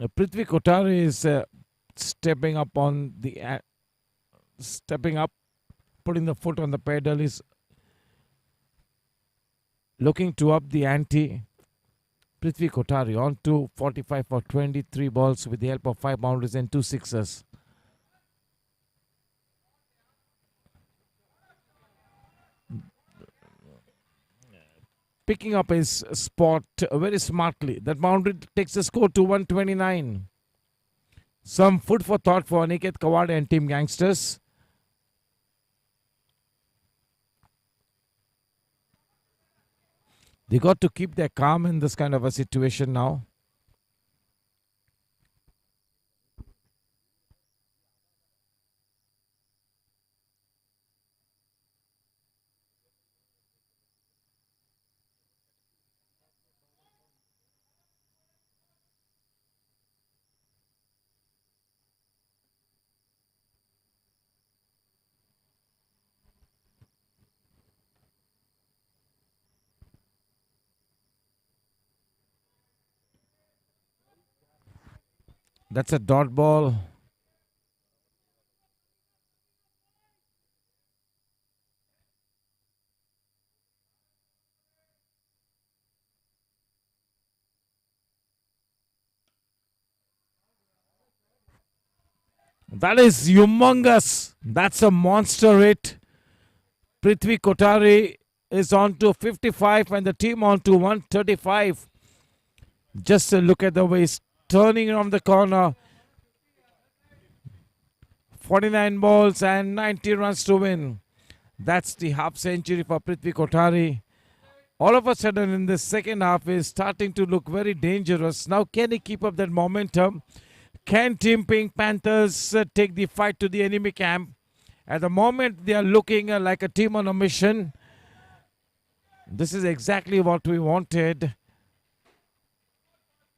Prithvi Kothari is stepping up, putting the foot on the pedal, is looking to up the ante. Prithvi Kothari on to 45 for 23 balls with the help of 5 boundaries and 2 sixes. Picking up his spot very smartly. That boundary takes the score to 129. Some food for thought for Aniket Kawade and Team Gangsters. They got to keep their calm in this kind of a situation now. That's a dot ball. That is humongous. That's a monster hit. Prithvi Kothari is on to 55 and the team on to 135. Just a look at the way he's turning around the corner. 49 balls and 90 runs to win. That's the half century for Prithvi Kothari. All of a sudden in the second half is starting to look very dangerous. Now can he keep up that momentum? Can Team Pink Panthers take the fight to the enemy camp? At the moment they are looking like a team on a mission. This is exactly what we wanted.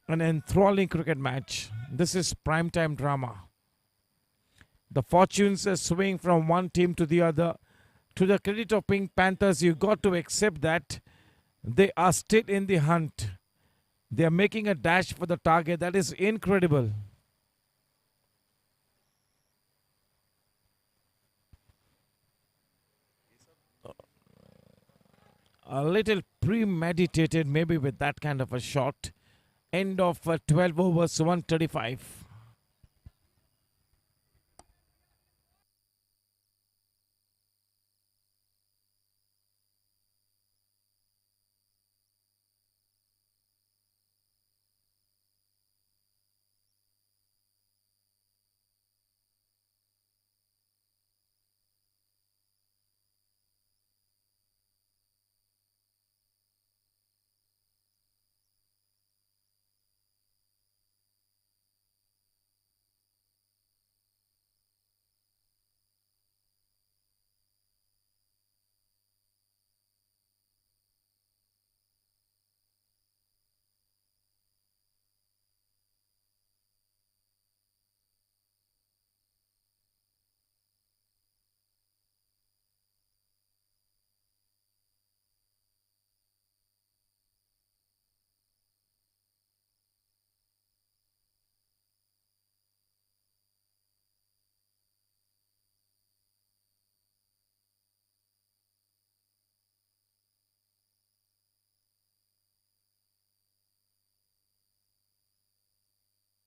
An enthralling cricket match. This is primetime drama. The fortunes swing from one team to the other. To the credit of Pink Panthers, you got to accept that they are still in the hunt. They are making a dash for the target. That is incredible. A little premeditated maybe with that kind of a shot. End of 12 overs, 135.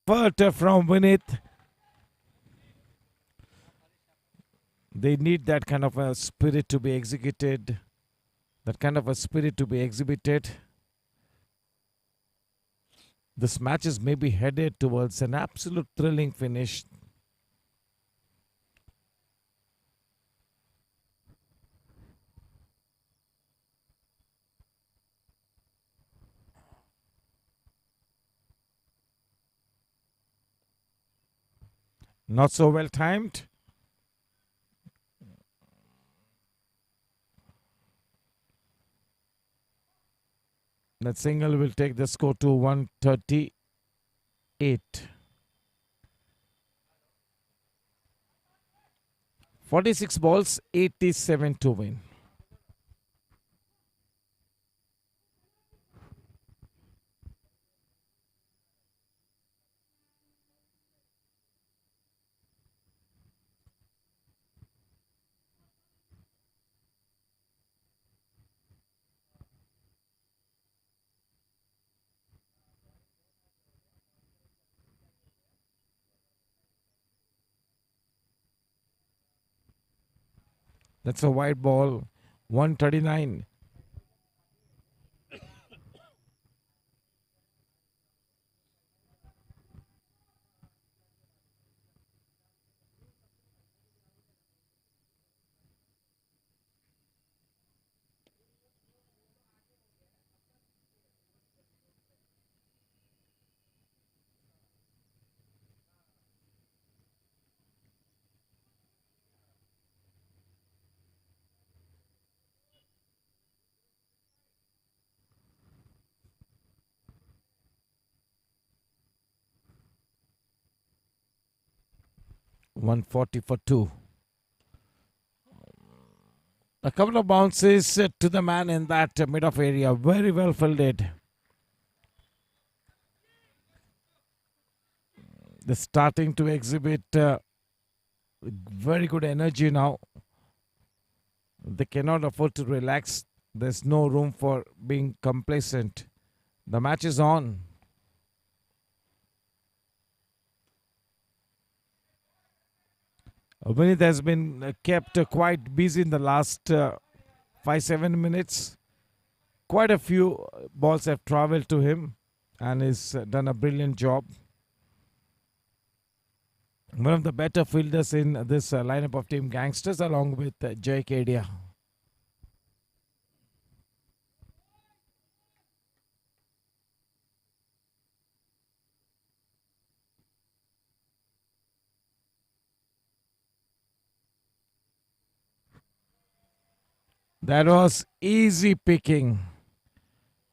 Effort from Vinith. They need that kind of a spirit to be executed. That kind of a spirit to be exhibited. This match is maybe headed towards an absolute thrilling finish. Not so well timed. That single will take the score to 138. 46 balls, 87 to win. That's a wide ball. 139. One 40 for two. A couple of bounces to the man in that mid-off area. Very well fielded. They're starting to exhibit very good energy now. They cannot afford to relax. There's no room for being complacent. The match is on. Vinith has been kept quite busy in the last 5-7 minutes. Quite a few balls have traveled to him and he's done a brilliant job. One of the better fielders in this lineup of Team Gangsters along with Jay Kedia. That was easy picking.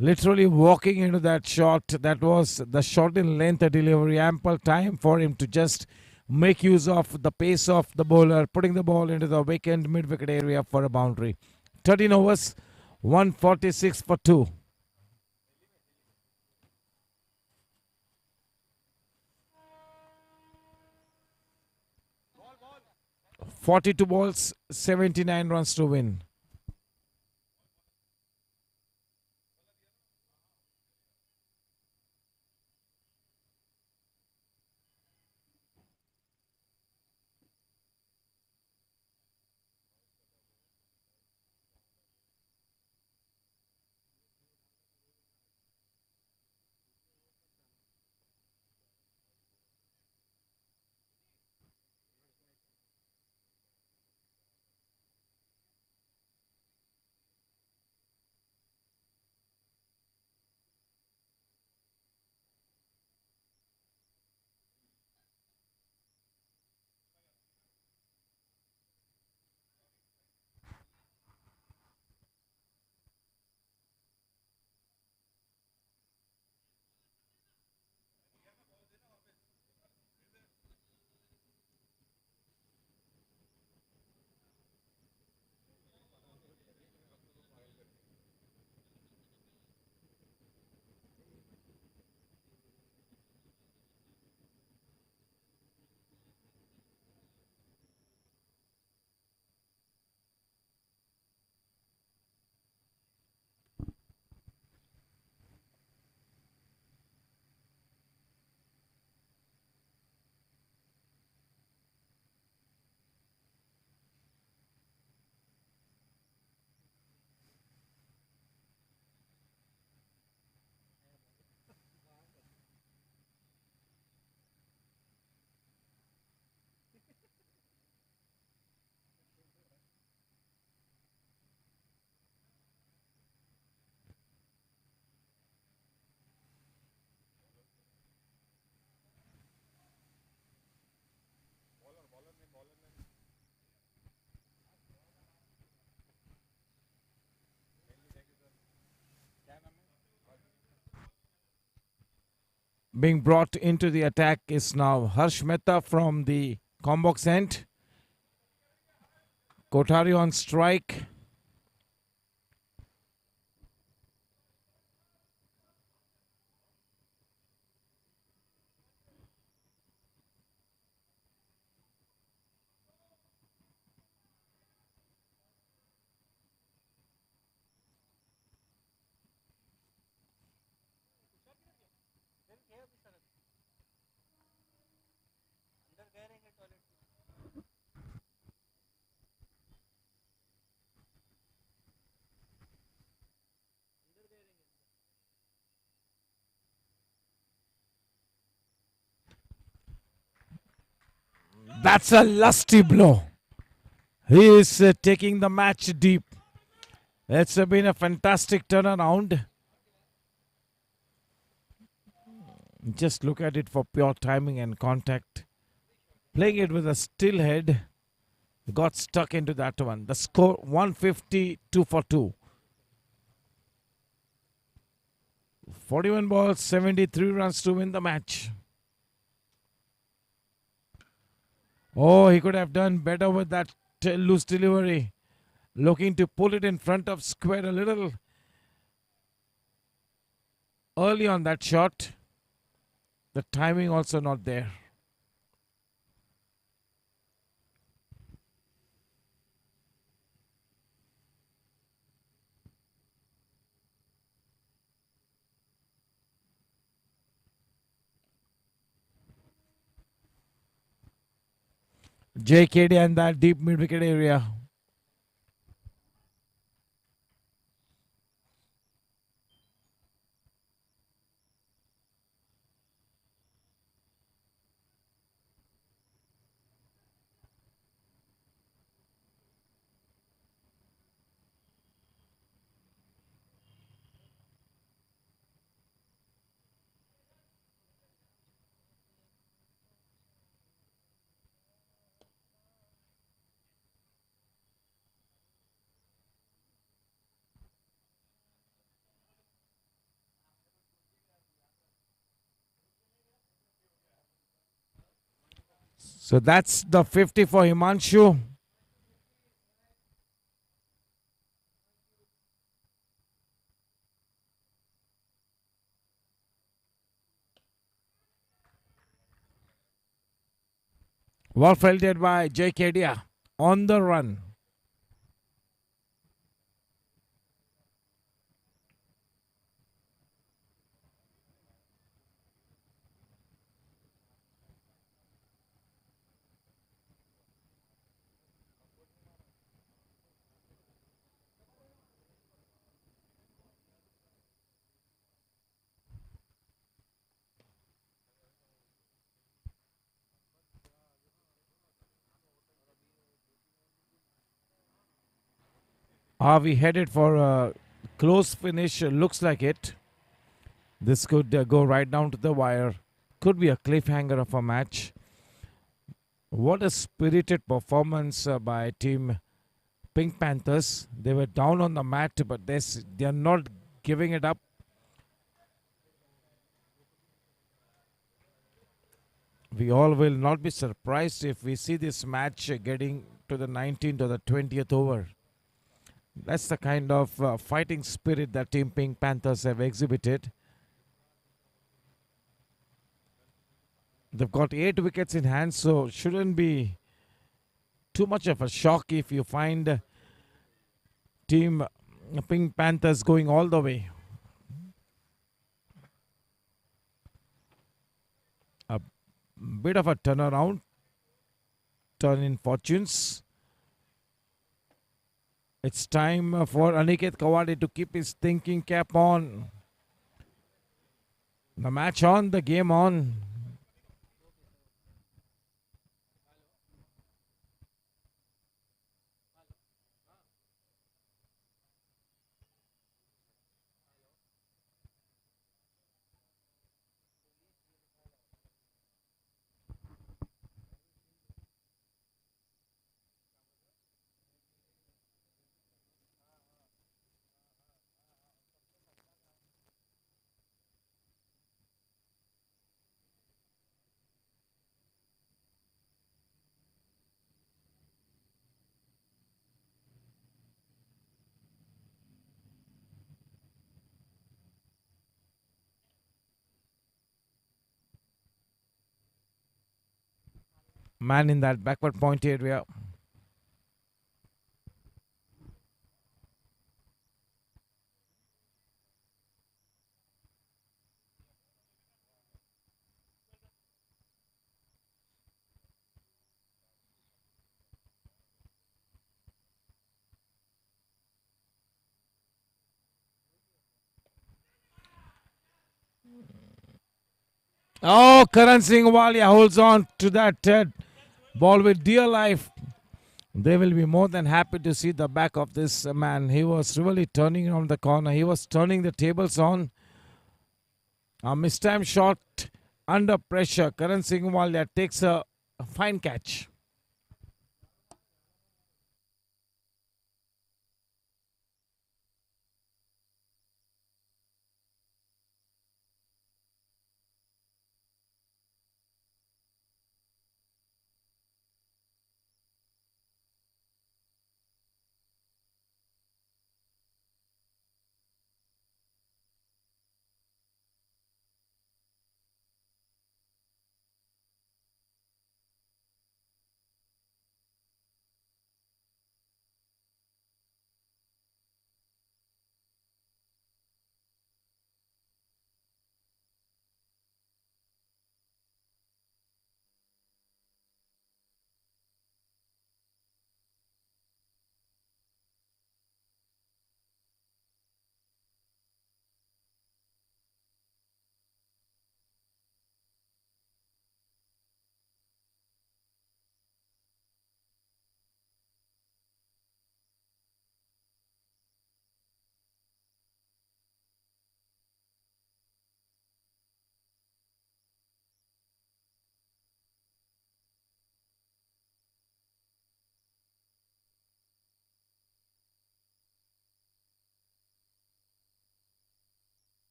Literally walking into that shot. That was the shot in length delivery. Ample time for him to just make use of the pace of the bowler, putting the ball into the vacant mid-wicket area for a boundary. 13 overs, 146 for 2. 42 balls, 79 runs to win. Being brought into the attack is now Harsh Mehta from the Combox end. Kothari on strike. That's a lusty blow. He is taking the match deep. It's been a fantastic turnaround. Just look at it for pure timing and contact. Playing it with a still head, got stuck into that one. The score 152 for 2. 41 balls, 73 runs to win the match. Oh, he could have done better with that loose delivery. Looking to pull it in front of square a little early on that shot. The timing also not there. JKD and that deep mid wicket area. So that's the 50 for Himanshu. Well fielded by JKD on the run. Are we headed for a close finish? Looks like it. This could go right down to the wire. Could be a cliffhanger of a match. What a spirited performance by team Pink Panthers. They were down on the mat, but they are not giving it up. We all will not be surprised if we see this match getting to the 19th or the 20th over. That's the kind of fighting spirit that Team Pink Panthers have exhibited. They've got 8 wickets in hand, so shouldn't be too much of a shock if you find Team Pink Panthers going all the way. A bit of a turnaround, turn in fortunes. It's time for Aniket Kawade to keep his thinking cap on. The match on, the game on. man in that backward point area. Oh, Karan Singh Walia holds on to that ball with dear life. They will be more than happy to see the back of this man. He was really turning on the corner. He was turning the tables on. A mistimed shot under pressure. Karan Singh Walia takes a fine catch.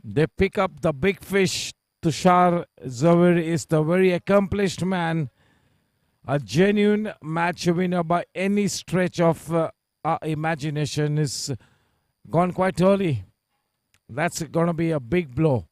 They pick up the big fish. Tushar Zavir is the very accomplished man, a genuine match winner by any stretch of our imagination. Is gone quite early. That's going to be a big blow.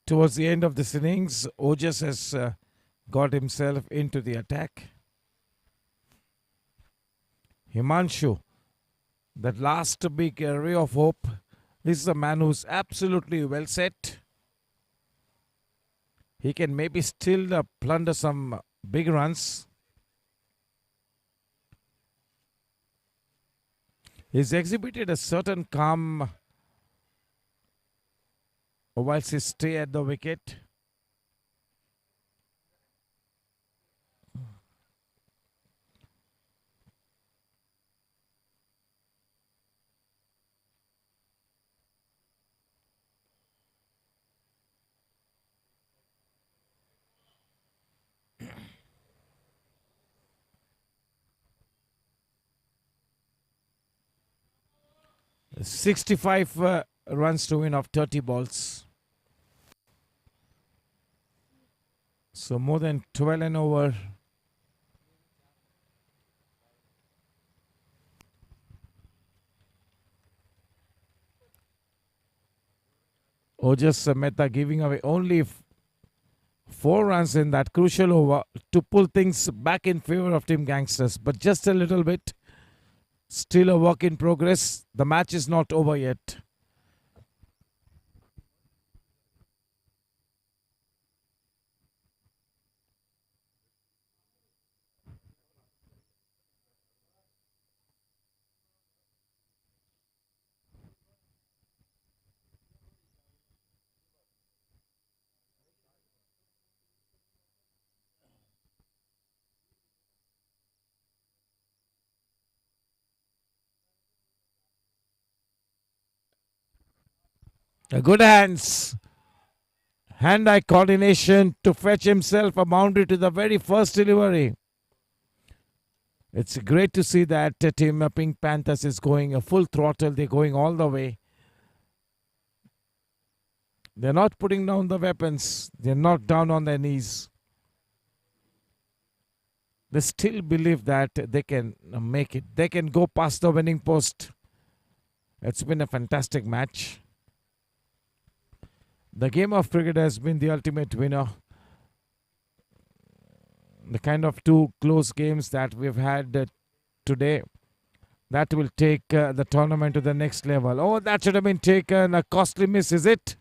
Towards the end of this innings, Ojas has got himself into the attack. Himanshu, that last big ray of hope, this is a man who's absolutely well set. He can maybe still plunder some big runs. He's exhibited a certain calm whilst he stay at the wicket. "65 runs to win of 30 balls. So more than 12 and over. Ojas Mehta giving away only 4 runs in that crucial over to pull things back in favor of Team Gangsters. But just a little bit. Still a work in progress. The match is not over yet. A good hands. Hand-eye coordination to fetch himself a boundary to the very first delivery. It's great to see that team Pink Panthers is going a full throttle. They're going all the way. They're not putting down the weapons. They're not down on their knees. They still believe that they can make it. They can go past the winning post. It's been a fantastic match. The game of cricket has been the ultimate winner. The kind of two close games that we've had today, that will take the tournament to the next level. Oh, that should have been taken. A costly miss, is it?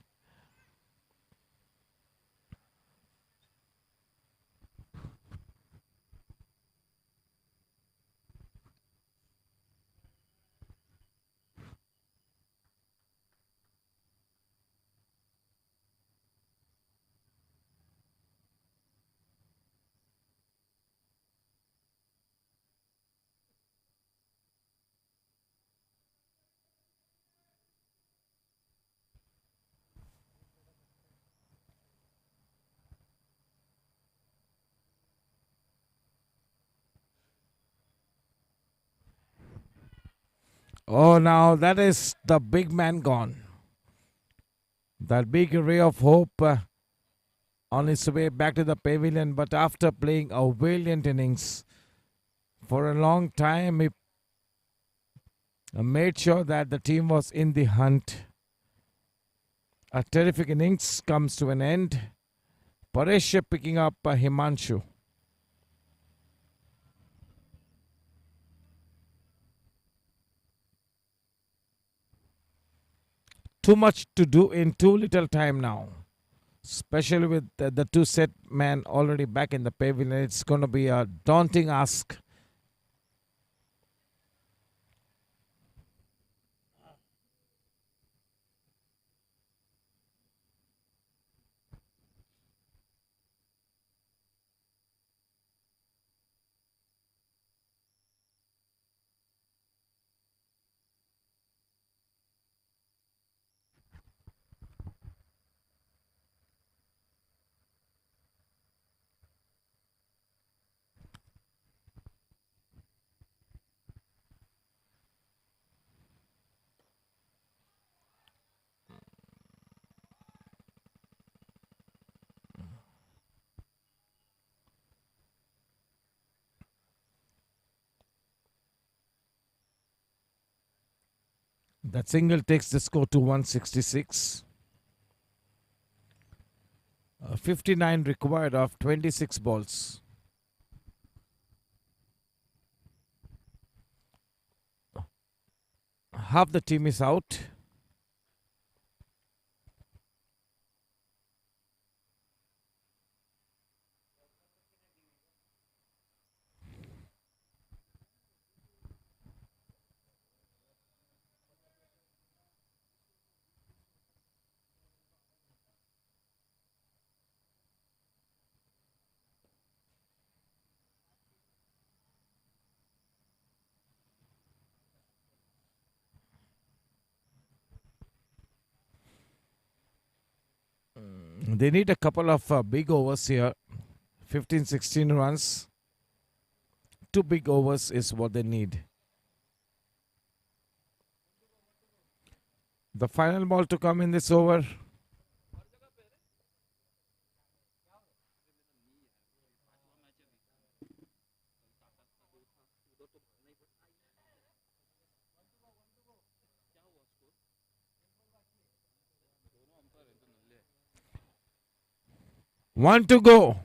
Oh, now that is the big man gone. That big ray of hope on his way back to the pavilion, but after playing a valiant innings for a long time, he made sure that the team was in the hunt. A terrific innings comes to an end. Paresh picking up Himanshu. Too much to do in too little time now. Especially with the two set man already back in the pavilion. It's going to be a daunting ask. That single takes the score to 166. 59 required of 26 balls. Half the team is out. They need a couple of big overs here. 15, 16 runs. Two big overs is what they need. The final ball to come in this over. One to go.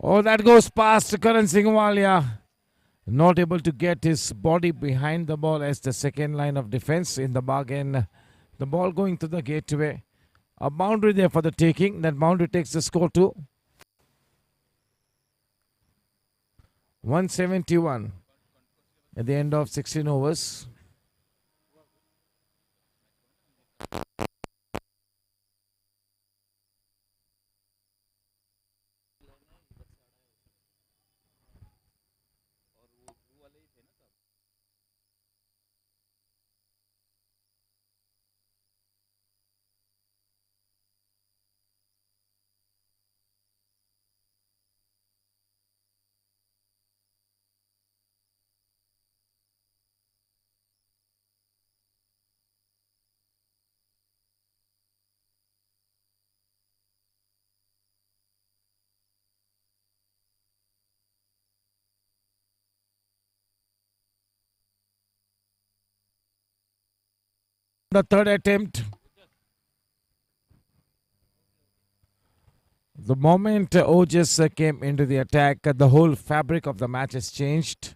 Oh, that goes past Karan Singhwalia. Not able to get his body behind the ball as the second line of defense in the bargain. The ball going to the gateway. A boundary there for the taking. That boundary takes the score to 171 at the end of 16 overs. The third attempt. The moment Ojas came into the attack, the whole fabric of the match has changed.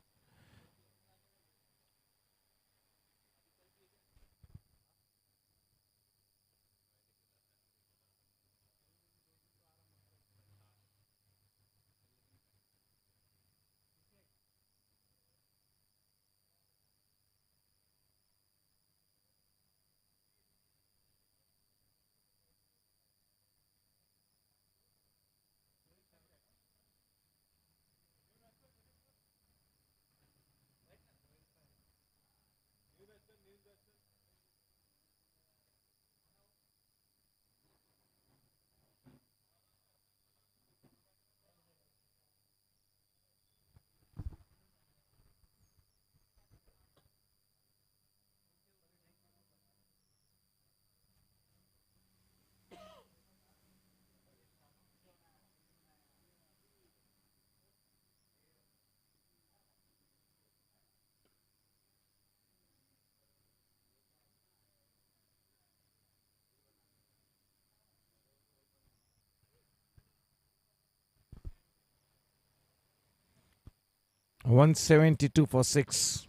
.172 for 6.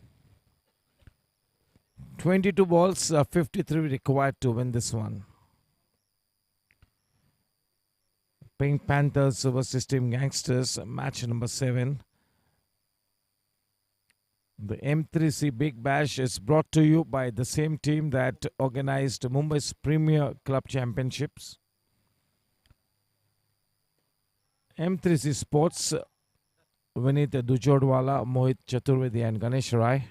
22 balls, 53 required to win this one. Pink Panthers versus Team Gangsters, match number 7. The M3C Big Bash is brought to you by the same team that organized Mumbai's Premier Club Championships. M3C Sports, Vinit Dujodwala, Mohit Chaturvedi and Ganesh Rai.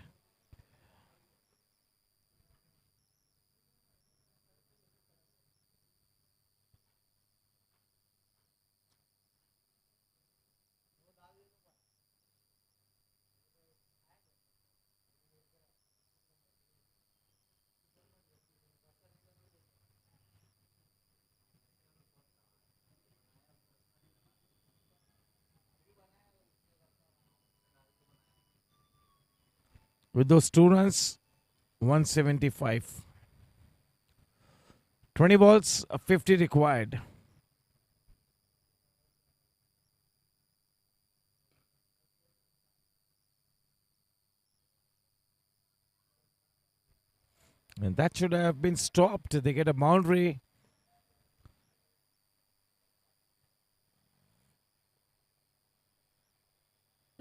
With those 2 runs, 175. 20 balls, 50 required. And that should have been stopped. They get a boundary.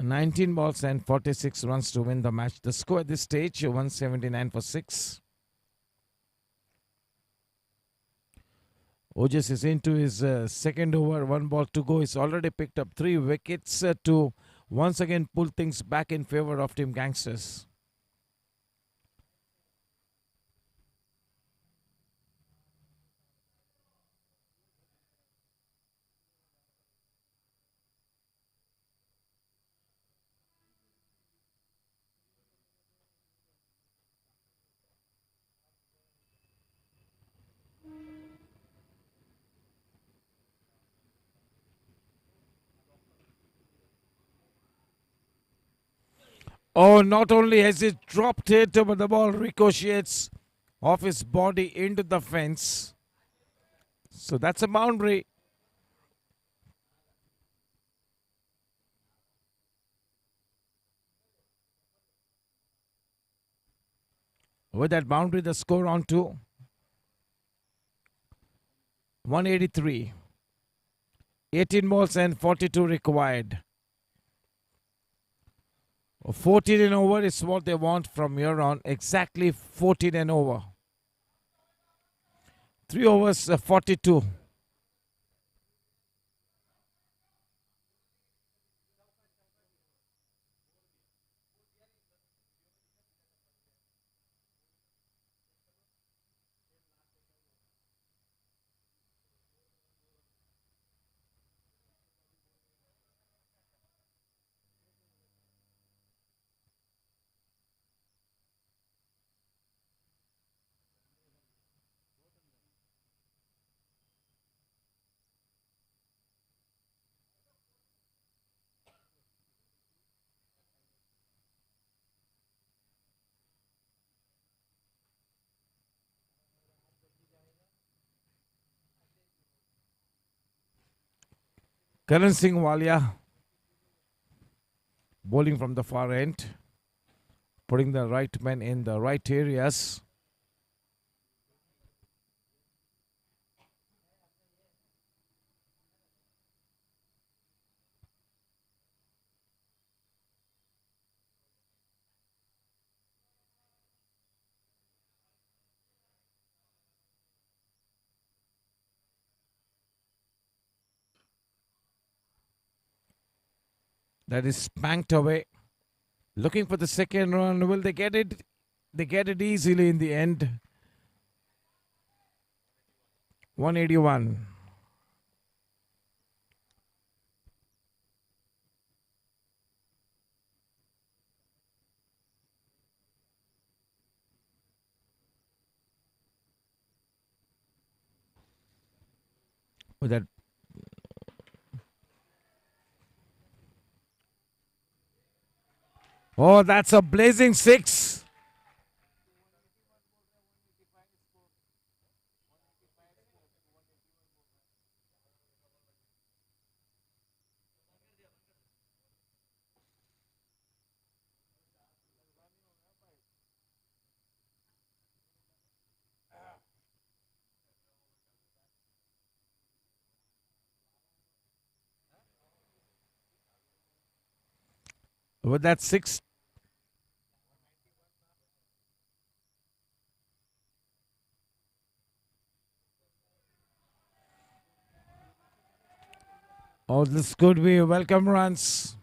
.19 balls and 46 runs to win the match. The score at this stage, 179 for 6. Ojas is into his second over, 1 ball to go. He's already picked up 3 wickets to once again pull things back in favor of Team Gangsters. Oh, not only has he dropped it, but the ball ricochets off his body into the fence. So that's a boundary. With that boundary, the score on to 183. 18 balls and 42 required. 14 and over is what they want from here on. Exactly 14 and over. 3 overs, 42. Karan Singh Walia bowling from the far end, putting the right men in the right areas. That is spanked away. Looking for the second run. Will they get it? They get it easily in the end. 181. With that, oh, that's a blazing six. With that six, oh, this could be welcome runs.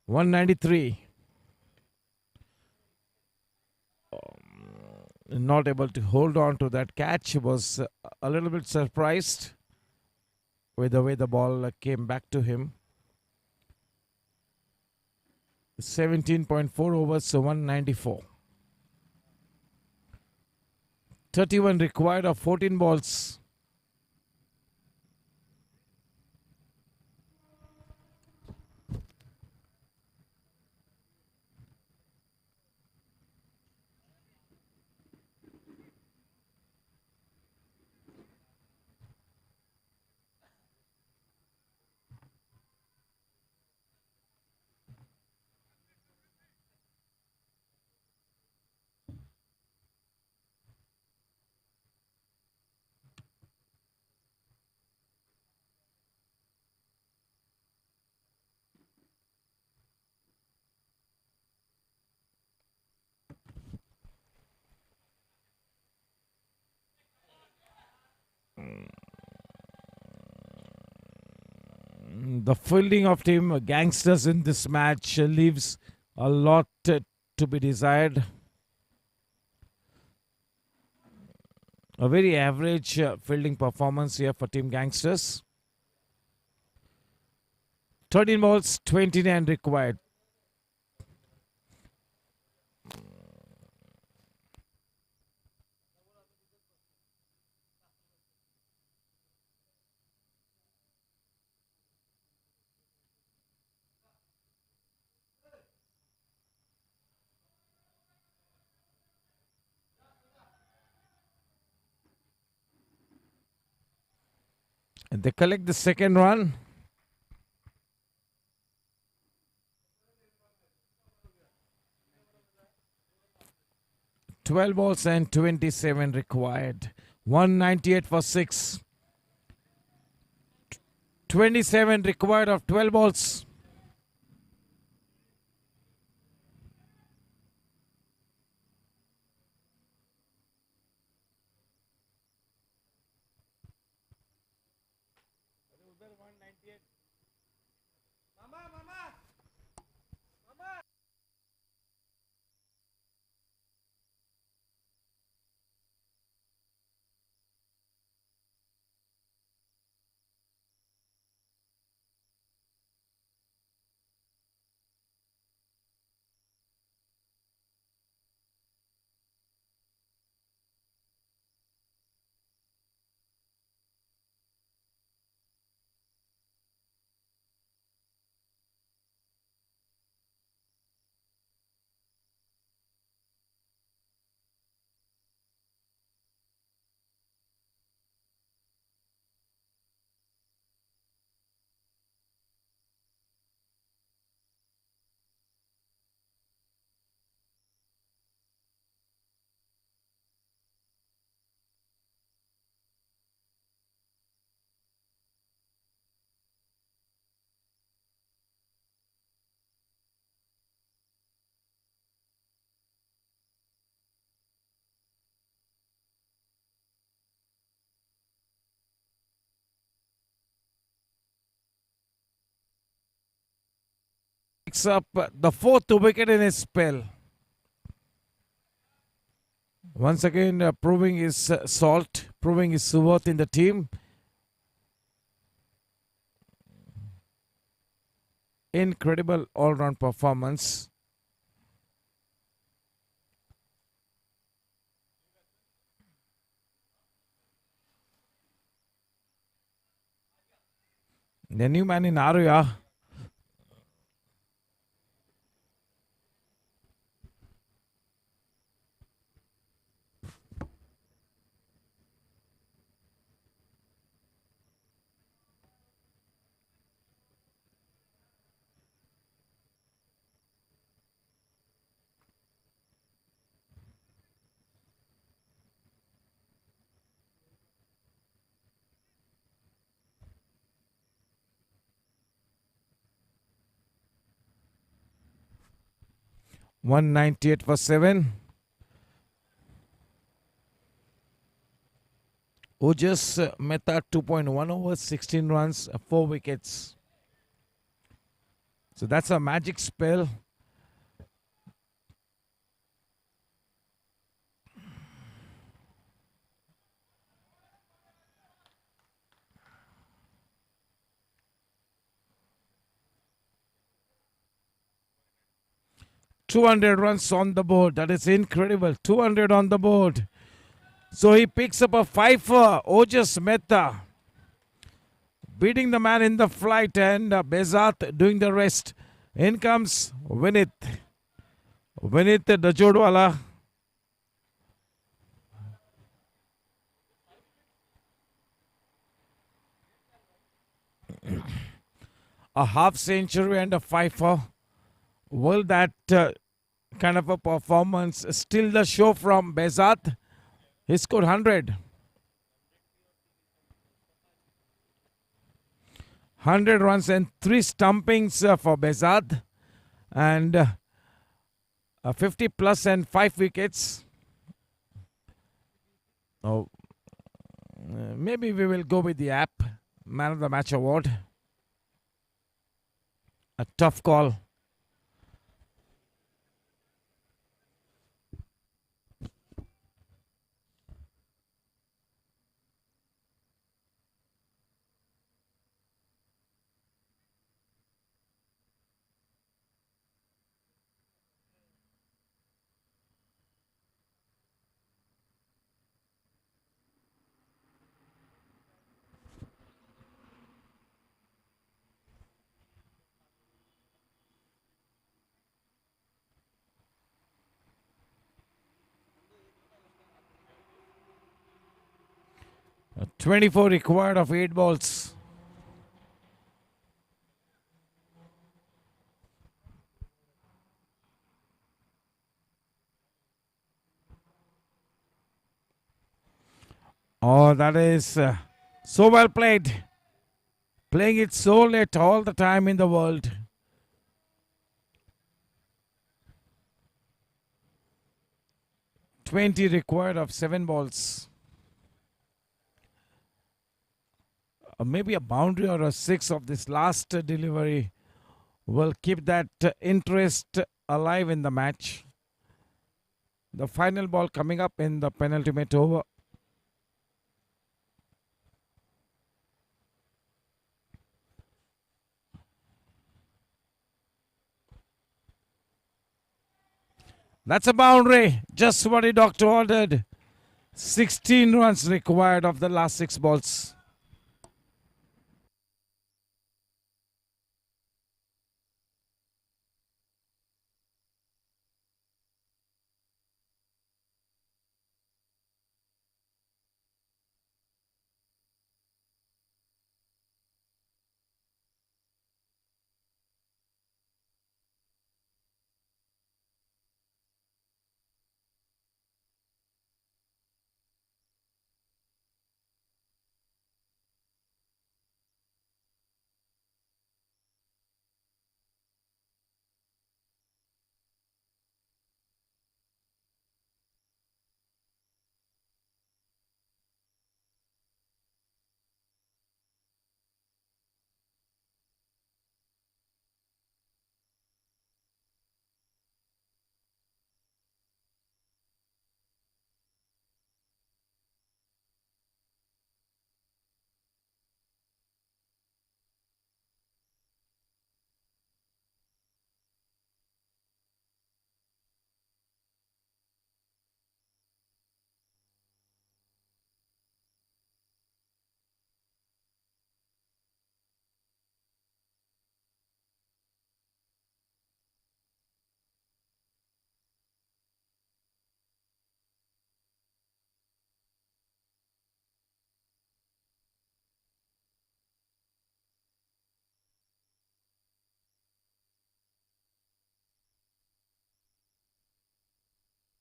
One 93. Not able to hold on to that catch. Was a little bit surprised with the way the ball came back to him. 17.4 overs, so 194. 31 required of 14 balls. The fielding of team Gangsters in this match leaves a lot to be desired. A very average fielding performance here for Team Gangsters. 13 balls, 29 required. And they collect the second run. "12 balls and 27 required. 198 for 6. 27 required of 12 balls. Picks up the fourth wicket in his spell. Once again, proving his salt, proving his worth in the team. Incredible all-round performance. The new man in Arya. "198 for 7. Ojas Mehta 2.1 overs, 16 runs, 4 wickets. So that's a magic spell. "200 runs on the board. That is incredible. 200 on the board. So he picks up a 5 for Ojas Mehta, beating the man in the flight, and Bezat doing the rest. In comes Vinith. Vinith Dajodwala. A half century and a 5 for. Will that kind of a performance still the show from Bezat? He scored 100. 100 runs and 3 stumpings for Bezat, and 50 plus and 5 wickets. Oh, maybe we will go with the app man of the match award. A tough call. A 24 required of 8 balls. Oh, that is so well played. Playing it so late all the time in the world. 20 required of 7 balls. Maybe a boundary or a 6 of this last delivery will keep that interest alive in the match. The final ball coming up in the penultimate over. That's a boundary. Just what the doctor ordered. 16 runs required of the last 6 balls.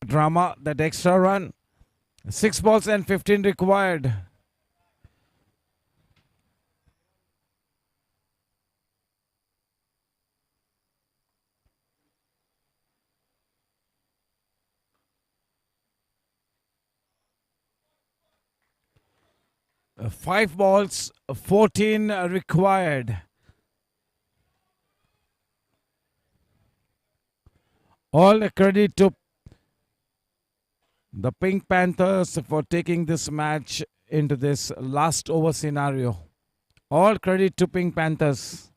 Drama, that extra run. 6 balls and 15 required. Five balls, 14 required. All the credit to the Pink Panthers for taking this match into this last over scenario. All credit to Pink Panthers.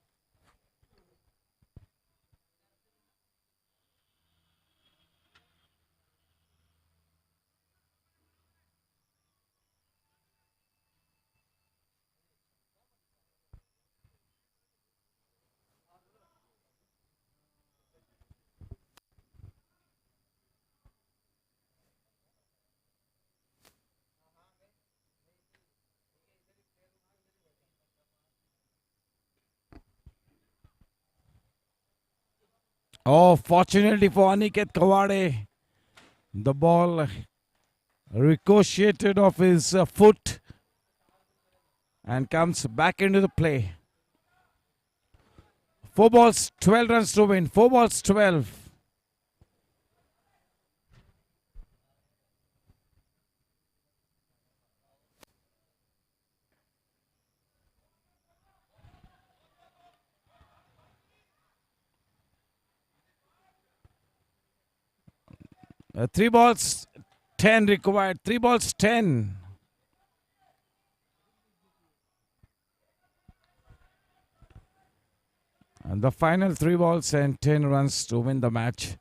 Oh, fortunately for Aniket Kawade, the ball ricocheted off his foot and comes back into the play. 4 balls, 12 runs to win. 4 balls, 12. 3 balls, 10 required. 3 balls, 10. And the final 3 balls and 10 runs to win the match.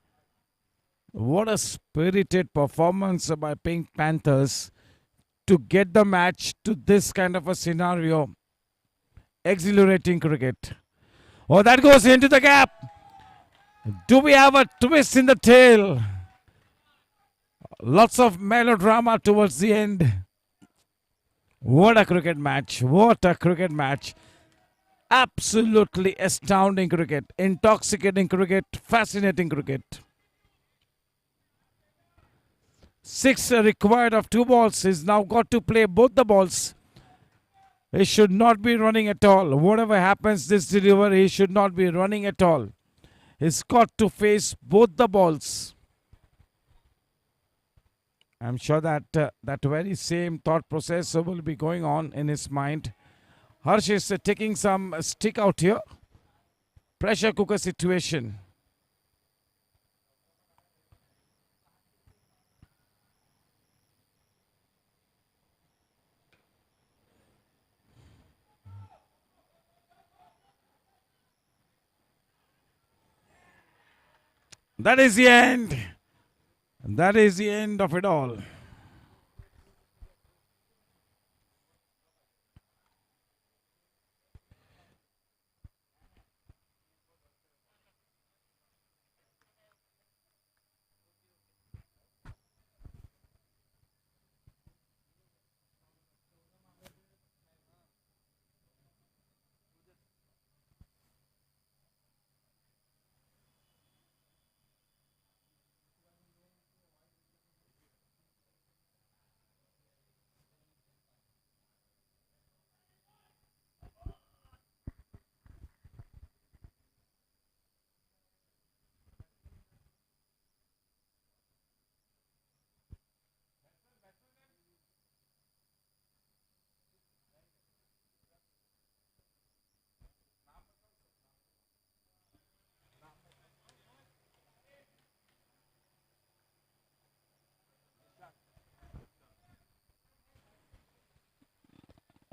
What a spirited performance by Pink Panthers to get the match to this kind of a scenario. Exhilarating cricket. Oh, that goes into the gap. Do we have a twist in the tail? Lots of melodrama towards the end. What a cricket match. What a cricket match. Absolutely astounding cricket. Intoxicating cricket. Fascinating cricket. 6 required of 2 balls. He's now got to play both the balls. He should not be running at all. Whatever happens this delivery, he should not be running at all. He's got to face both the balls. I'm sure that that very same thought process will be going on in his mind. Harsh is taking some stick out here. Pressure cooker situation. That is the end. That is the end of it all.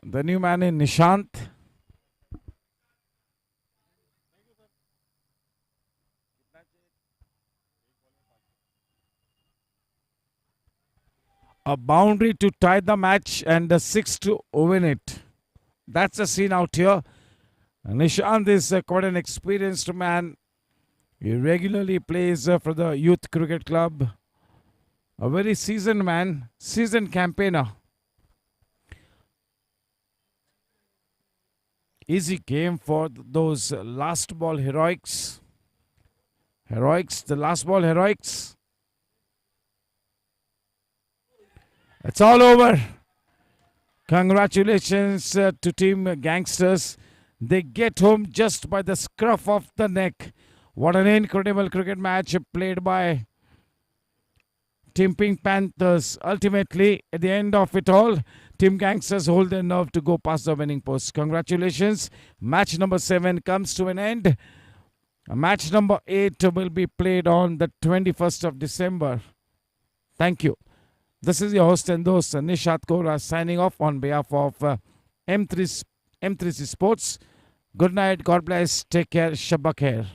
The new man in Nishant. A boundary to tie the match and a 6 to win it. That's the scene out here. Nishant is quite an experienced man. He regularly plays for the youth cricket club. A very seasoned man, seasoned campaigner. Easy game for those last ball heroics. The last ball heroics. It's all over. Congratulations to team Gangsters. They get home just by the scruff of the neck. What an incredible cricket match played by Team Pink Panthers. Ultimately, at the end of it all, Team Gangsters hold their nerve to go past the winning post. Congratulations. Match number 7 comes to an end. Match number 8 will be played on the 21st of December. Thank you. This is your host and host, Nishat Kora, signing off on behalf of M3C Sports. Good night. God bless. Take care. Shabba khair.